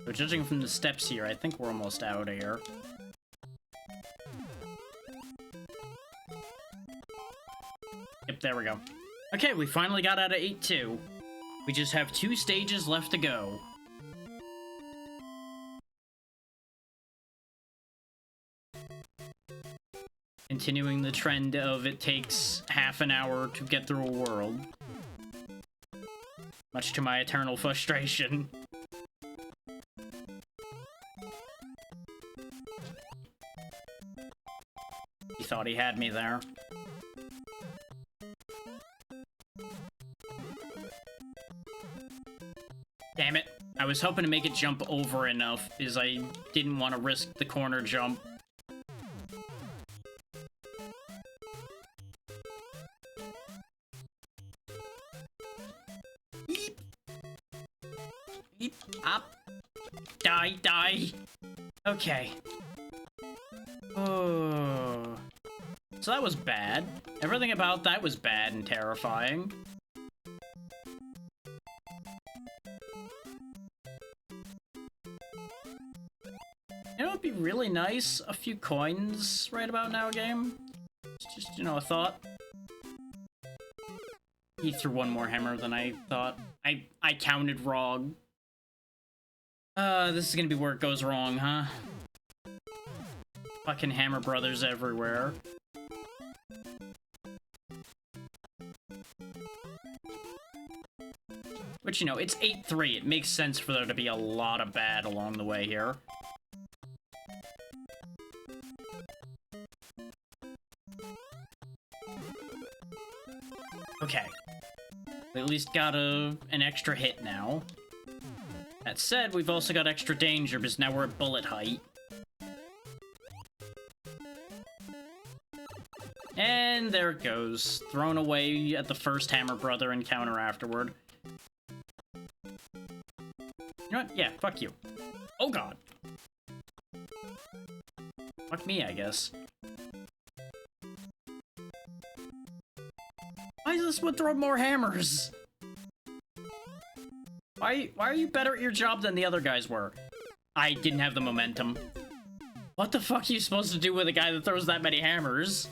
But judging from the steps here, I think we're almost out of here. Yep, there we go. Okay, we finally got out of 8-2. We just have 2 stages left to go. Continuing the trend of it takes half an hour to get through a world. Much to my eternal frustration. He thought he had me there. Damn it. I was hoping to make it jump over enough, because I didn't want to risk the corner jump. Eep. Eep. Up. Die, die. Okay. Oh. So that was bad. Everything about that was bad and terrifying. You know, it'd be really nice, a few coins right about now, game. It's just, you know, a thought. He threw one more hammer than I thought. I counted wrong. This is gonna be where it goes wrong, huh? Fucking Hammer Brothers everywhere. Which, you know, it's 8-3. It makes sense for there to be a lot of bad along the way here. Okay. We at least got an extra hit now. That said, we've also got extra danger because now we're at bullet height. And there it goes. Thrown away at the first Hammer Brother encounter afterward. You know what? Yeah, fuck you. Oh god. Fuck me, I guess. this would throw more hammers. Why are you better at your job than the other guys were? I didn't have the momentum. What the fuck are you supposed to do with a guy that throws that many hammers?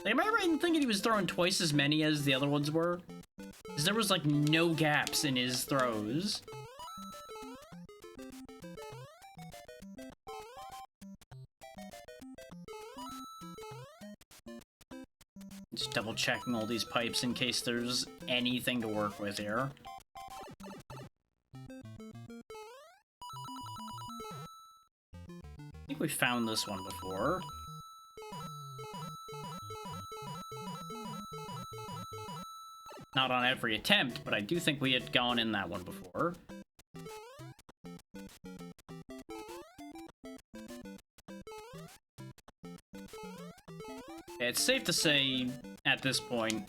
Am I right in thinking he was throwing twice as many as the other ones were? Because there was like no gaps in his throws. Just double checking all these pipes in case there's anything to work with here. I think we found this one before. Not on every attempt, but I do think we had gone in that one before. It's safe to say, at this point,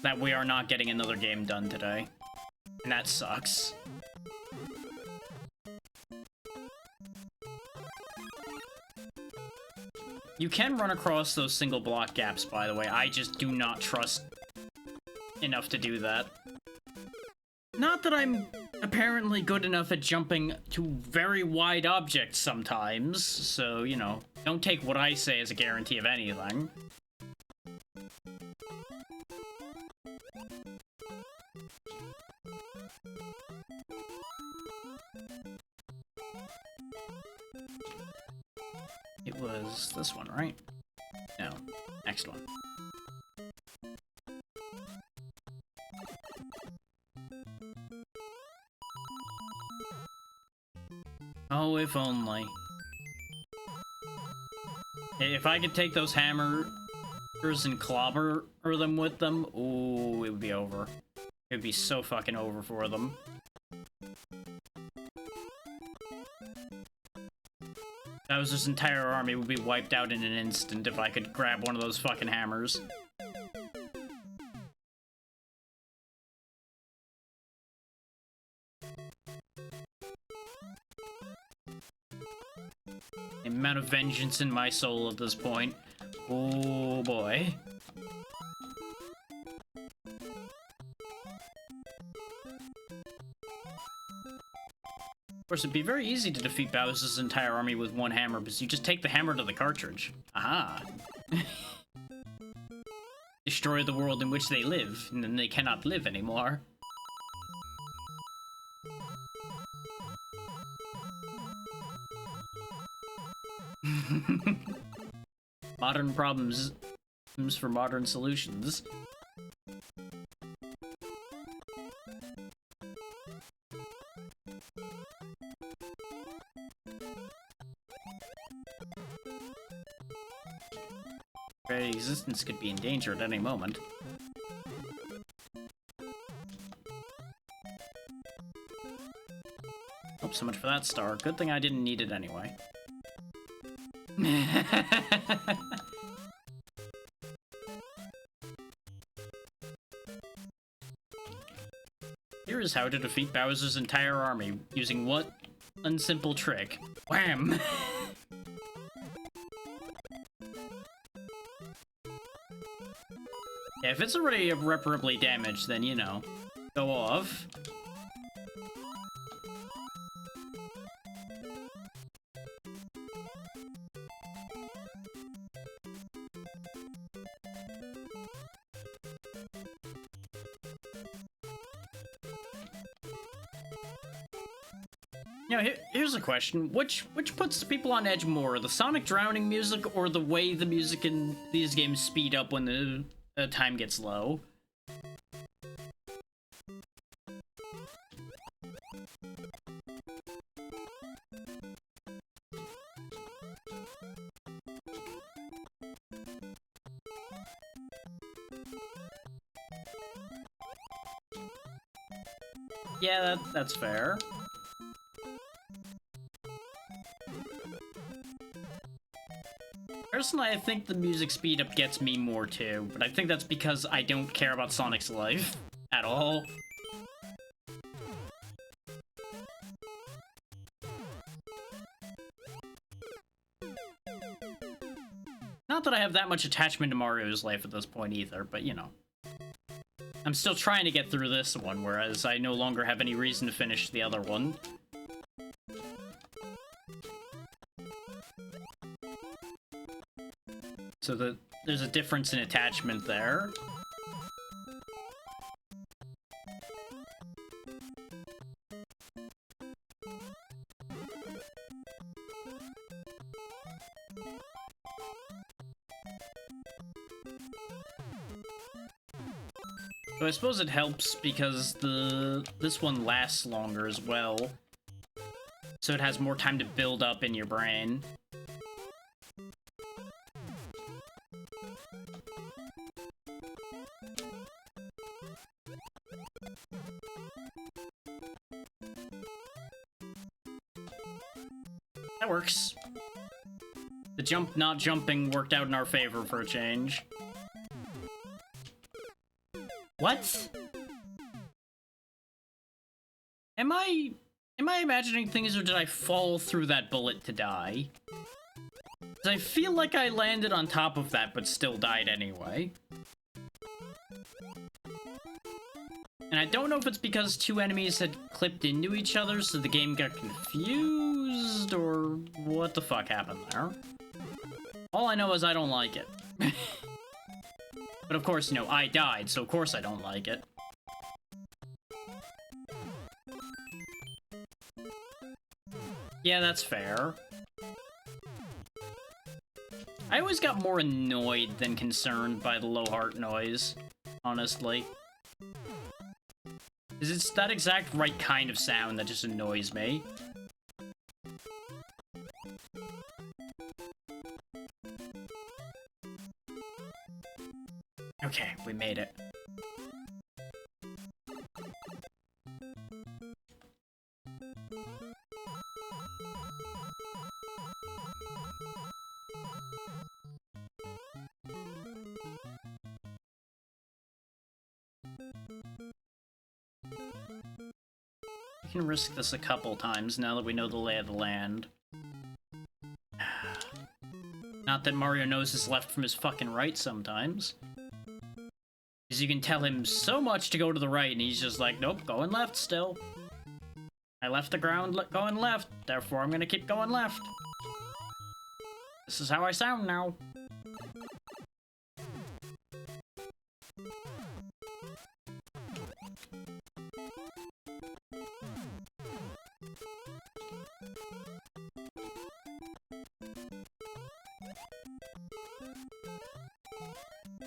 that we are not getting another game done today. And that sucks. You can run across those single block gaps, by the way. I just do not trust enough to do that. Not that I'm apparently good enough at jumping to very wide objects sometimes, so, you know, don't take what I say as a guarantee of anything. It was this one, right? No, next one. Oh, if only. If I could take those hammers and clobber them with them, ooh, it would be over. It would be so fucking over for them. Bowser's entire army would be wiped out in an instant if I could grab one of those fucking hammers. The amount of vengeance in my soul at this point. Oh boy. Of course, it'd be very easy to defeat Bowser's entire army with one hammer, because you just take the hammer to the cartridge. Aha. Destroy the world in which they live, and then they cannot live anymore. Modern problems for modern solutions. Very existence could be in danger at any moment. Oh, so much for that star. Good thing I didn't need it anyway. Here is how to defeat Bowser's entire army using what unsimple trick. Wham! Yeah, if it's already irreparably damaged, then, you know, go off. Now, here's a question. Which puts people on edge more? The sonic drowning music or the way the music in these games speed up when the time gets low? Yeah, that's fair. Personally, I think the music speed up gets me more too, but I think that's because I don't care about Sonic's life at all. Not Not that I have that much attachment to Mario's life at this point either, but you know. I'm still trying to get through this one, whereas I no longer have any reason to finish the other one. So there's a difference in attachment there. So I suppose it helps because this one lasts longer as well. So it has more time to build up in your brain. That works. The jump not jumping worked out in our favor for a change. What? Am I imagining things, or did I fall through that bullet to die? 'Cause I feel like I landed on top of that, but still died anyway. And I don't know if it's because two enemies had clipped into each other, so the game got confused, or what the fuck happened there. All I know is I don't like it. But of course, you know, I died, so of course I don't like it. Yeah, that's fair. I always got more annoyed than concerned by the low heart noise, honestly. 'Cause it's that exact right kind of sound that just annoys me. Okay, we made it. We can risk this a couple times now that we know the lay of the land. Not that Mario knows his left from his fucking right sometimes. Because you can tell him so much to go to the right, and he's just like, nope, going left still. I left the ground going left, therefore I'm gonna keep going left. This is how I sound now.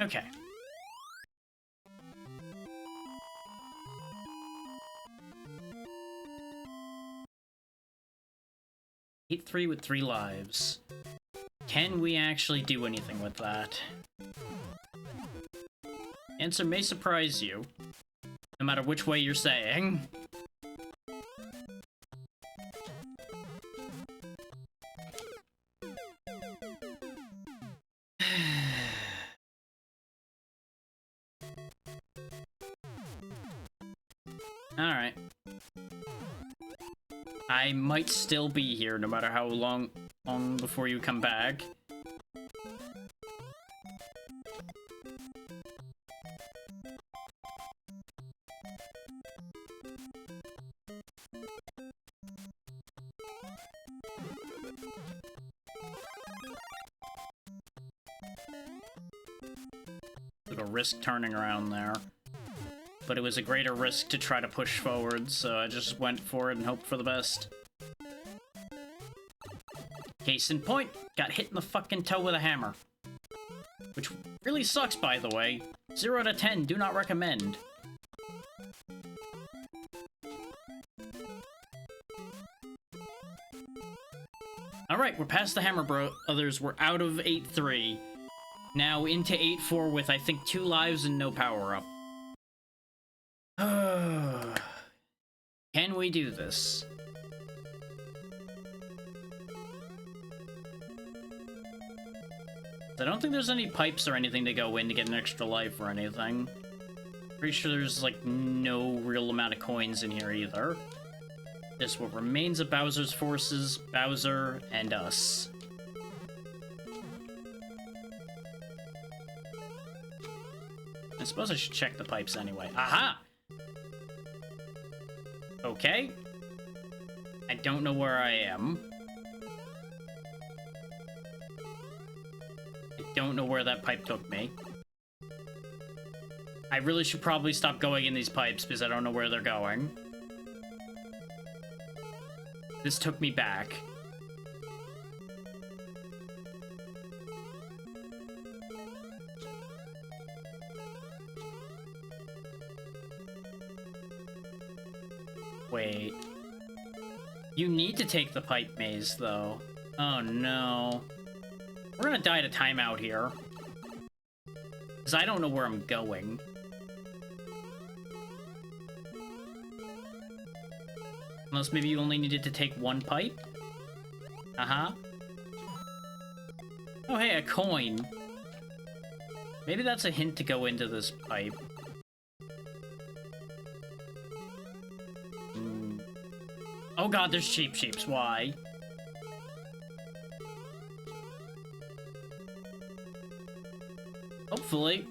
Okay. Hit 3 with 3 lives. Can we actually do anything with that? Answer may surprise you, no matter which way you're saying. Alright. I might still be here no matter how long before you come back. Little risk turning around there. But it was a greater risk to try to push forward, so I just went for it and hoped for the best. Case in point, got hit in the fucking toe with a hammer. Which really sucks, by the way. 0 to 10, do not recommend. Alright, we're past the Hammer Brothers, we're out of 8-3. Now into 8-4 with, I think, 2 lives and no power-up. Can we do this? I don't think there's any pipes or anything to go in to get an extra life or anything. Pretty sure there's, like, no real amount of coins in here either. Just what remains of Bowser's forces, Bowser, and us. I suppose I should check the pipes anyway. Aha! Okay. I don't know where I am. I don't know where that pipe took me. I really should probably stop going in these pipes because I don't know where they're going. This took me back. Wait. You need to take the pipe maze, though. Oh, no. We're gonna die to timeout here. Because I don't know where I'm going. Unless maybe you only needed to take one pipe? Uh-huh. Oh, hey, a coin. Maybe that's a hint to go into this pipe. Oh god, there's sheeps. Why? Hopefully.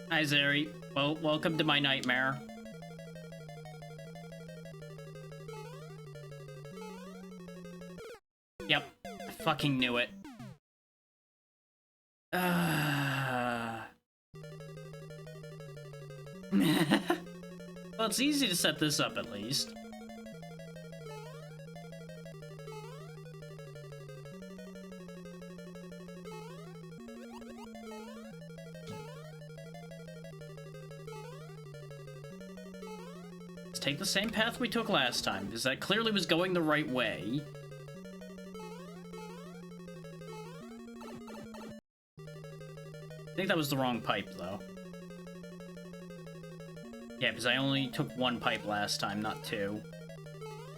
Hi, Zeri. Well, welcome to my nightmare. Yep. I fucking knew it. Well, it's easy to set this up, at least. Let's take the same path we took last time, because that clearly was going the right way. I think that was the wrong pipe, though. Yeah, because I only took one pipe last time, not two.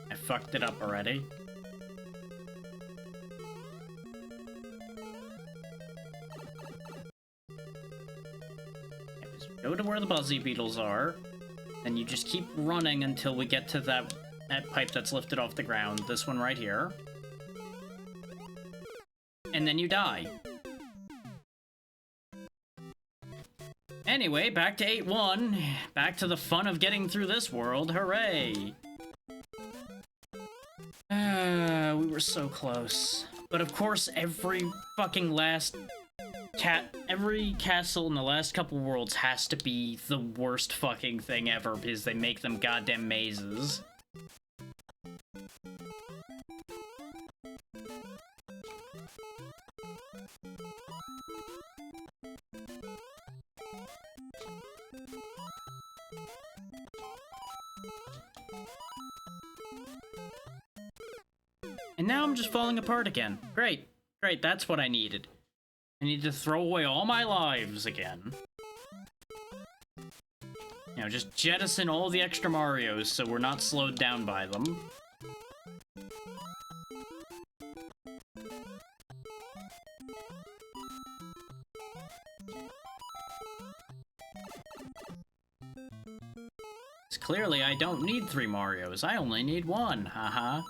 I fucked it up already. Yeah, just go to where the Buzzy Beetles are, and you just keep running until we get to that pipe that's lifted off the ground. This one right here. And then you die. Anyway, back to 8-1. Back to the fun of getting through this world. Hooray! We were so close. But of course, every castle in the last couple worlds has to be the worst fucking thing ever because they make them goddamn mazes. And now I'm just falling apart again. Great. Great, that's what I needed. I need to throw away all my lives again. You know, just jettison all the extra Marios so we're not slowed down by them. Clearly, I don't need 3 Marios. I only need 1. Haha.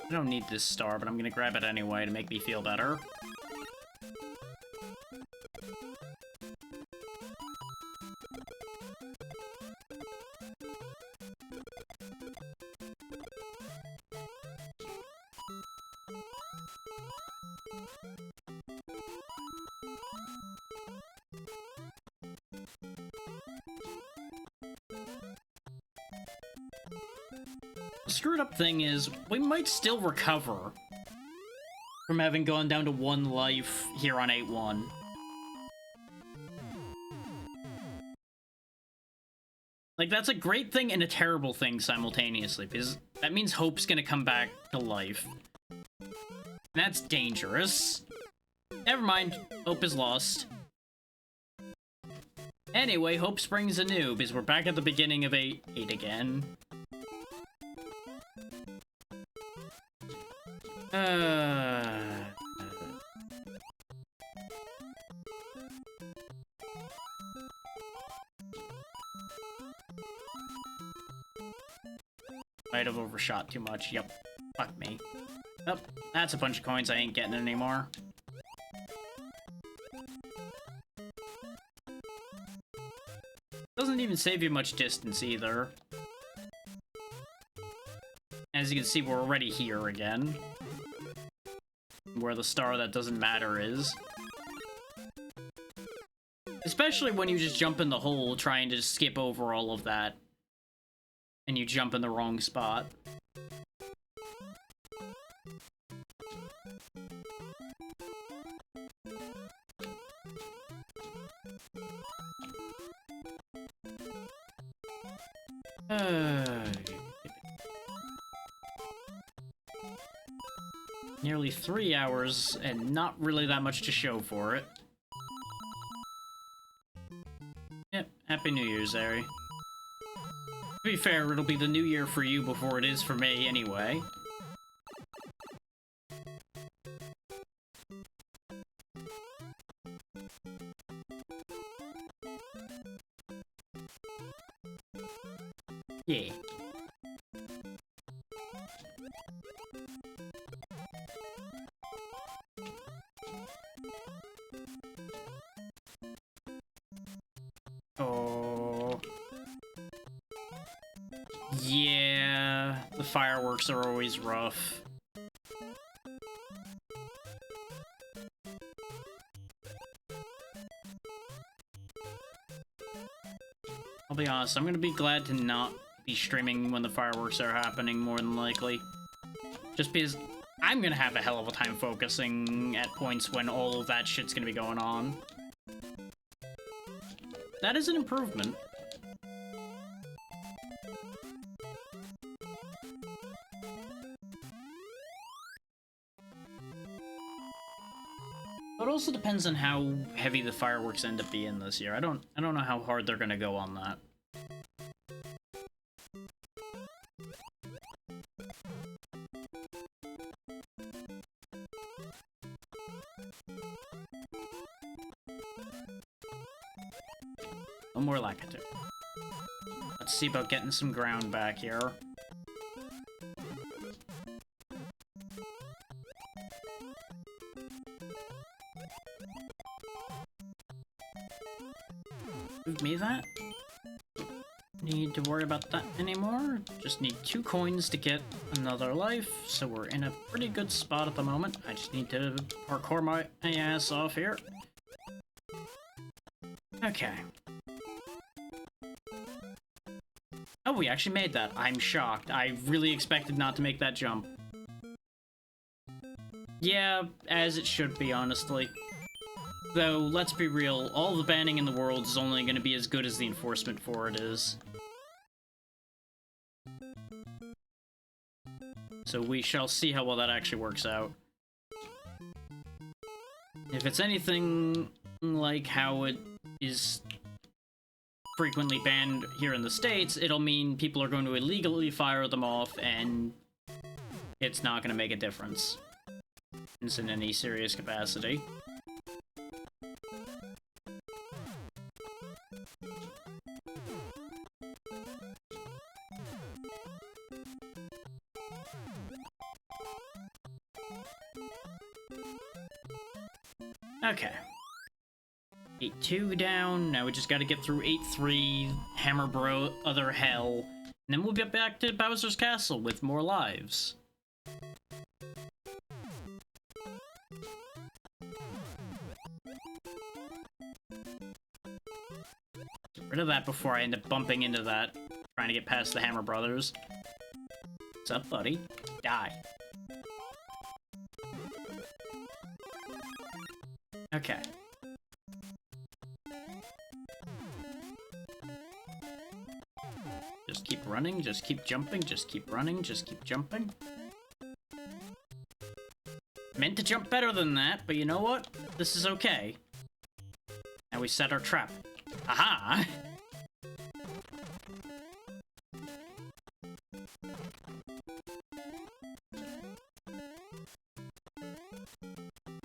I don't need this star, but I'm gonna grab it anyway to make me feel better. The screwed up thing is, we might still recover from having gone down to 1 life here on 8-1. Like, that's a great thing and a terrible thing simultaneously, because that means Hope's gonna come back to life. And that's dangerous. Never mind, Hope is lost. Anyway, hope springs anew, because we're back at the beginning of 8 again. Might have overshot too much. Yep. Fuck me. Oh, that's a bunch of coins I ain't getting anymore. Doesn't even save you much distance either. As you can see, we're already here again. Where the star that doesn't matter is. Especially when you just jump in the hole trying to skip over all of that. And you jump in the wrong spot. Nearly 3 hours, and not really that much to show for it. Yep, Happy New Year's, Ari. To be fair, it'll be the new year for you before it is for me, anyway. Yeah. Oh. Yeah, the fireworks are always rough. I'll be honest, I'm gonna be glad to not be streaming when the fireworks are happening, more than likely. Just because I'm gonna have a hell of a time focusing at points when all of that shit's gonna be going on. That is an improvement. But it also depends on how heavy the fireworks end up being this year. I don't know how hard they're gonna go on that. More like it. Let's see about getting some ground back here. Give me that. Need to worry about that anymore. Just need 2 coins to get another life, so we're in a pretty good spot at the moment. I just need to parkour my ass off here. Okay. Oh, we actually made that. I'm shocked. I really expected not to make that jump. Yeah, as it should be, honestly. Though, let's be real, all the banning in the world is only going to be as good as the enforcement for it is. So we shall see how well that actually works out. If it's anything like how it is frequently banned here in the States, it'll mean people are going to illegally fire them off, and it's not going to make a difference in any serious capacity. Okay. 8-2 down, now we just gotta get through 8-3, Hammer Bro, other hell, and then we'll get back to Bowser's Castle with more lives. Get rid of that before I end up bumping into that, trying to get past the Hammer Brothers. What's up, buddy? Die. Okay. Just keep running, just keep jumping, just keep running, just keep jumping. Meant to jump better than that, but you know what? This is okay. Now we set our trap. Aha!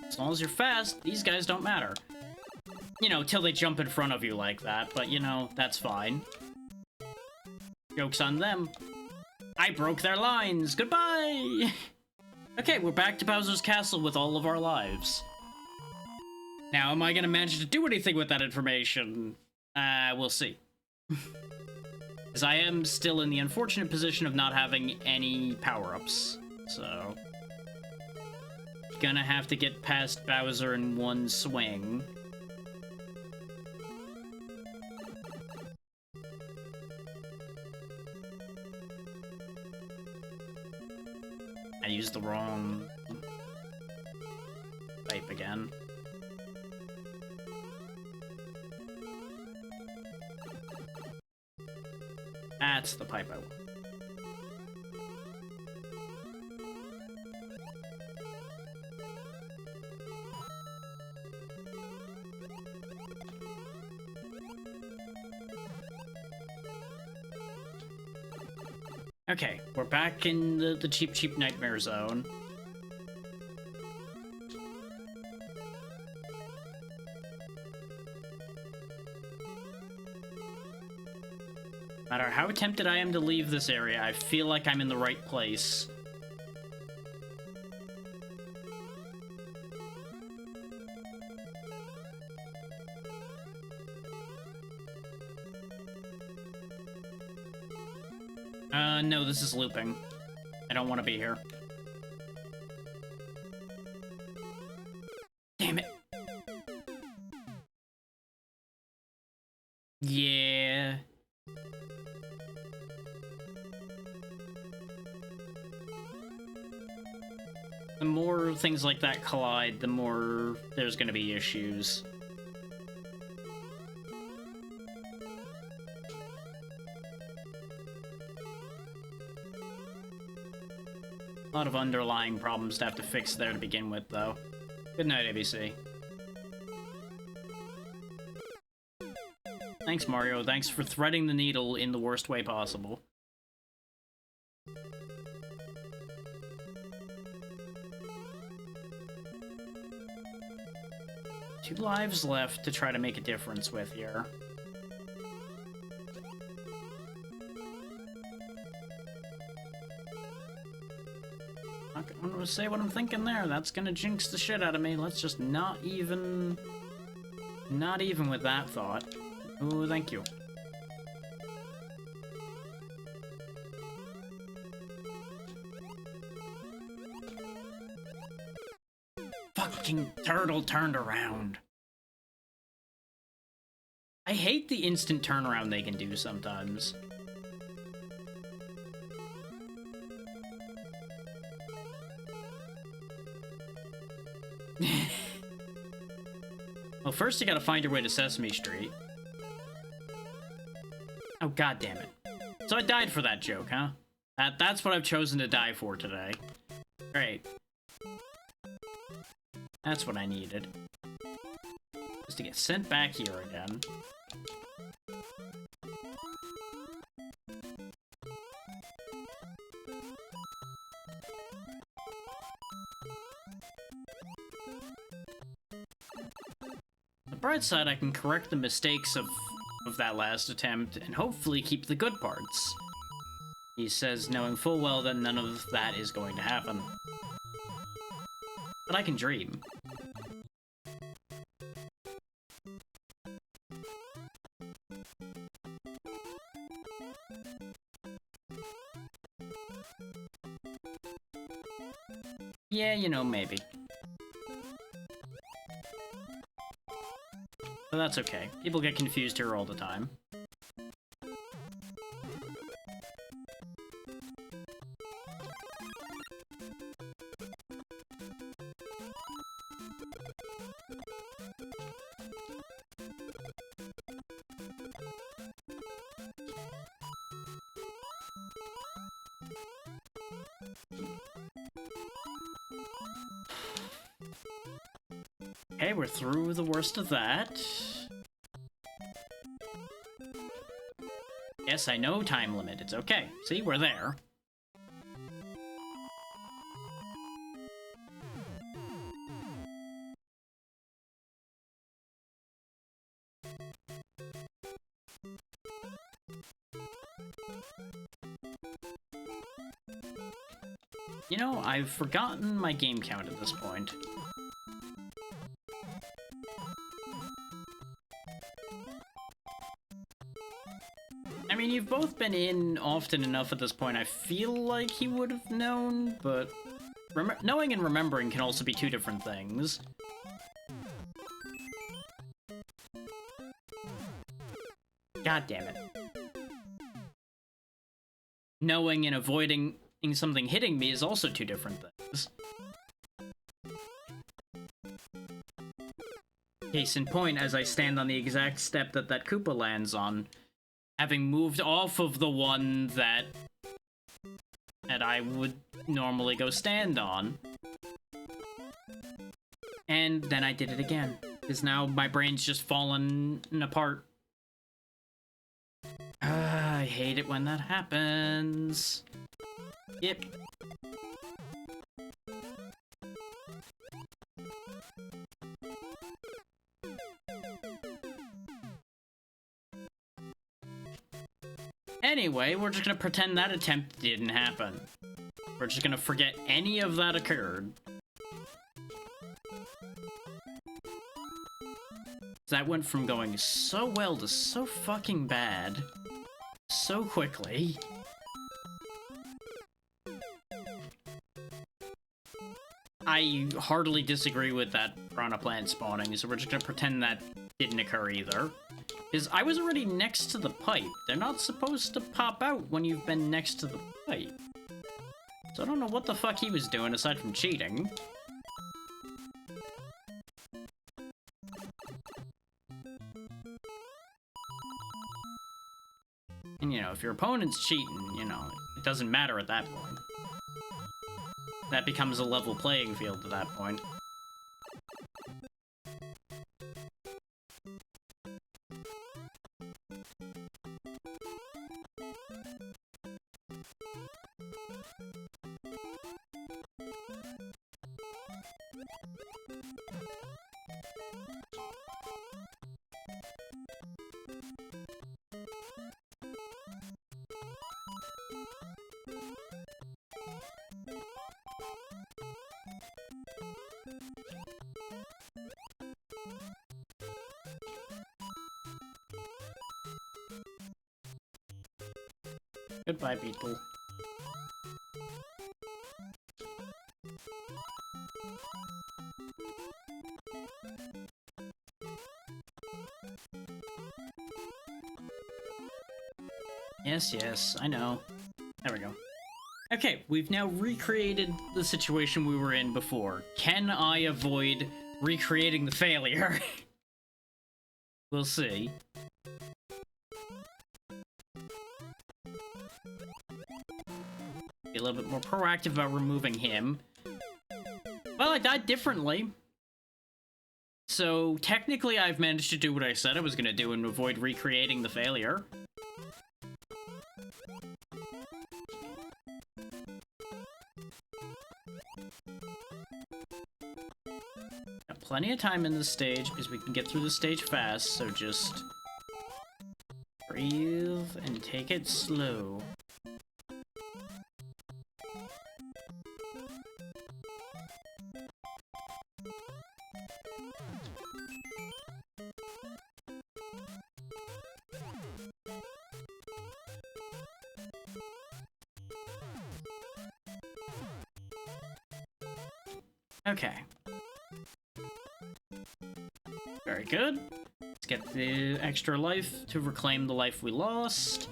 As long as you're fast, these guys don't matter. You know, till they jump in front of you like that, but you know, that's fine. Joke's on them. I broke their lines! Goodbye! Okay, we're back to Bowser's Castle with all of our lives. Now, am I gonna manage to do anything with that information? We'll see. Because I am still in the unfortunate position of not having any power-ups, so... Gonna have to get past Bowser in one swing. I used the wrong pipe again. That's the pipe I want. Okay, we're back in the Cheep Cheep Nightmare Zone. No matter how tempted I am to leave this area, I feel like I'm in the right place. No, this is looping. I don't want to be here. Damn it. Yeah. The more things like that collide, the more there's gonna be issues. A lot of underlying problems to have to fix there to begin with, though. Good night, ABC. Thanks, Mario. Thanks for threading the needle in the worst way possible. Two lives left to try to make a difference with here. I'm gonna say what I'm thinking there. That's gonna jinx the shit out of me. Let's just not even with that thought. Ooh, thank you. Fucking turtle turned around. I hate the instant turnaround they can do sometimes. Well, first you gotta find your way to Sesame Street. Oh, god damn it. So I died for that joke, huh? That's what I've chosen to die for today. Great. That's what I needed. Just to get sent back here again. The bright side, I can correct the mistakes of that last attempt and hopefully keep the good parts. He says, knowing full well that none of that is going to happen. But I can dream. Yeah, you know, maybe. But that's okay. People get confused here all the time. Okay, we're through the worst of that. Yes, I know time limit. It's okay. See, we're there. You know, I've forgotten my game count at this point. I mean, you've both been in often enough at this point, I feel like he would have known, but knowing and remembering can also be two different things. God damn it. Knowing and avoiding something hitting me is also two different things. Case in point, as I stand on the exact step that that Koopa lands on, having moved off of the one that I would normally go stand on. And then I did it again, because now my brain's just fallen apart. I hate it when that happens. Yep. Anyway, we're just gonna pretend that attempt didn't happen. We're just gonna forget any of that occurred. That went from going so well to so fucking bad so quickly. I heartily disagree with that piranha plant spawning, so we're just gonna pretend that didn't occur either. Because I was already next to the pipe. They're not supposed to pop out when you've been next to the pipe. So I don't know what the fuck he was doing aside from cheating. And you know, if your opponent's cheating, you know, it doesn't matter at that point. That becomes a level playing field at that point. Goodbye, people. Yes, I know. There we go. Okay, we've now recreated the situation we were in before. Can I avoid recreating the failure? We'll see. Be a little bit more proactive about removing him. Well, I died differently. So, technically I've managed to do what I said I was gonna do and avoid recreating the failure. Got plenty of time in this stage because we can get through the stage fast, so just breathe and take it slow. Okay. Very good. Let's get the extra life to reclaim the life we lost.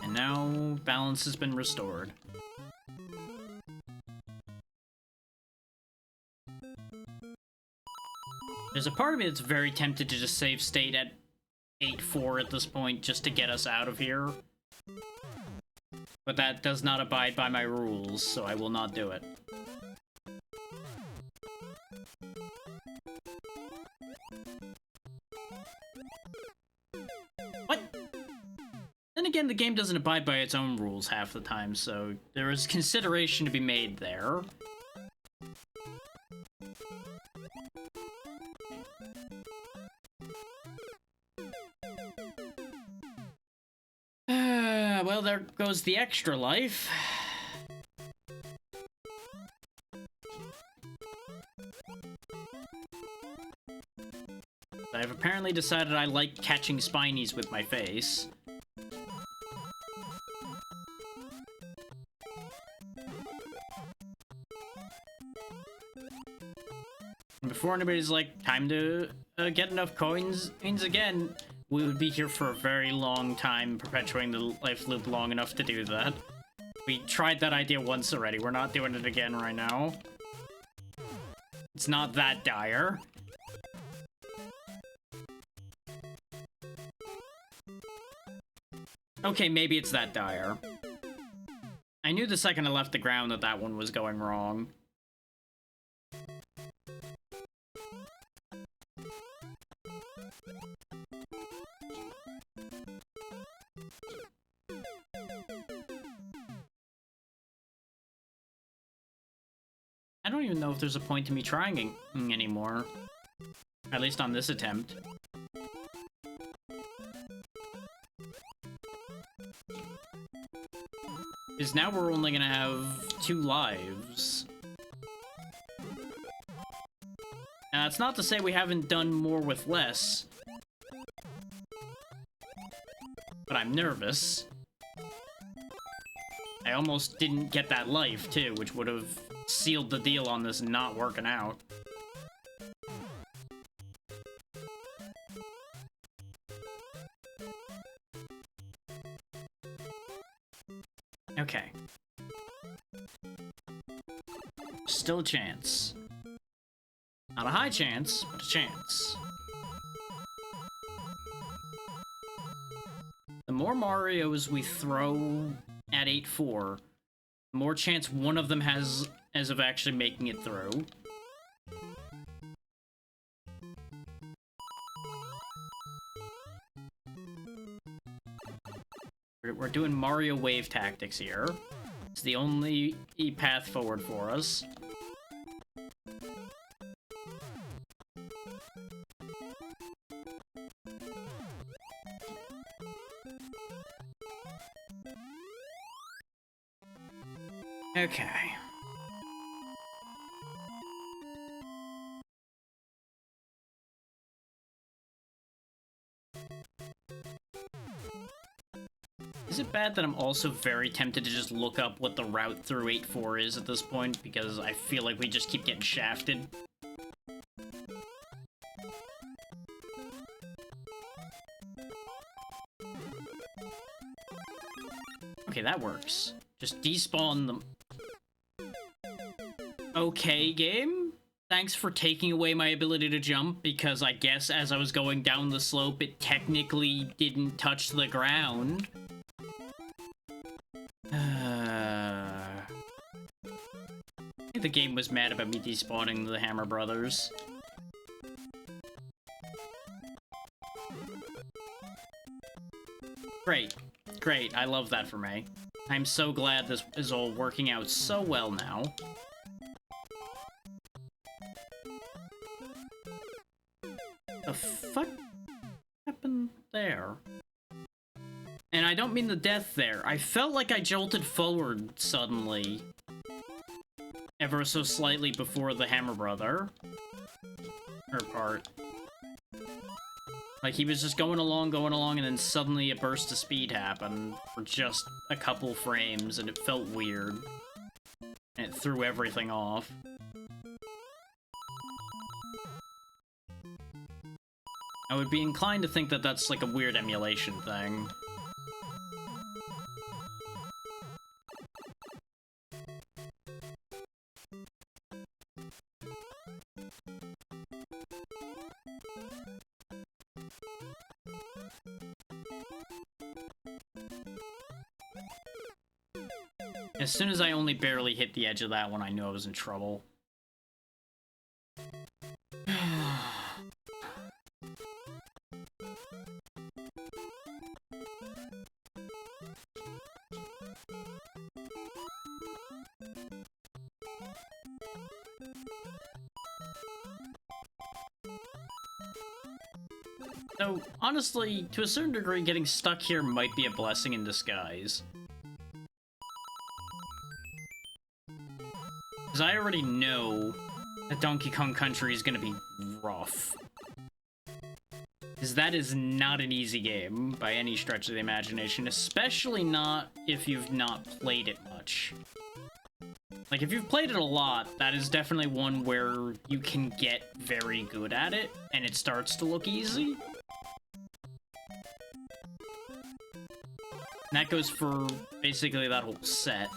And now balance has been restored. There's a part of me that's very tempted to just save state at 8-4 at this point just to get us out of here. But that does not abide by my rules, so I will not do it. Then again, the game doesn't abide by its own rules half the time, so there is consideration to be made there. Well, there goes the extra life. I've apparently decided I like catching Spinies with my face. And before anybody's like, time to get enough coins again, we would be here for a very long time, perpetuating the life loop long enough to do that. We tried that idea once already, we're not doing it again right now. It's not that dire. Okay, maybe it's that dire. I knew the second I left the ground that that one was going wrong. I don't even know if there's a point to me trying anymore. At least on this attempt. Because now we're only gonna have 2 lives. And that's not to say we haven't done more with less. But I'm nervous. I almost didn't get that life, too, which would have sealed the deal on this not working out. Okay. Still a chance. Not a high chance, but a chance. The more Marios we throw at 8-4, the more chance one of them has as of actually making it through. We're doing Mario Wave tactics here. It's the only path forward for us. Okay. Is it bad that I'm also very tempted to just look up what the route through 8-4 is at this point, because I feel like we just keep getting shafted? Okay, that works. Just despawn them. Okay, game? Thanks for taking away my ability to jump, because I guess as I was going down the slope, it technically didn't touch the ground. The game was mad about me despawning the Hammer Brothers. Great. Great, I love that for me. I'm so glad this is all working out so well now. The fuck happened there? And I don't mean the death there. I felt like I jolted forward suddenly. Ever so slightly before the Hammer Brother. Or part. Like, he was just going along, and then suddenly a burst of speed happened for just a couple frames, and it felt weird. And it threw everything off. I would be inclined to think that that's like a weird emulation thing. As soon as I only barely hit the edge of that one, I knew I was in trouble. So, honestly, to a certain degree, getting stuck here might be a blessing in disguise. Because I already know that Donkey Kong Country is going to be rough. Because that is not an easy game by any stretch of the imagination, especially not if you've not played it much. Like, if you've played it a lot, that is definitely one where you can get very good at it, and it starts to look easy. And that goes for basically that whole set.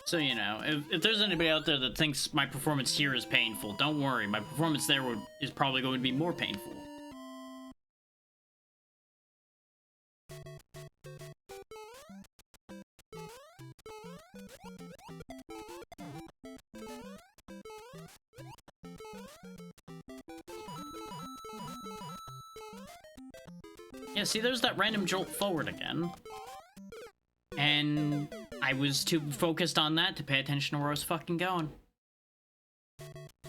So, you know, if there's anybody out there that thinks my performance here is painful, don't worry. My performance there is probably going to be more painful. Yeah, see, there's that random jolt forward again. And I was too focused on that to pay attention to where I was fucking going.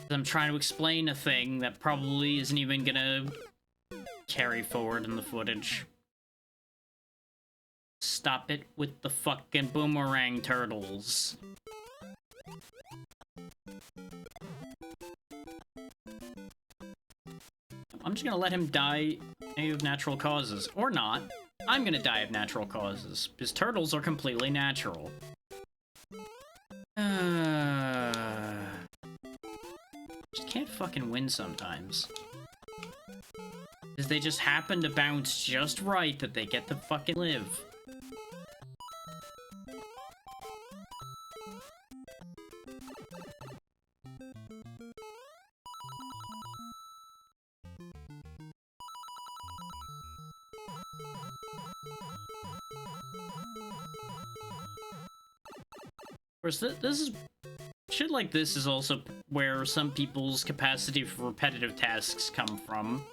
I'm trying to explain a thing that probably isn't even gonna carry forward in the footage. Stop it with the fucking boomerang turtles. I'm just gonna let him die of natural causes. Or not. I'm gonna die of natural causes, because turtles are completely natural. Just can't fucking win sometimes. Because they just happen to bounce just right that they get to fucking live. Of course, this is... shit like this is also where some people's capacity for repetitive tasks come from.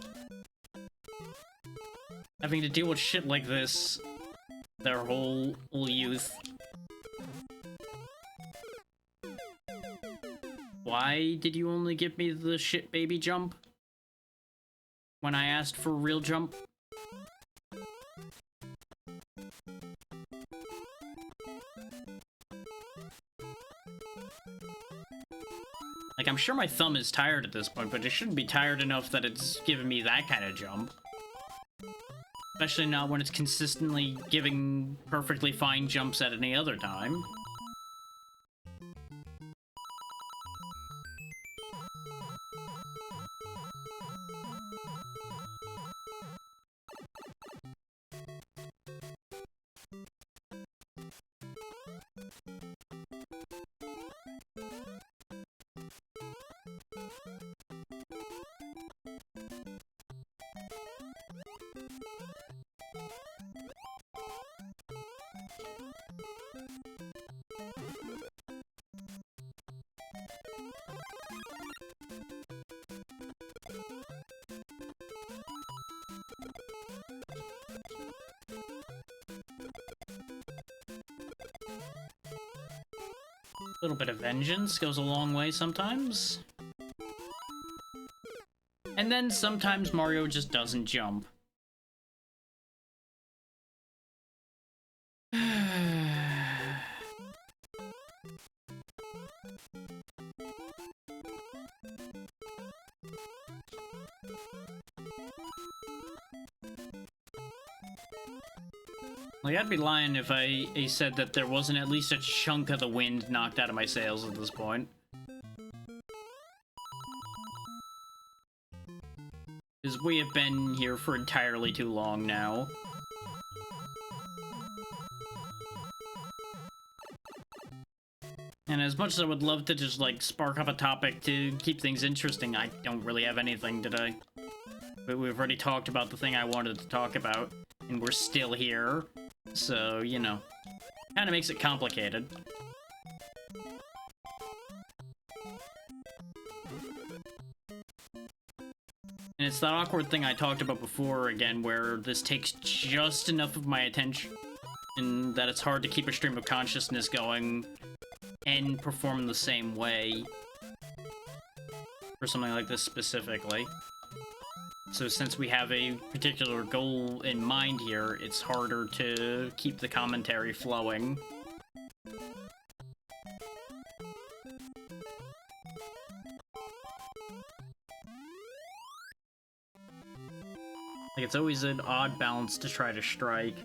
Having to deal with shit like this their whole youth. Why did you only give me the shit baby jump when I asked for a real jump? Like, I'm sure my thumb is tired at this point, but it shouldn't be tired enough that it's giving me that kind of jump. Especially not when it's consistently giving perfectly fine jumps at any other time. A little bit of vengeance goes a long way sometimes. And then sometimes Mario just doesn't jump. Like, I'd be lying if I said that there wasn't at least a chunk of the wind knocked out of my sails at this point. Because we have been here for entirely too long now. And as much as I would love to just, like, spark up a topic to keep things interesting, I don't really have anything today. But we've already talked about the thing I wanted to talk about, and we're still here. So, you know, kind of makes it complicated. And it's that awkward thing I talked about before again, where this takes just enough of my attention and that it's hard to keep a stream of consciousness going and perform the same way for something like this specifically. So since we have a particular goal in mind here, it's harder to keep the commentary flowing. Like, it's always an odd balance to try to strike.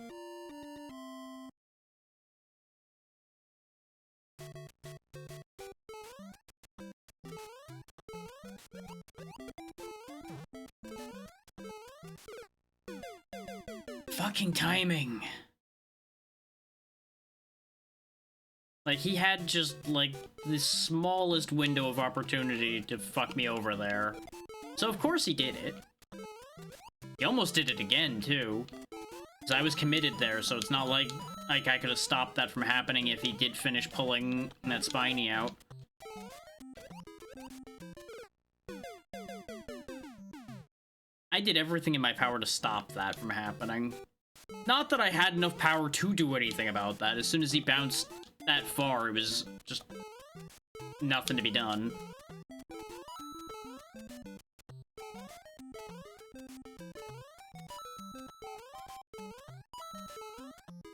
Fucking timing. Like, he had just, like, the smallest window of opportunity to fuck me over there. So of course he did it. He almost did it again, too. Because I was committed there, so it's not like I could have stopped that from happening if he did finish pulling that Spiny out. I did everything in my power to stop that from happening. Not that I had enough power to do anything about that. As soon as he bounced that far, it was just nothing to be done.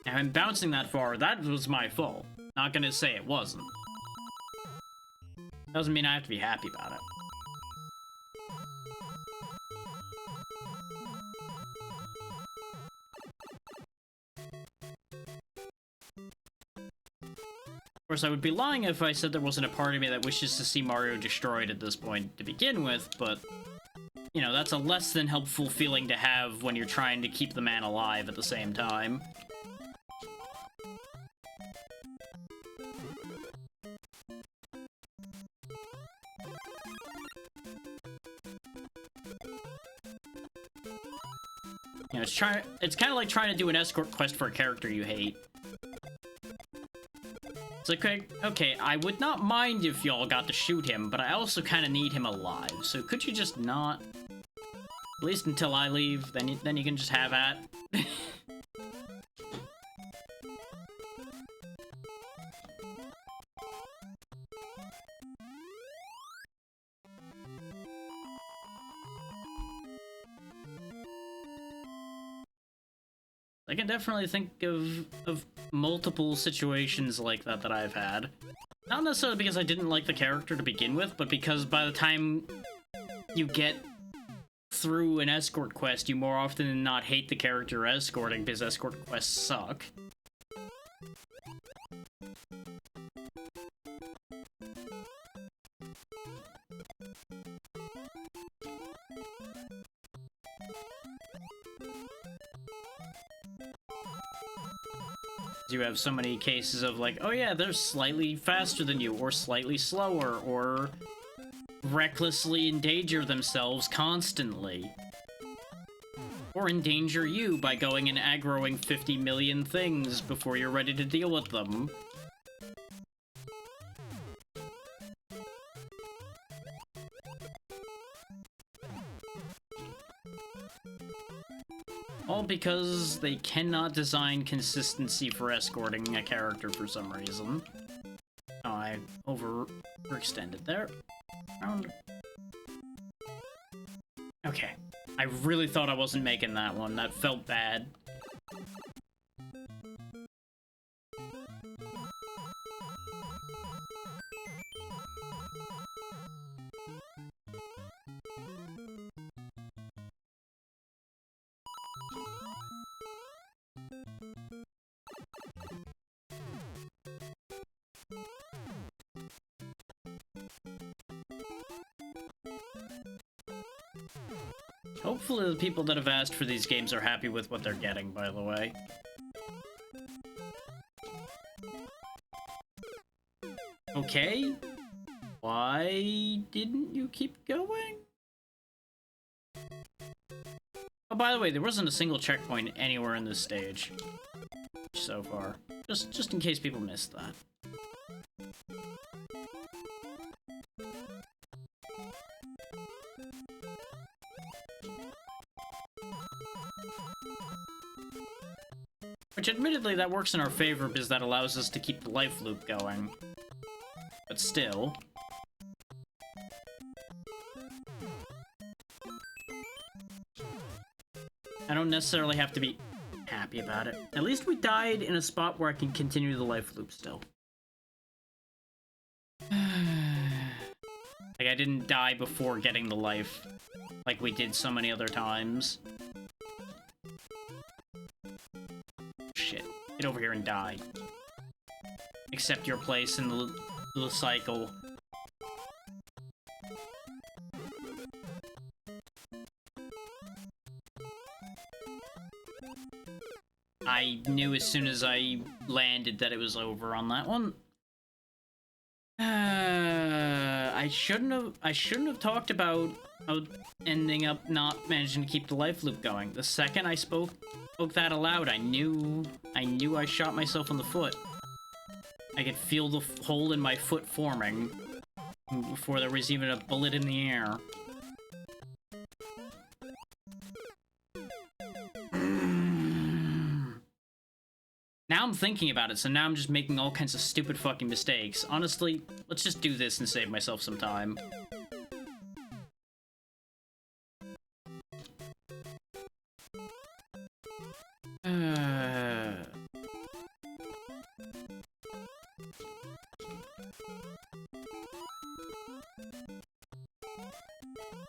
And bouncing that far, that was my fault. Not gonna say it wasn't. Doesn't mean I have to be happy about it. Of course, I would be lying if I said there wasn't a part of me that wishes to see Mario destroyed at this point to begin with, but, you know, that's a less than helpful feeling to have when you're trying to keep the man alive at the same time. You know, it's kind of like trying to do an escort quest for a character you hate. It's like, okay, I would not mind if y'all got to shoot him, but I also kind of need him alive. So could you just not? At least until I leave, then you can just have at. I can definitely think of multiple situations like that I've had. Not necessarily because I didn't like the character to begin with, but because by the time you get through an escort quest, you more often than not hate the character escorting because escort quests suck. You have so many cases of like, oh yeah, they're slightly faster than you, or slightly slower, or recklessly endanger themselves constantly. Or endanger you by going and aggroing 50 million things before you're ready to deal with them. All because they cannot design consistency for escorting a character for some reason. Oh, I overextended there. Okay. I really thought I wasn't making that one. That felt bad. Hopefully the people that have asked for these games are happy with what they're getting, by the way. Okay. Why didn't you keep going? Oh, by the way, there wasn't a single checkpoint anywhere in this stage so far. Just in case people missed that. Which, admittedly, that works in our favor because that allows us to keep the life loop going. But still... I don't necessarily have to be happy about it. At least we died in a spot where I can continue the life loop still. Like, I didn't die before getting the life, like we did so many other times. Shit. Get over here and die. Accept your place in the cycle. I knew as soon as I landed that it was over on that one. I shouldn't have talked about ending up not managing to keep the life loop going. The second I spoke that aloud, I knew I shot myself in the foot. I could feel the hole in my foot forming before there was even a bullet in the air. Now I'm thinking about it, so now I'm just making all kinds of stupid fucking mistakes. Honestly, let's just do this and save myself some time.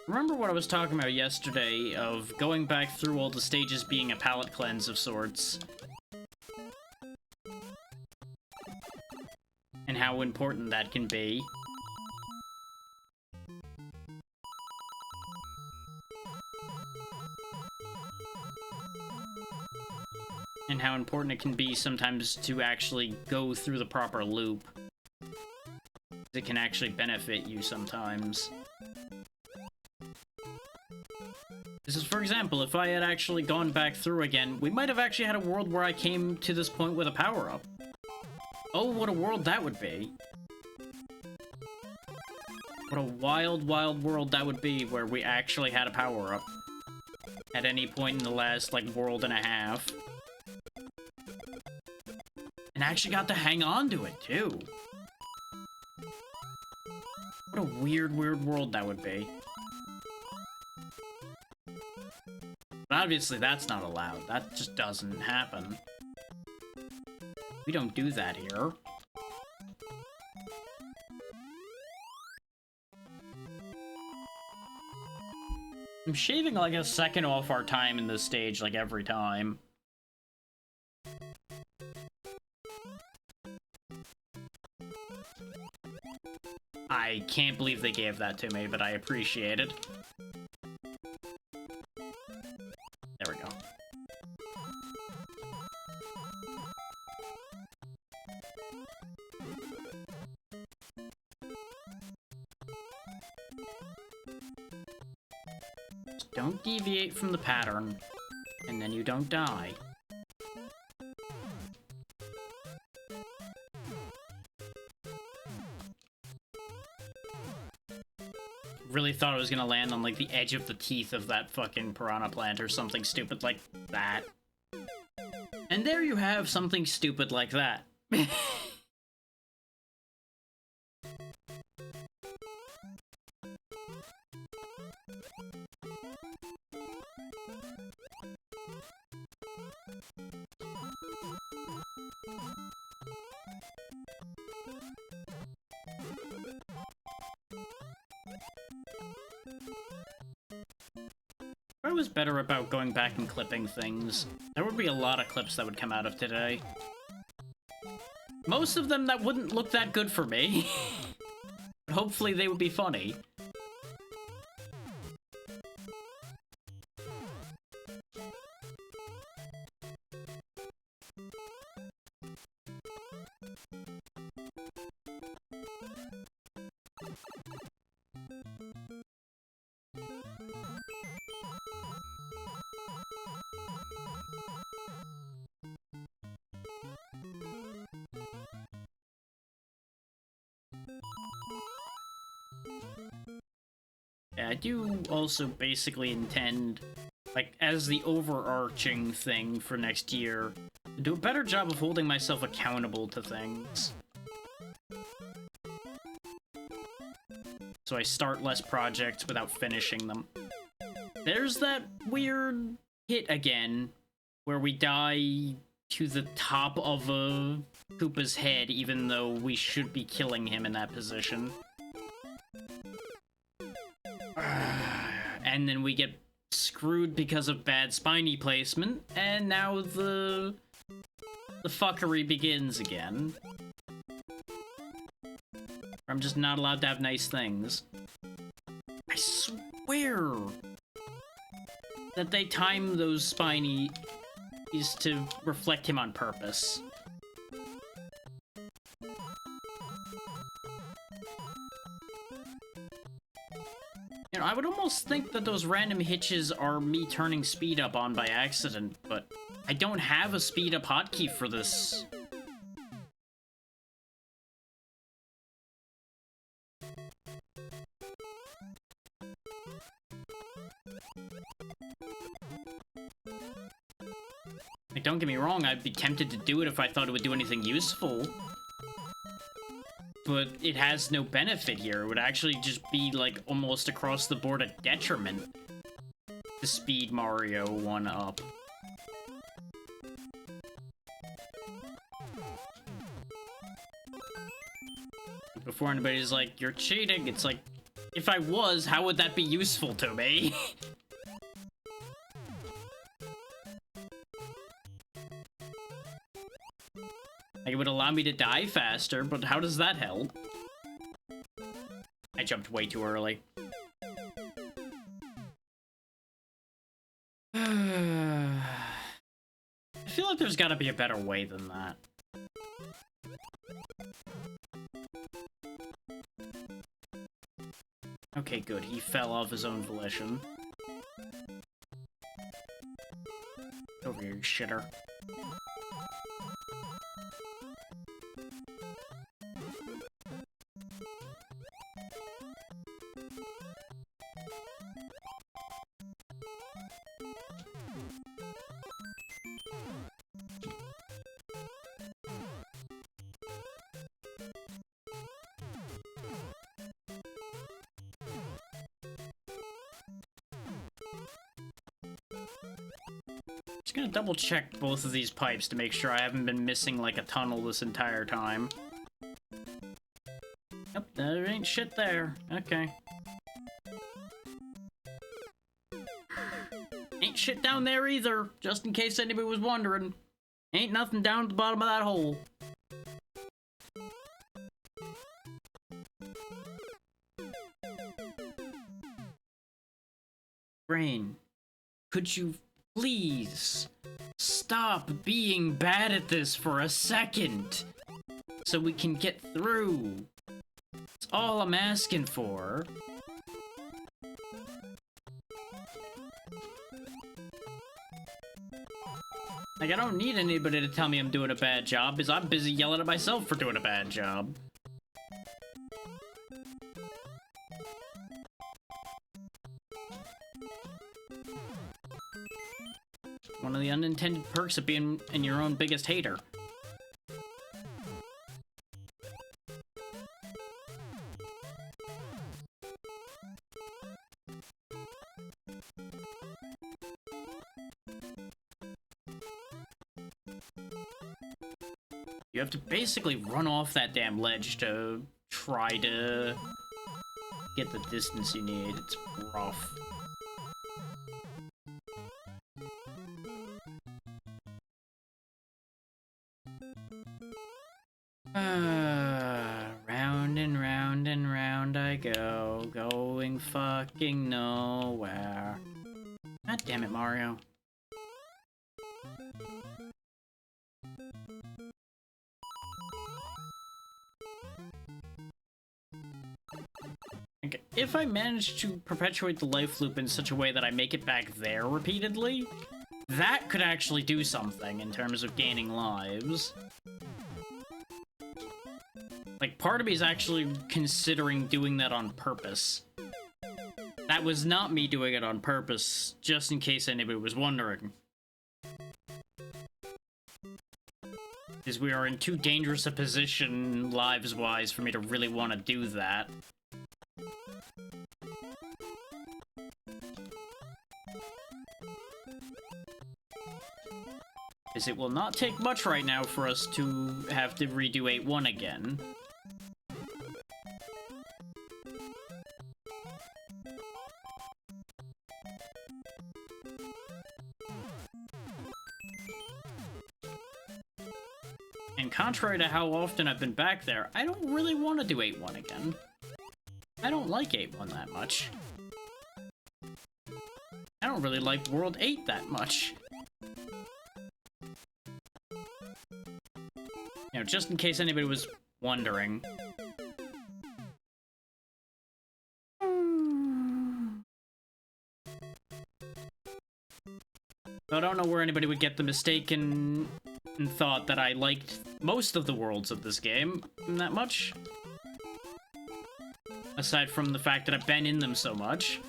Remember what I was talking about yesterday of going back through all the stages being a palate cleanse of sorts? And how important that can be. And how important it can be sometimes to actually go through the proper loop. It can actually benefit you sometimes. This is, for example, if I had actually gone back through again, we might have actually had a world where I came to this point with a power-up. Oh, what a world that would be. What a wild, wild world that would be where we actually had a power-up. At any point in the last, like, world and a half. And actually got to hang on to it, too. What a weird, weird world that would be. But obviously that's not allowed. That just doesn't happen. We don't do that here. I'm shaving like a second off our time in this stage, like every time. I can't believe they gave that to me, but I appreciate it. There we go. Just don't deviate from the pattern, and then you don't die. Really thought I was gonna land on, like, the edge of the teeth of that fucking piranha plant or something stupid like that. And there you have something stupid like that. I was better about going back and clipping things. There would be a lot of clips that would come out of today. Most of them that wouldn't look that good for me. But hopefully they would be funny. Yeah, I do also basically intend, like, as the overarching thing for next year, Do a better job of holding myself accountable to things. So I start less projects without finishing them. There's that weird hit again, where we die to the top of a Koopa's head, even though we should be killing him in that position. And then we get screwed because of bad spiny placement, and now the fuckery begins again. I'm just not allowed to have nice things. I swear that they time those spiny is to reflect him on purpose. You know, I would almost think that those random hitches are me turning speed up on by accident, but I don't have a speed up hotkey for this. Like, don't get me wrong, I'd be tempted to do it if I thought it would do anything useful. But it has no benefit here. It would actually just be, like, almost across the board a detriment to speed Mario 1-up. Before anybody's like, you're cheating, it's like, if I was, how would that be useful to me? Like, it would allow me to die faster, but how does that help? I jumped way too early. I feel like there's gotta be a better way than that. Okay, good. He fell off his own volition. Over here, you shitter. Just gonna double check both of these pipes to make sure I haven't been missing like a tunnel this entire time. Yep, there ain't shit there. Okay. Ain't shit down there either, just in case anybody was wondering. Ain't nothing down at the bottom of that hole. Brain, could you please stop being bad at this for a second so we can get through? That's all I'm asking for. Like, I don't need anybody to tell me I'm doing a bad job, because I'm busy yelling at myself for doing a bad job. One of the unintended perks of being in your own biggest hater. You have to basically run off that damn ledge to try to get the distance you need. It's rough. Round and round and round I go, going fucking nowhere. God damn it, Mario. Okay, if I manage to perpetuate the life loop in such a way that I make it back there repeatedly, that could actually do something in terms of gaining lives. Like, part of me is actually considering doing that on purpose. That was not me doing it on purpose, just in case anybody was wondering. Because we are in too dangerous a position, lives-wise, for me to really want to do that. Because it will not take much right now for us to have to redo 8-1 again. And contrary to how often I've been back there, I don't really want to do 8-1 again. I don't like 8-1 that much. I don't really like World 8 that much. You know, just in case anybody was wondering. I don't know where anybody would get the mistaken thought that I liked most of the worlds of this game that much. Aside from the fact that I've been in them so much.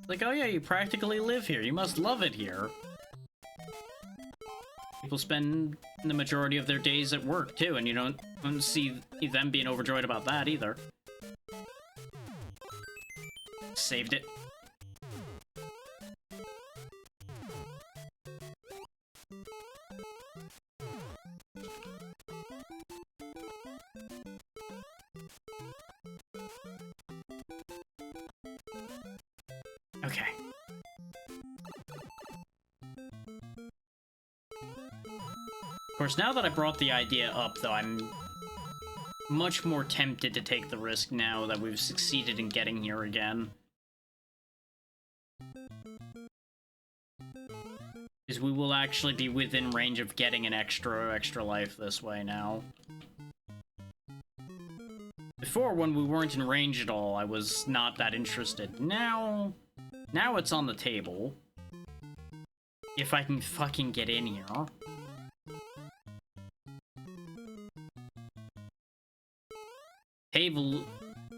Like, oh yeah, you practically live here. You must love it here. People spend the majority of their days at work, too, and you don't see them being overjoyed about that, either. Saved it. Okay. Of course, now that I brought the idea up, though, I'm much more tempted to take the risk now that we've succeeded in getting here again. Because we will actually be within range of getting an extra life this way now. Before, when we weren't in range at all, I was not that interested. Now it's on the table. If I can fucking get in here. Table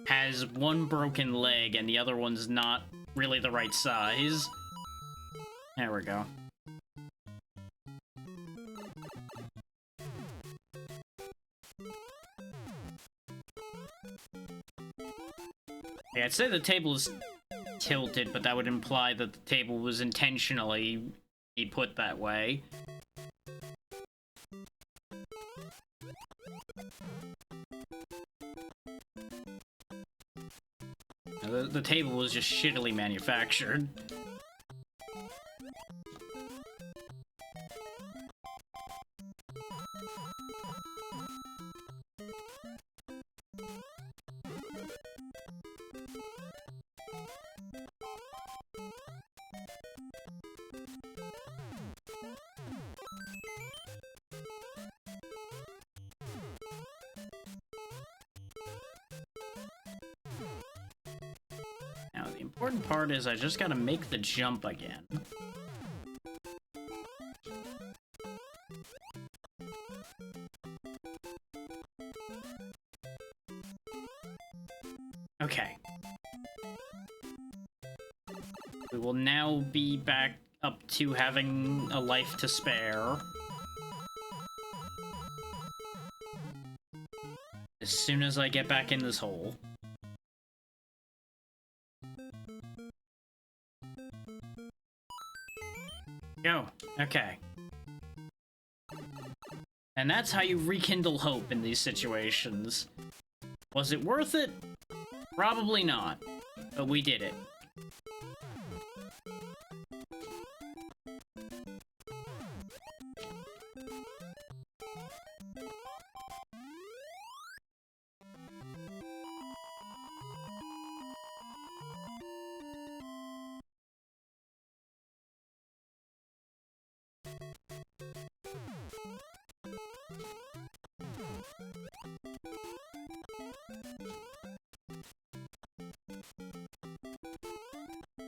has one broken leg and the other one's not really the right size. There we go. Yeah, I'd say the table is tilted, but that would imply that the table was intentionally put that way. The table was just shittily manufactured. Now, the important part is I just gotta make the jump again. Okay. We will now be back up to having a life to spare. As soon as I get back in this hole. Go. Okay. And that's how you rekindle hope in these situations. Was it worth it? Probably not. But we did it.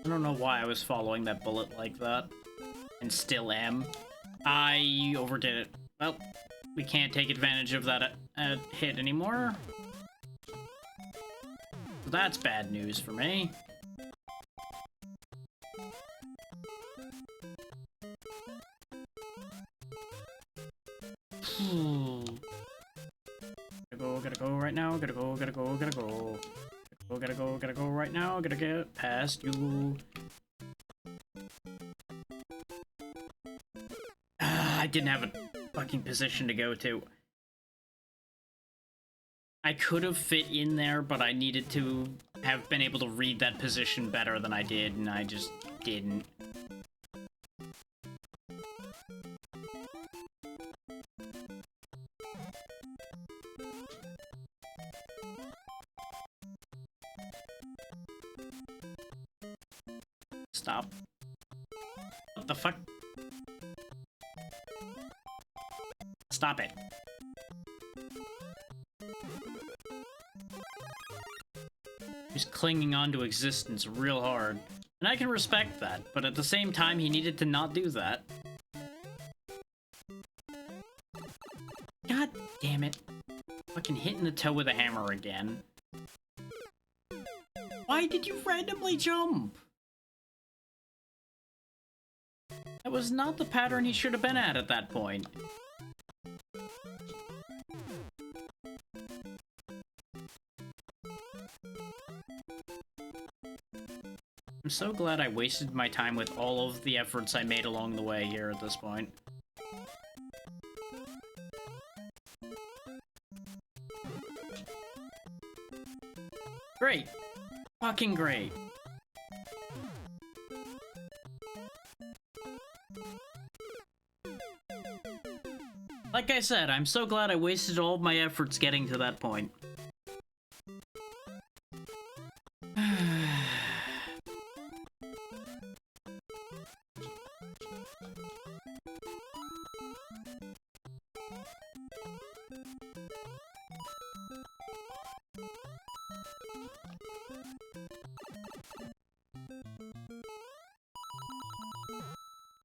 I don't know why I was following that bullet like that. And still am. I overdid it. Well, we can't take advantage of that hit anymore. That's bad news for me. Gotta go right now. Gotta go. Gotta go right now. Gotta get past you. I didn't have a fucking position to go to. I could have fit in there, but I needed to have been able to read that position better than I did, and I just didn't. Stop. What the fuck? Stop it. He's clinging on to existence real hard. And I can respect that, but at the same time, he needed to not do that. God damn it. Fucking hitting the toe with a hammer again. Why did you randomly jump? That was not the pattern he should have been at that point. I'm so glad I wasted my time with all of the efforts I made along the way here at this point. Great. Fucking great. Like I said, I'm so glad I wasted all of my efforts getting to that point.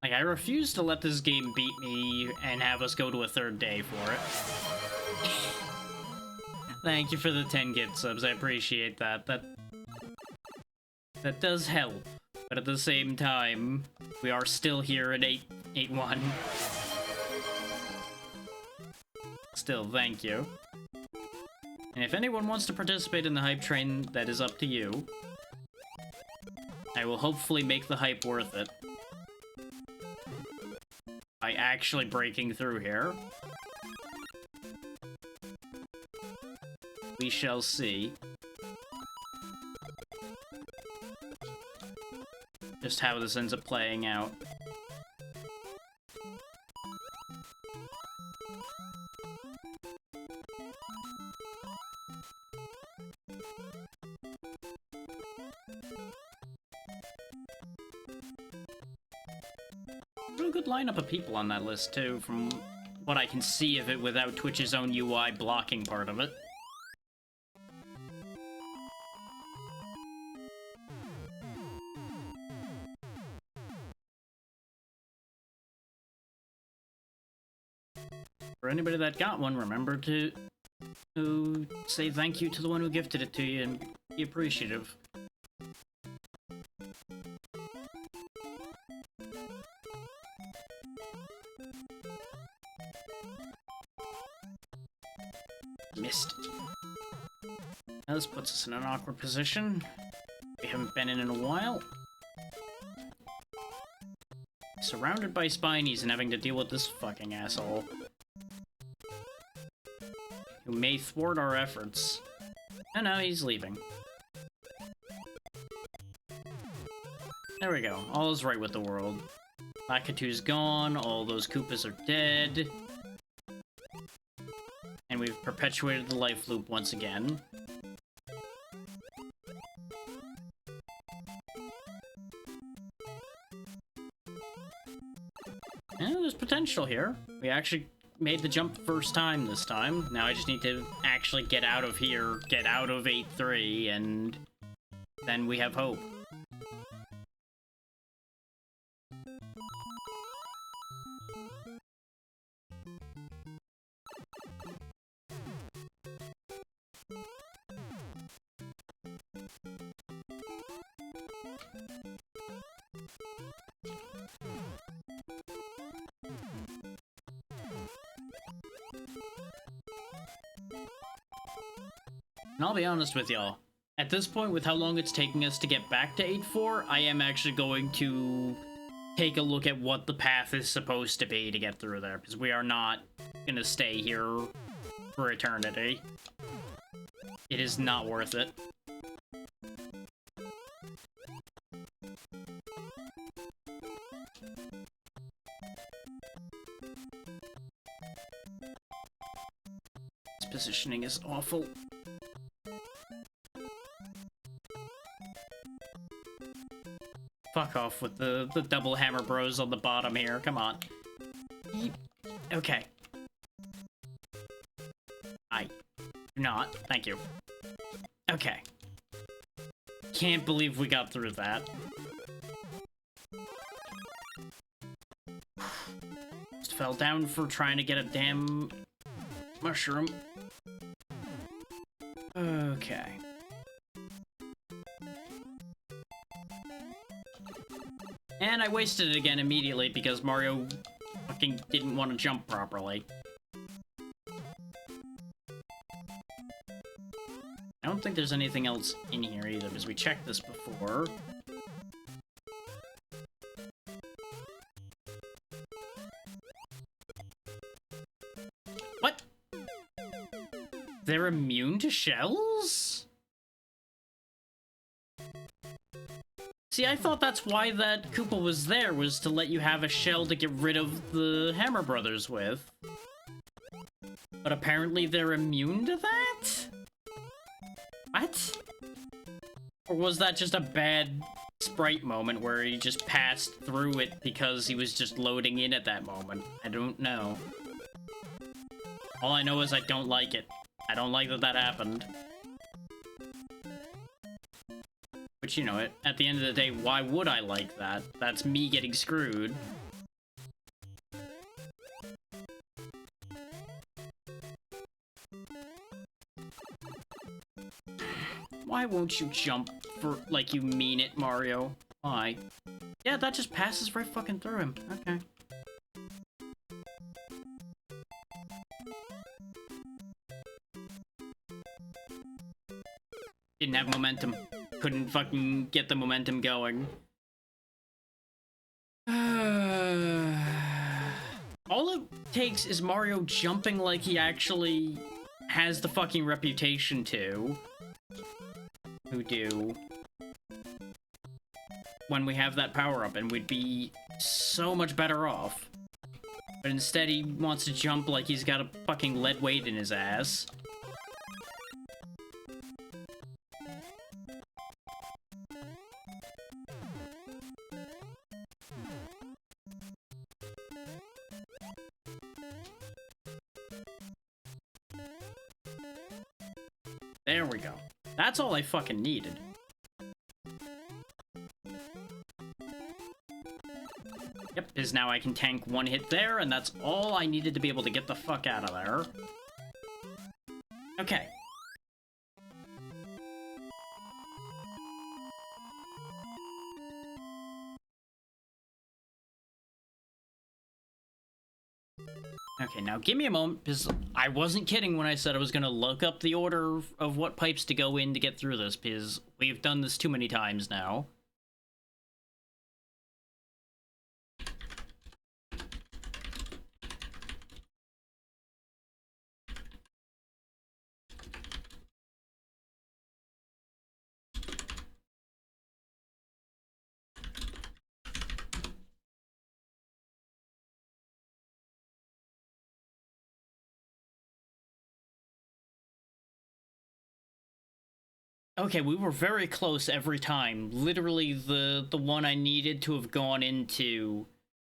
Like, I refuse to let this game beat me and have us go to a third day for it. Thank you for the 10 gift subs, I appreciate that. That does help. But at the same time, we are still here at 8-1. Still, thank you. And if anyone wants to participate in the hype train, that is up to you. I will hopefully make the hype worth it. By actually breaking through here. We shall see. Just how this ends up playing out. Real good lineup of people on that list, too, from what I can see of it without Twitch's own UI blocking part of it. For anybody that got one, remember to say thank you to the one who gifted it to you and be appreciative. Missed. Now this puts us in an awkward position. We haven't been in a while. Surrounded by Spinies and having to deal with this fucking asshole. Who may thwart our efforts. Oh no, he's leaving. There we go. All is right with the world. Lakitu's gone, all those Koopas are dead. And we've perpetuated the life loop once again. And there's potential here. We actually made the jump first time this time. Now I just need to actually get out of here, get out of 8-3, and then we have hope. And I'll be honest with y'all. At this point, with how long it's taking us to get back to 8-4, I am actually going to take a look at what the path is supposed to be to get through there, because we are not gonna stay here for eternity. It is not worth it. This positioning is awful. Fuck off with the double hammer bros on the bottom here. Come on. Okay. I do not. Thank you. Okay. Can't believe we got through that. Just fell down for trying to get a damn mushroom. Okay. And I wasted it again immediately because Mario fucking didn't want to jump properly. I don't think there's anything else in here either, because we checked this before. What? They're immune to shells? See, I thought that's why that Koopa was there, was to let you have a shell to get rid of the Hammer Brothers with. But apparently they're immune to that? What? Or was that just a bad sprite moment where he just passed through it because he was just loading in at that moment? I don't know. All I know is I don't like it. I don't like that that happened. But you know, at the end of the day, why would I like that? That's me getting screwed. Why won't you jump for like you mean it, Mario? Why? Yeah, that just passes right fucking through him. Okay. Didn't have momentum. Couldn't fucking get the momentum going. All it takes is Mario jumping like he actually has the fucking reputation to. Who do. When we have that power-up, and we'd be so much better off. But instead he wants to jump like he's got a fucking lead weight in his ass. There we go. That's all I fucking needed. Yep, because now I can tank one hit there, and that's all I needed to be able to get the fuck out of there. Okay. Okay, now give me a moment, because I wasn't kidding when I said I was going to look up the order of what pipes to go in to get through this, because we've done this too many times now. Okay, we were very close every time. Literally, the one I needed to have gone into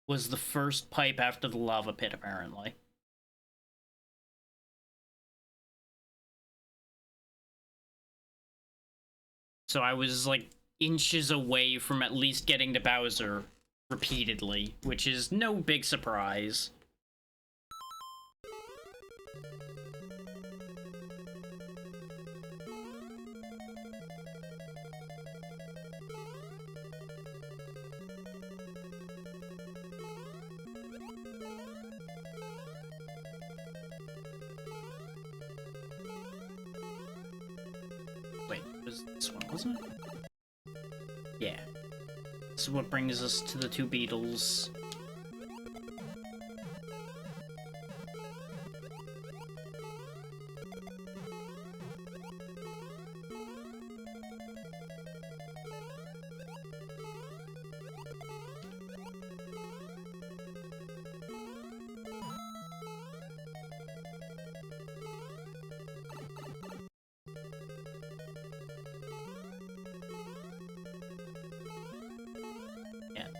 was the first pipe after the lava pit, apparently. So I was, like, inches away from at least getting to Bowser repeatedly, which is no big surprise. was this one, wasn't it? Yeah. This is what brings us to the two beetles.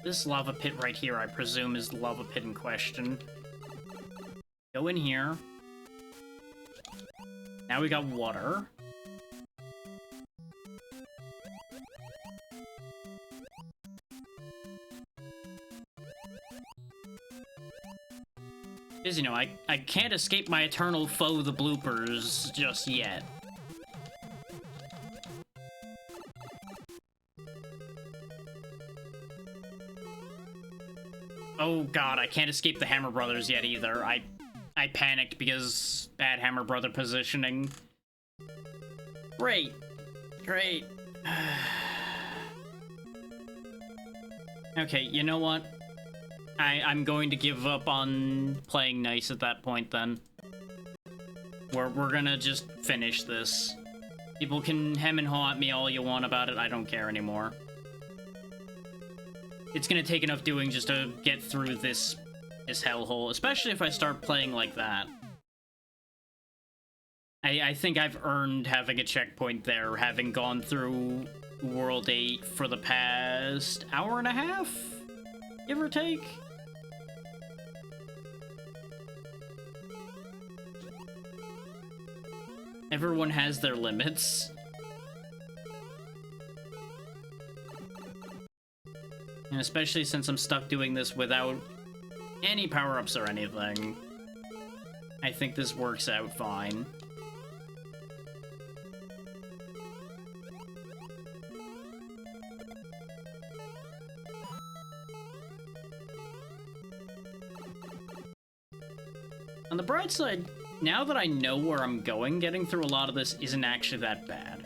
This lava pit right here, I presume, is the lava pit in question. Go in here. Now we got water. Because, you know, I can't escape my eternal foe, the bloopers, just yet. Oh god, I can't escape the Hammer Brothers yet either. I panicked because bad Hammer Brother positioning. Great. Great. Okay, you know what? I'm going to give up on playing nice at that point then. We're gonna just finish this. People can hem and haw at me all you want about it, I don't care anymore. It's gonna take enough doing just to get through this hellhole, especially if I start playing like that. I think I've earned having a checkpoint there, having gone through World 8 for the past hour and a half, give or take. Everyone has their limits. And especially since I'm stuck doing this without any power-ups or anything, I think this works out fine. On the bright side, now that I know where I'm going, getting through a lot of this isn't actually that bad.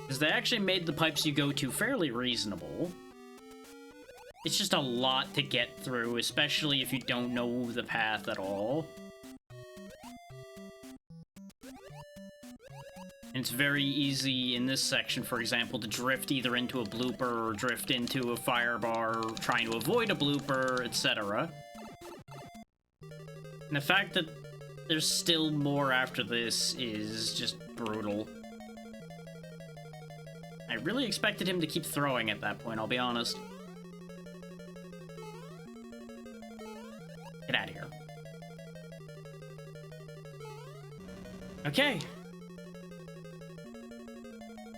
Because they actually made the pipes you go to fairly reasonable. It's just a lot to get through, especially if you don't know the path at all. And it's very easy in this section, for example, to drift either into a blooper or drift into a fire bar, trying to avoid a blooper, etc. And the fact that there's still more after this is just brutal. I really expected him to keep throwing at that point, I'll be honest. Get out of here. Okay.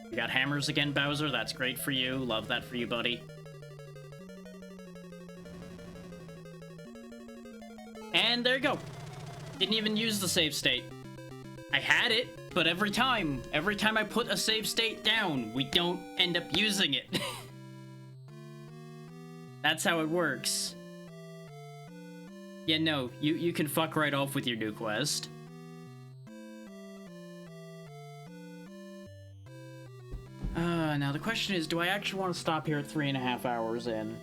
You got hammers again, Bowser. That's great for you. Love that for you, buddy. And there you go. Didn't even use the save state. I had it, but every time I put a save state down, we don't end up using it. That's how it works. Yeah, no, you can fuck right off with your new quest. Now the question is, do I actually want to stop here at 3.5 hours in?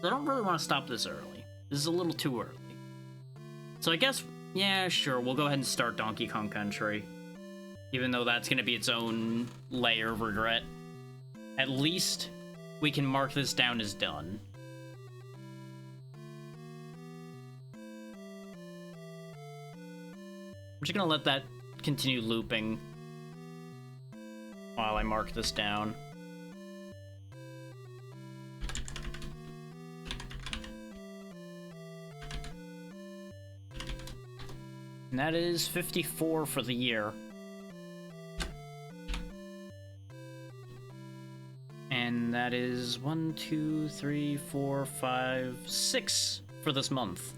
I don't really want to stop this early. This is a little too early. So I guess, yeah, sure, we'll go ahead and start Donkey Kong Country. Even though that's going to be its own layer of regret. At least we can mark this down as done. I'm just going to let that continue looping while I mark this down. And that is 54 for the year. And that is 1, 2, 3, 4, 5, 6 for this month.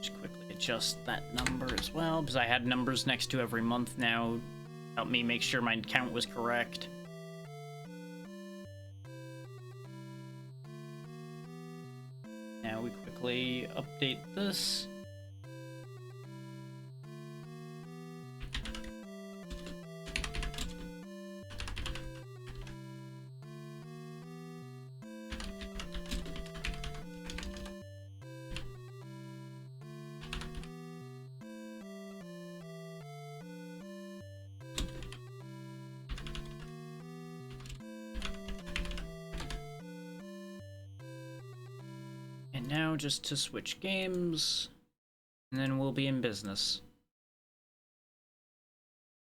Just quickly adjust that number as well, because I had numbers next to every month now. Help me make sure my count was correct. Now we quickly update this. And now just to switch games, and then we'll be in business.